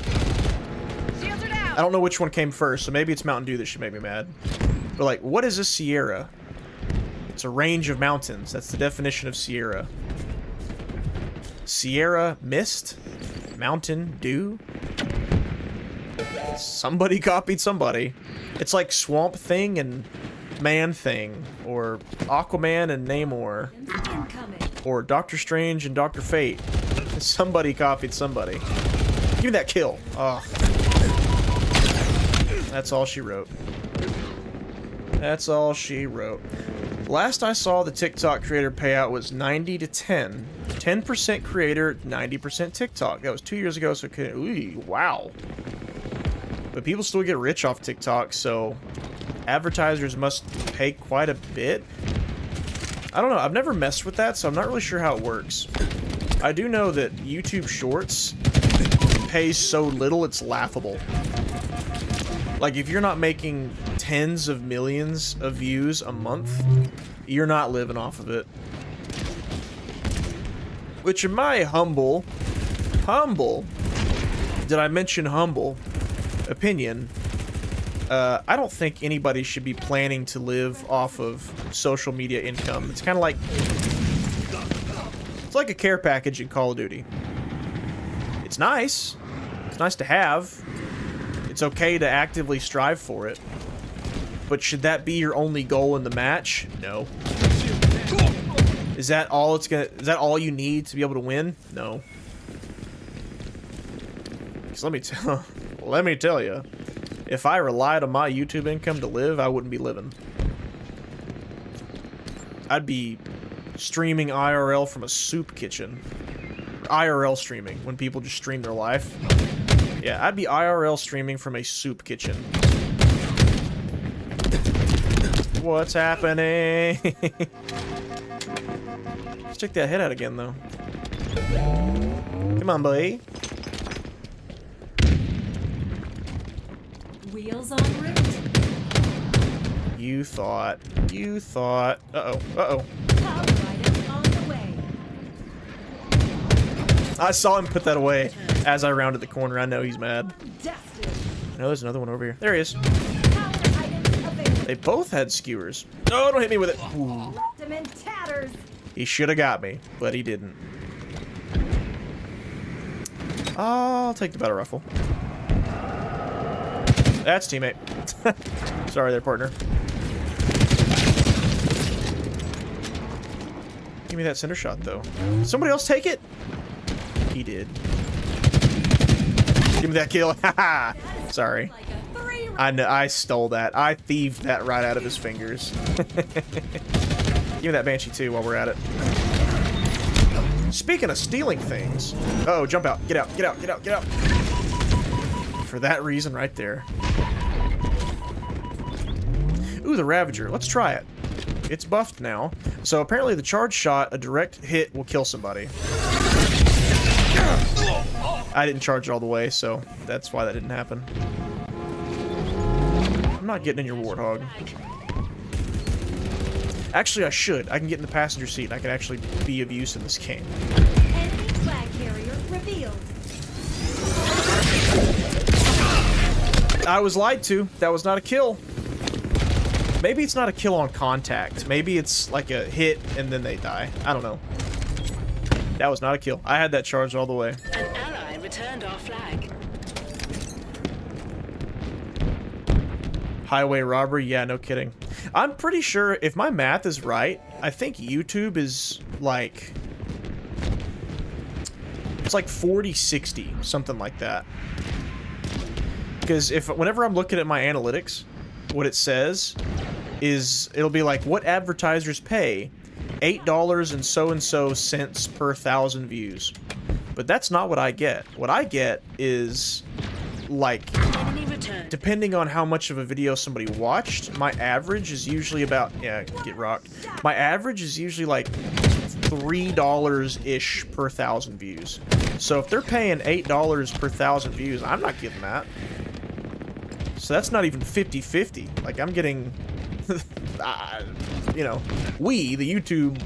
I don't know which one came first, so maybe it's Mountain Dew that should make me mad. But, like, what is a Sierra? It's a range of mountains. That's the definition of Sierra. Sierra Mist? Mountain Dew? Somebody copied somebody. It's like Swamp Thing and Man Thing, or Aquaman and Namor, Incoming. or Doctor Strange and Dr. Fate. Somebody copied somebody. Give me that kill. Oh. That's all she wrote. That's all she wrote. Last I saw, the TikTok creator payout was 90 to 10. 10% creator, 90% TikTok. That was 2 years ago, so ooh, wow. But people still get rich off TikTok, so advertisers must pay quite a bit. I don't know. I've never messed with that, so I'm not really sure how it works. I do know that YouTube Shorts pays so little, it's laughable. Like, if you're not making tens of millions of views a month, you're not living off of it. Which, in my humble, did I mention humble opinion, I don't think anybody should be planning to live off of social media income. It's kind of like, it's like a care package in Call of Duty. It's nice. It's nice to have. It's okay to actively strive for it. But should that be your only goal in the match? No. Is that all is that all you need to be able to win? No. 'Cause let me tell you, if I relied on my YouTube income to live, I wouldn't be living. I'd be streaming IRL from a soup kitchen. IRL streaming, when people just stream their life. Yeah, I'd be IRL streaming from a soup kitchen. What's happening? Let's check that head out again, though. Come on, boy. Wheels en route. You thought. Uh-oh. Power item on the way. I saw him put that away as I rounded the corner. I know he's mad. Dusted. I know there's another one over here. There he is. Power items available. They both had skewers. No, don't hit me with it. Ooh. Left them in tatters. He should have got me, but he didn't. I'll take the battle rifle. That's teammate. Sorry there, partner. Give me that center shot, though. Somebody else take it? He did. Give me that kill. Haha. Sorry. Like a 3 I know. I stole that. I thieved that right out of his fingers. Give me that Banshee, too, while we're at it. Speaking of stealing things. Oh, jump out. Get out. Get out. Get out. Get out. For that reason right there. Ooh, the Ravager. Let's try it. It's buffed now. So apparently the charge shot, a direct hit will kill somebody. I didn't charge it all the way, so that's why that didn't happen. I'm not getting in your Warthog. Actually, I should. I can get in the passenger seat, and I can actually be of use in this game. Enemy flag carrier revealed. I was lied to. That was not a kill. Maybe it's not a kill on contact. Maybe it's like a hit and then they die. I don't know. That was not a kill. I had that charged all the way. An ally returned our flag. Highway robbery? Yeah, no kidding. I'm pretty sure, if my math is right, I think YouTube is like... It's like 40-60, something like that. Because whenever I'm looking at my analytics, what it says is, it'll be like, what advertisers pay $8 and so cents per 1,000 views. But that's not what I get. What I get is, like, depending on how much of a video somebody watched, my average is usually about, yeah, get rocked. My average is usually like $3-ish per 1,000 views. So if they're paying $8 per 1,000 views, I'm not getting that. So that's not even 50-50. Like, I'm getting, you know, we, the YouTube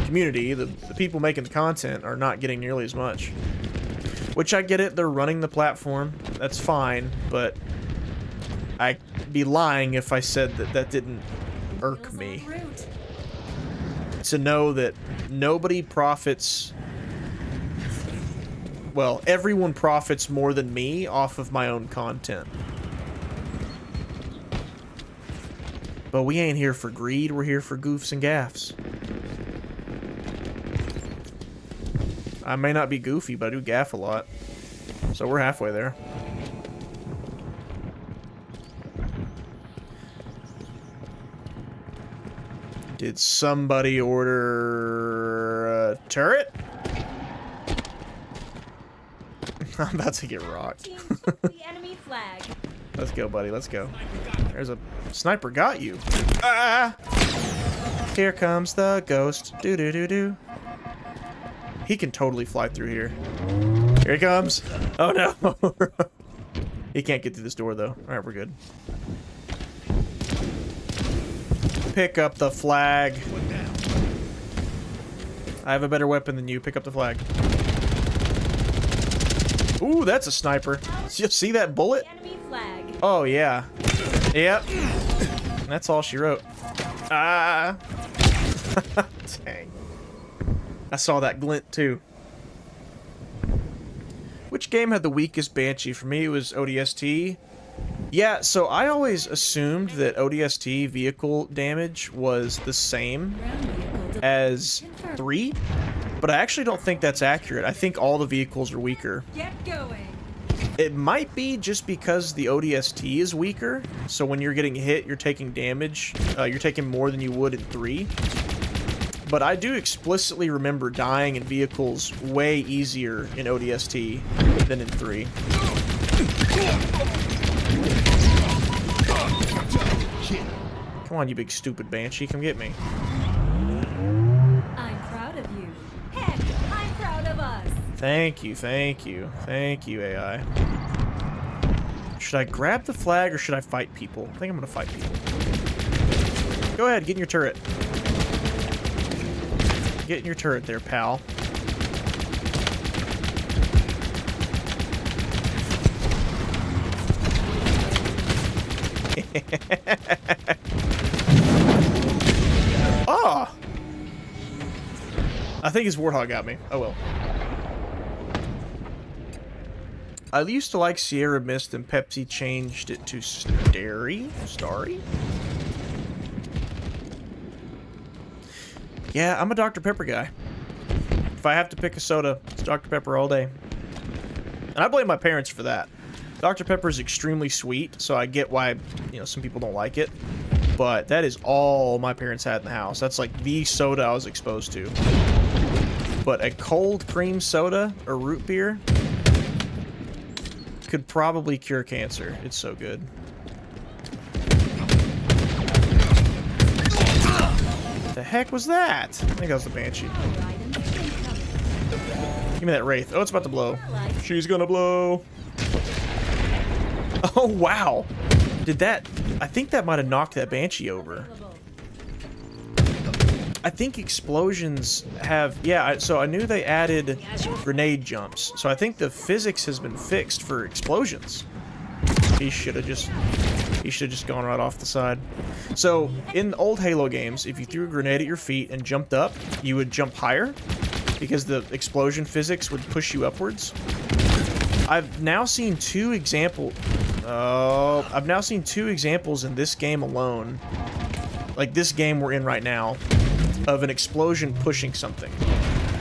community, the people making the content, are not getting nearly as much. Which I get it, they're running the platform. That's fine, but I'd be lying if I said that that didn't irk me. To know that nobody profits... Well, everyone profits more than me off of my own content. But we ain't here for greed, we're here for goofs and gaffs. I may not be goofy, but I do gaff a lot. So we're halfway there. Did somebody order a turret? I'm about to get rocked. The enemy flag. Let's go, buddy. Let's go. There's a sniper got you. Ah! Here comes the ghost. Do do do do. He can totally fly through here. Here he comes. Oh no. He can't get through this door though. All right, we're good. Pick up the flag. I have a better weapon than you. Pick up the flag. Ooh, that's a sniper. You see that bullet? Enemy flag. Oh, yeah. Yep. That's all she wrote. Ah. Dang. I saw that glint, too. Which game had the weakest Banshee? For me, it was ODST. Yeah, so I always assumed that ODST vehicle damage was the same as 3. But I actually don't think that's accurate. I think all the vehicles are weaker. Get going. It might be just because the ODST is weaker, so when you're getting hit, you're taking damage. You're taking more than you would in 3. But I do explicitly remember dying in vehicles way easier in ODST than in 3. Come on, you big stupid Banshee, come get me. I'm proud of you. Heck, I'm proud of us. Thank you, thank you. Thank you, AI. Should I grab the flag or should I fight people? I think I'm gonna fight people. Go ahead, get in your turret. Get in your turret there, pal. Oh! I think his Warthog got me. Oh well. I used to like Sierra Mist and Pepsi changed it to Starry? Starry? Yeah, I'm a Dr. Pepper guy. If I have to pick a soda, it's Dr. Pepper all day. And I blame my parents for that. Dr. Pepper is extremely sweet, so I get why, you know, some people don't like it. But that is all my parents had in the house. That's like the soda I was exposed to. But a cold cream soda or root beer could probably cure cancer. It's so good. The heck was that? I think that was the Banshee. Give me that Wraith. Oh, it's about to blow. She's gonna blow. Oh, wow. Did that... I think that might have knocked that Banshee over. I think explosions have... Yeah, so I knew they added grenade jumps. So I think the physics has been fixed for explosions. He should have just gone right off the side. So in old Halo games, if you threw a grenade at your feet and jumped up, you would jump higher because the explosion physics would push you upwards. I've now seen two examples in this game alone, like this game we're in right now, of an explosion pushing something.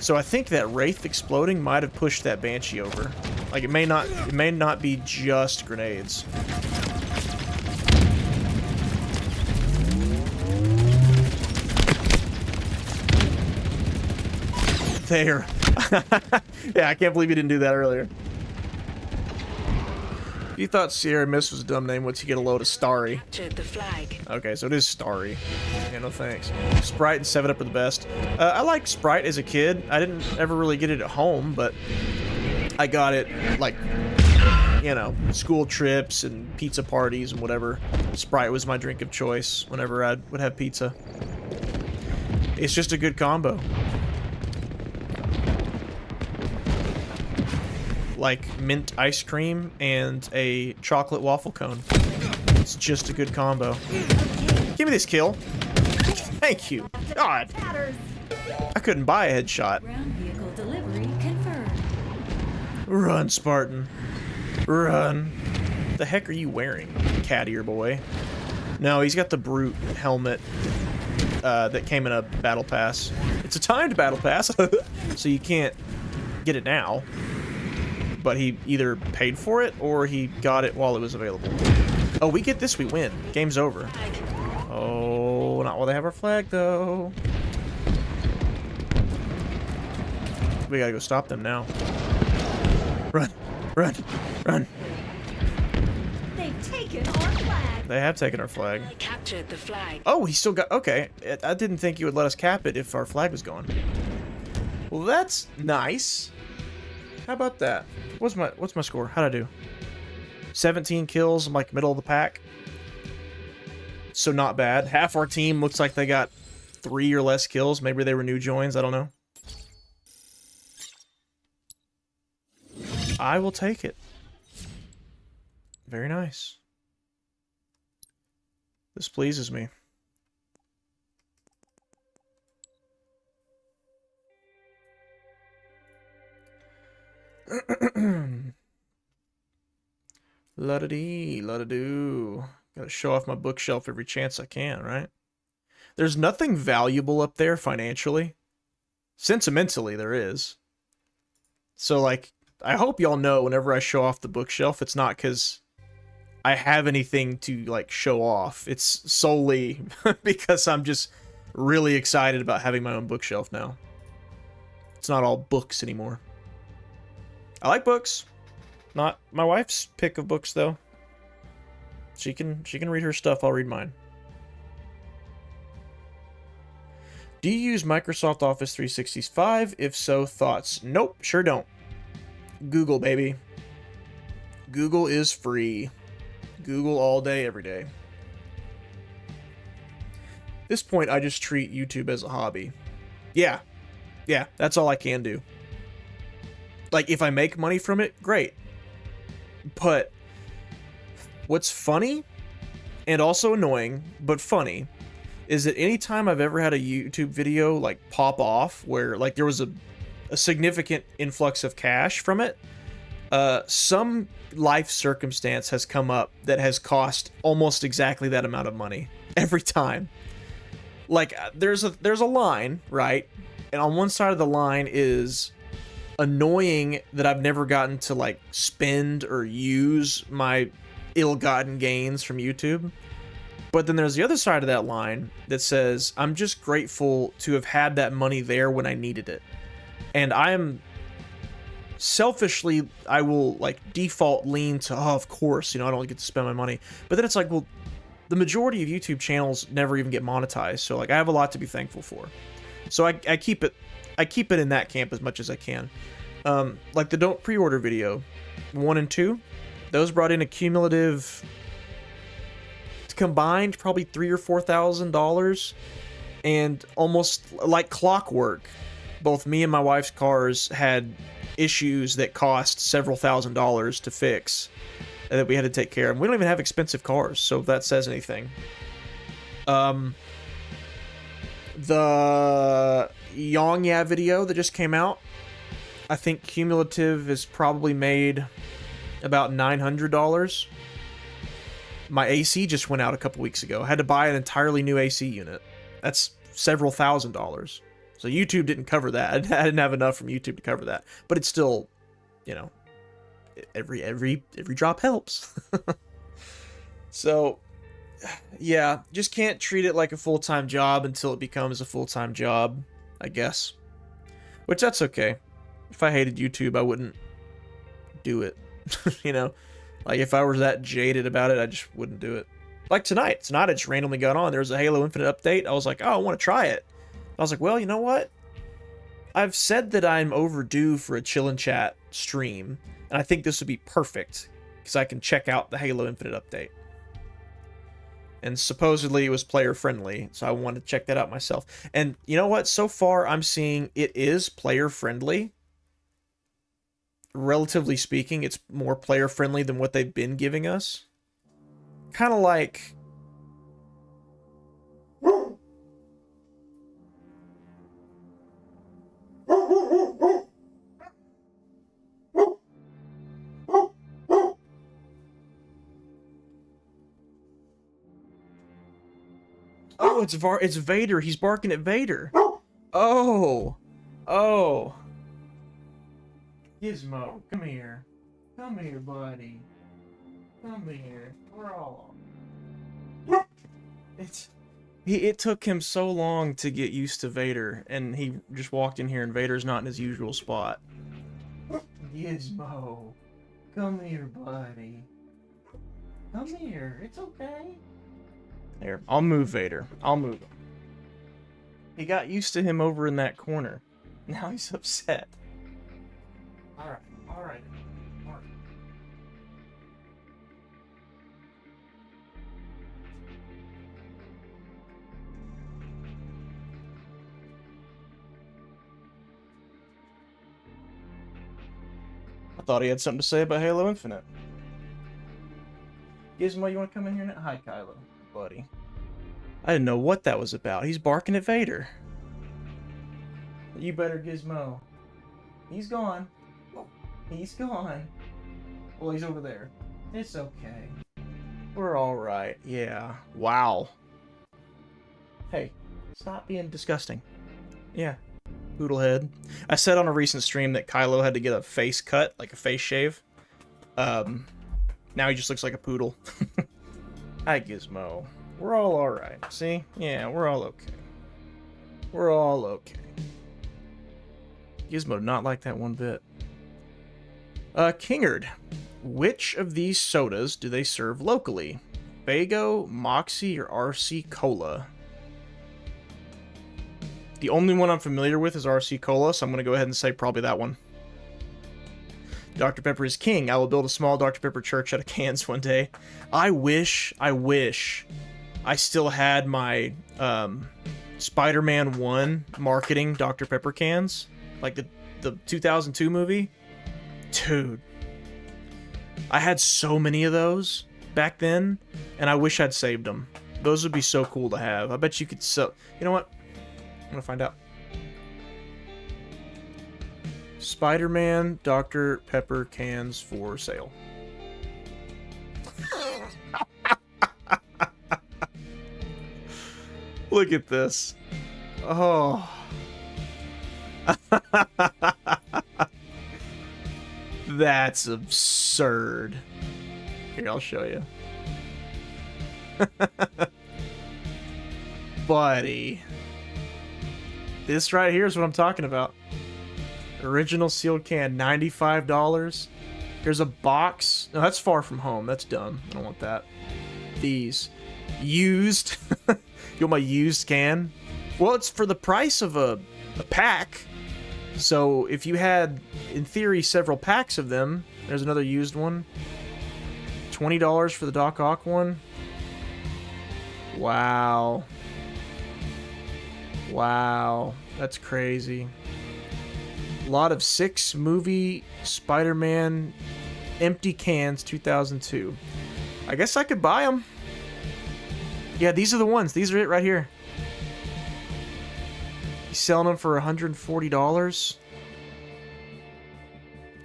So I think that Wraith exploding might have pushed that Banshee over. Like it may not be just grenades. There. Yeah, I can't believe you didn't do that earlier. If you thought Sierra Mist was a dumb name, once you get a load of Starry. Captured the flag. Okay, so it is Starry. Yeah, no thanks. Sprite and 7-Up are the best. I liked Sprite as a kid. I didn't ever really get it at home, but I got it, like, you know, school trips and pizza parties and whatever. Sprite was my drink of choice whenever I would have pizza. It's just a good combo. Like mint ice cream and a chocolate waffle cone. It's just a good combo. Give me this kill. Thank you. God. I couldn't buy a headshot. Ground vehicle delivery confirmed. Run, Spartan. Run. The heck are you wearing, cat ear boy? No, he's got the brute helmet that came in a battle pass. It's a timed battle pass, so you can't get it now. But he either paid for it or he got it while it was available. Oh, we get this, we win. Game's over. Oh, not while they have our flag, though. We gotta go stop them now. Run, run, run. They've taken our flag. They have taken our flag. I captured the flag. Oh, he still got... Okay, I didn't think you would let us cap it if our flag was gone. Well, that's nice. How about that? What's my score? How'd I do? 17 kills. I'm like middle of the pack. So not bad. Half our team looks like they got 3 or less kills. Maybe they were new joins. I don't know. I will take it. Very nice. This pleases me. La-da-dee, la-da-doo. Gotta show off my bookshelf every chance I can, right? There's nothing valuable up there financially. Sentimentally, there is. So, like, I hope y'all know whenever I show off the bookshelf, it's not because I have anything to, like, show off. It's solely because I'm just really excited about having my own bookshelf now. It's not all books anymore. I like books. Not my wife's pick of books, though. She can read her stuff. I'll read mine. Do you use Microsoft Office 365? If so, thoughts? Nope, sure don't. Google, baby. Google is free. Google all day, every day. At this point, I just treat YouTube as a hobby. Yeah, that's all I can do. Like, if I make money from it, great. But what's funny, and also annoying, but funny, is that anytime I've ever had a YouTube video, like, pop off, where, like, there was a significant influx of cash from it, some life circumstance has come up that has cost almost exactly that amount of money. Every time. Like, there's a line, right? And on one side of the line is annoying that I've never gotten to, like, spend or use my ill-gotten gains from YouTube. But then there's the other side of that line that says, I'm just grateful to have had that money there when I needed it. And I am selfishly, I will, like, default lean to, oh, of course, you know, I don't get to spend my money. But then it's like, well, the majority of YouTube channels never even get monetized. So, like, I have a lot to be thankful for. So I keep it in that camp as much as I can. Like the don't pre-order video, 1 and 2, those brought in a cumulative, combined, probably $3,000 or $4,000, and almost like clockwork, both me and my wife's cars had issues that cost several $1,000s to fix, that we had to take care of. We don't even have expensive cars, so if that says anything. The Yongya video that just came out, I think cumulative is probably made about $900. My AC just went out a couple weeks ago. I had to buy an entirely new AC unit. That's several $1,000s. So YouTube didn't cover that. I didn't have enough from YouTube to cover that. But it's still, you know, every drop helps. So, yeah, just can't treat it like a full-time job until it becomes a full-time job, I guess. Which, that's okay. If I hated YouTube, I wouldn't do it. You know? Like, if I was that jaded about it, I just wouldn't do it. Like tonight. Tonight, I just randomly got on. There was a Halo Infinite update. I was like, oh, I want to try it. I was like, well, you know what? I've said that I'm overdue for a chill and chat stream, and I think this would be perfect, because I can check out the Halo Infinite update. And supposedly it was player-friendly, so I wanted to check that out myself. And you know what? So far, I'm seeing it is player-friendly. Relatively speaking, it's more player-friendly than what they've been giving us. Kind of like... Oh, it's Vader. He's barking at Vader. Oh. Oh. Gizmo, come here. Come here, buddy. Come here. We're all... It took him so long to get used to Vader, and he just walked in here and Vader's not in his usual spot. Gizmo, come here, buddy. Come here. It's okay. There, I'll move Vader. I'll move him. He got used to him over in that corner. Now he's upset. Alright, alright. Alright. I thought he had something to say about Halo Infinite. Gizmo, you want to come in here now? Hi, Kylo, buddy. I didn't know what that was about. He's barking at Vader. You better, Gizmo. He's gone. He's gone. Well, he's over there. It's okay. We're alright. Yeah. Wow. Hey, stop being disgusting. Yeah. Poodlehead. I said on a recent stream that Kylo had to get a face cut, like a face shave. Now he just looks like a poodle. Hi, Gizmo. We're all alright. See? Yeah, we're all okay. We're all okay. Gizmo did not like that one bit. Kingerd. Which of these sodas do they serve locally? Fago, Moxie, or RC Cola? The only one I'm familiar with is RC Cola, so I'm going to go ahead and say probably that one. Dr. Pepper is king. I will build a small Dr. Pepper church out of cans one day. I wish I still had my Spider-Man 1 marketing Dr. Pepper cans. Like the 2002 movie. Dude. I had so many of those back then, and I wish I'd saved them. Those would be so cool to have. I bet you could sell... You know what? I'm gonna find out. Spider-Man Dr. Pepper cans for sale. Look at this. Oh. That's absurd. Here, I'll show you. Buddy. This right here is what I'm talking about. Original sealed can, $95. Here's a box. No, that's far from home. That's dumb. I don't want that. These. Used. You want my used can? Well, it's for the price of a pack. So if you had, in theory, several packs of them, there's another used one. $20 for the Doc Ock one. Wow. Wow. That's crazy. A lot of 6 movie Spider-Man Empty cans, 2002. I guess I could buy them. Yeah, these are the ones. These are it right here. He's selling them for $140.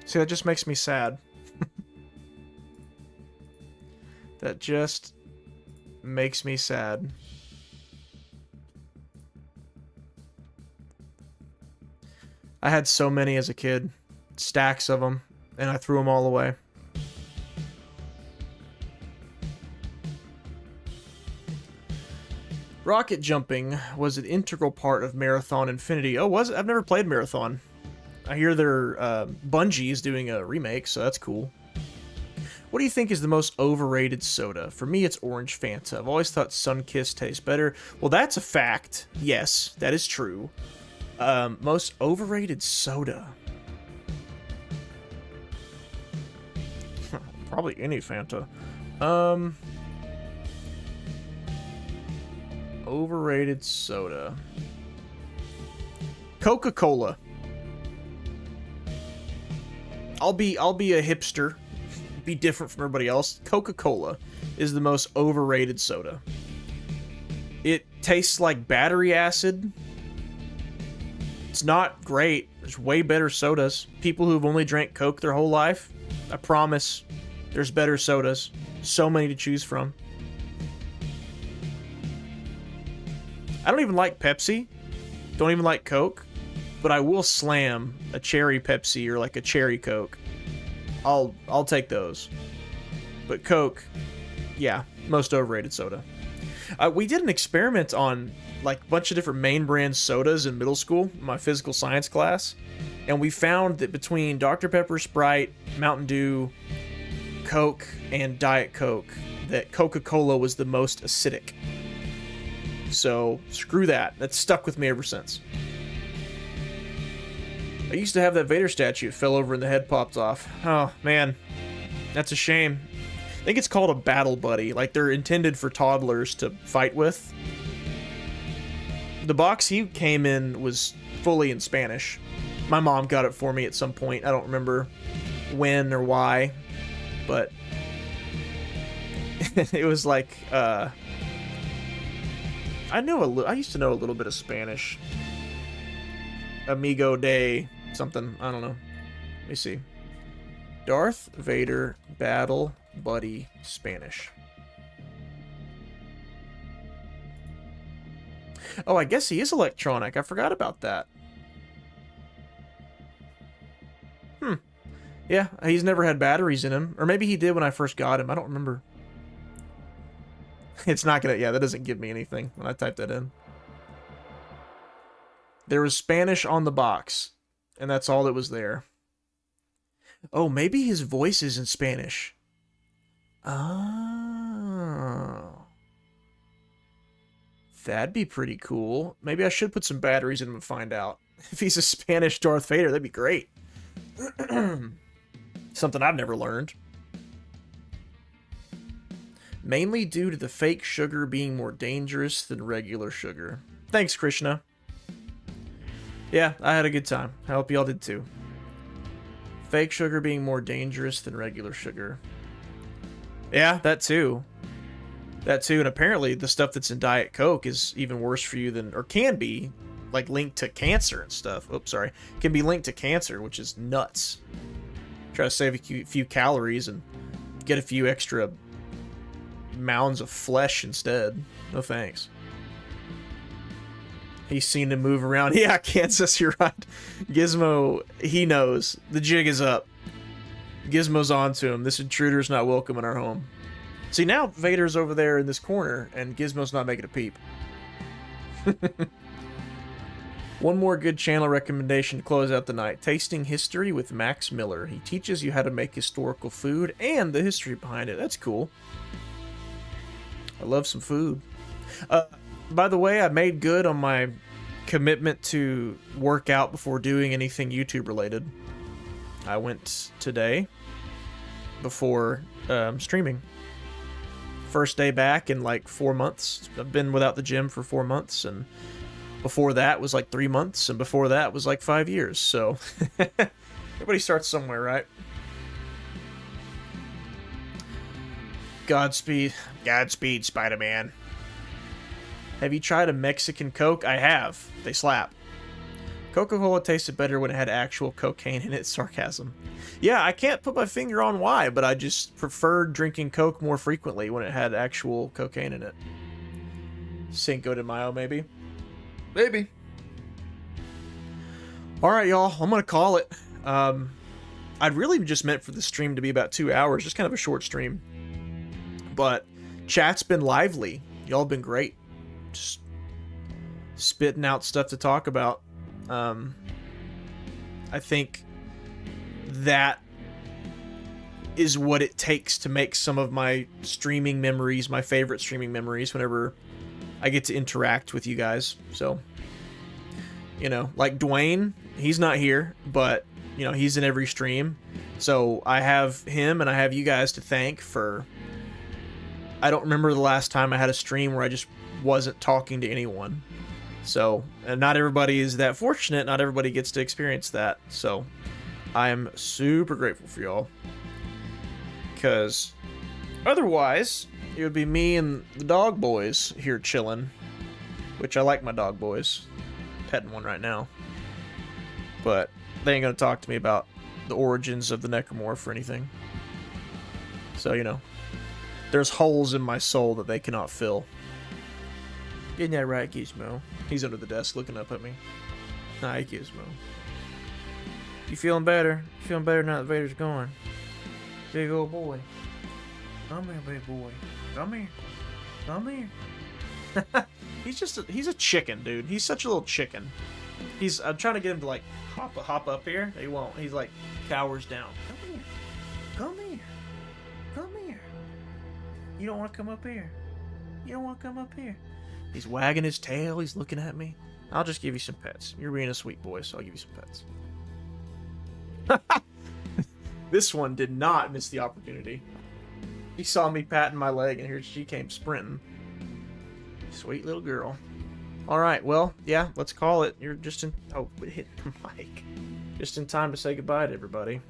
See, that just makes me sad. That just makes me sad. I had so many as a kid. Stacks of them. And I threw them all away. Rocket jumping was an integral part of Marathon Infinity. Oh, was it? I've never played Marathon. I hear they're Bungie's doing a remake, so that's cool. What do you think is the most overrated soda? For me, it's Orange Fanta. I've always thought Sunkist tastes better. Well, that's a fact. Yes, that is true. Most overrated soda. Probably any Fanta. Overrated soda. Coca-Cola. I'll be a hipster. Be different from everybody else. Coca-Cola is the most overrated soda. It tastes like battery acid. It's not great. There's way better sodas. People who've only drank Coke their whole life, I promise, there's better sodas. So many to choose from. I don't even like Pepsi. Don't even like Coke. But I will slam a cherry Pepsi or like a cherry Coke. I'll take those. But Coke, yeah, most overrated soda. We did an experiment on like a bunch of different main brand sodas in middle school, my physical science class, and we found that between Dr. Pepper, Sprite, Mountain Dew, Coke, and Diet Coke, that Coca-Cola was the most acidic. So screw that. That's stuck with me ever since. I used to have that Vader statue. It fell over and the head popped off. Oh, man. That's a shame. I think it's called a battle buddy. Like, they're intended for toddlers to fight with. The box he came in was fully in Spanish. My mom got it for me at some point. I don't remember when or why. But it was like, I used to know a little bit of Spanish. Amigo de something. I don't know. Let me see. Darth Vader Battle Buddy Spanish. Oh, I guess he is electronic. I forgot about that. Yeah, he's never had batteries in him. Or maybe he did when I first got him. I don't remember. It's not gonna... Yeah, that doesn't give me anything when I type that in. There was Spanish on the box, and that's all that was there. Oh, maybe his voice is in Spanish. Oh. That'd be pretty cool. Maybe I should put some batteries in him and find out. If he's a Spanish Darth Vader, that'd be great. Something I've never learned. Mainly due to the fake sugar being more dangerous than regular sugar. Thanks, Krishna. Yeah, I had a good time. I hope y'all did too. Fake sugar being more dangerous than regular sugar. Yeah, that too. That too, and apparently the stuff that's in Diet Coke is even worse for you than, or can be, like linked to cancer and stuff. Oops, sorry. Can be linked to cancer, which is nuts. Try to save a few calories and get a few extra mounds of flesh instead. No thanks. He's seen him move around. Yeah, Kansas, you're right. Gizmo, he knows. The jig is up. Gizmo's on to him. This intruder's not welcome in our home. See, now Vader's over there in this corner, and Gizmo's not making a peep. One more good channel recommendation to close out the night. Tasting History with Max Miller. He teaches you how to make historical food and the history behind it. That's cool. I love some food. By the way, I made good on my commitment to work out before doing anything YouTube related. I went today before streaming. First day back in like 4 months. I've been without the gym for 4 months, and before that was like 3 months, and before that was like 5 years. So everybody starts somewhere, right? Godspeed. Godspeed, Spider-Man. Have you tried a Mexican Coke? I have. They slap. Coca-Cola tasted better when it had actual cocaine in its sarcasm. Yeah, I can't put my finger on why, but I just preferred drinking Coke more frequently when it had actual cocaine in it. Cinco de Mayo, maybe? Maybe. Alright, y'all. I'm gonna call it. I'd really just meant for the stream to be about 2 hours. Just kind of a short stream. But chat's been lively. Y'all have been great. Just spitting out stuff to talk about. I think that is what it takes to make some of my streaming memories, my favorite streaming memories, whenever I get to interact with you guys. So, you know, like Dwayne, he's not here, but, you know, he's in every stream. So I have him and I have you guys to thank for... I don't remember the last time I had a stream where I just wasn't talking to anyone. So, and not everybody is that fortunate. Not everybody gets to experience that. So, I am super grateful for y'all. Because otherwise, it would be me and the dog boys here chilling. Which I like my dog boys. Petting one right now. But they ain't going to talk to me about the origins of the necromorph or anything. So, you know, there's holes in my soul that they cannot fill. Isn't that right, Gizmo? He's under the desk looking up at me. Hi, Gizmo. You feeling better? You feeling better now that Vader's gone? Big old boy. Come here, big boy. Come here. Come here. He's a chicken, dude. He's such a little chicken. I'm trying to get him to like hop up here. He won't. He's like cowers down. Come here. Come here. Come here. You don't want to come up here. You don't want to come up here. He's wagging his tail. He's looking at me. I'll just give you some pets. You're being a sweet boy, so I'll give you some pets. This one did not miss the opportunity. She saw me patting my leg, and here she came sprinting. Sweet little girl. Alright, well, yeah, let's call it. You're just in... Oh, it hit the mic. Just in time to say goodbye to everybody.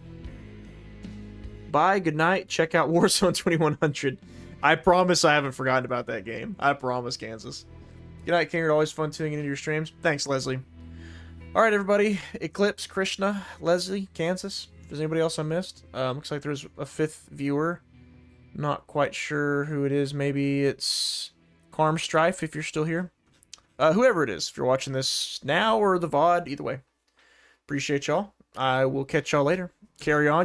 Bye, good night. Check out Warzone 2100. I promise I haven't forgotten about that game. I promise, Kansas. Good night, Kingerd. Always fun tuning into your streams. Thanks, Leslie. Alright, everybody. Eclipse, Krishna, Leslie, Kansas. If there's anybody else I missed. Looks like there's a 5th viewer. Not quite sure who it is. Maybe it's Karm Strife, if you're still here. Whoever it is, if you're watching this now or the VOD, either way. Appreciate y'all. I will catch y'all later. Carry on.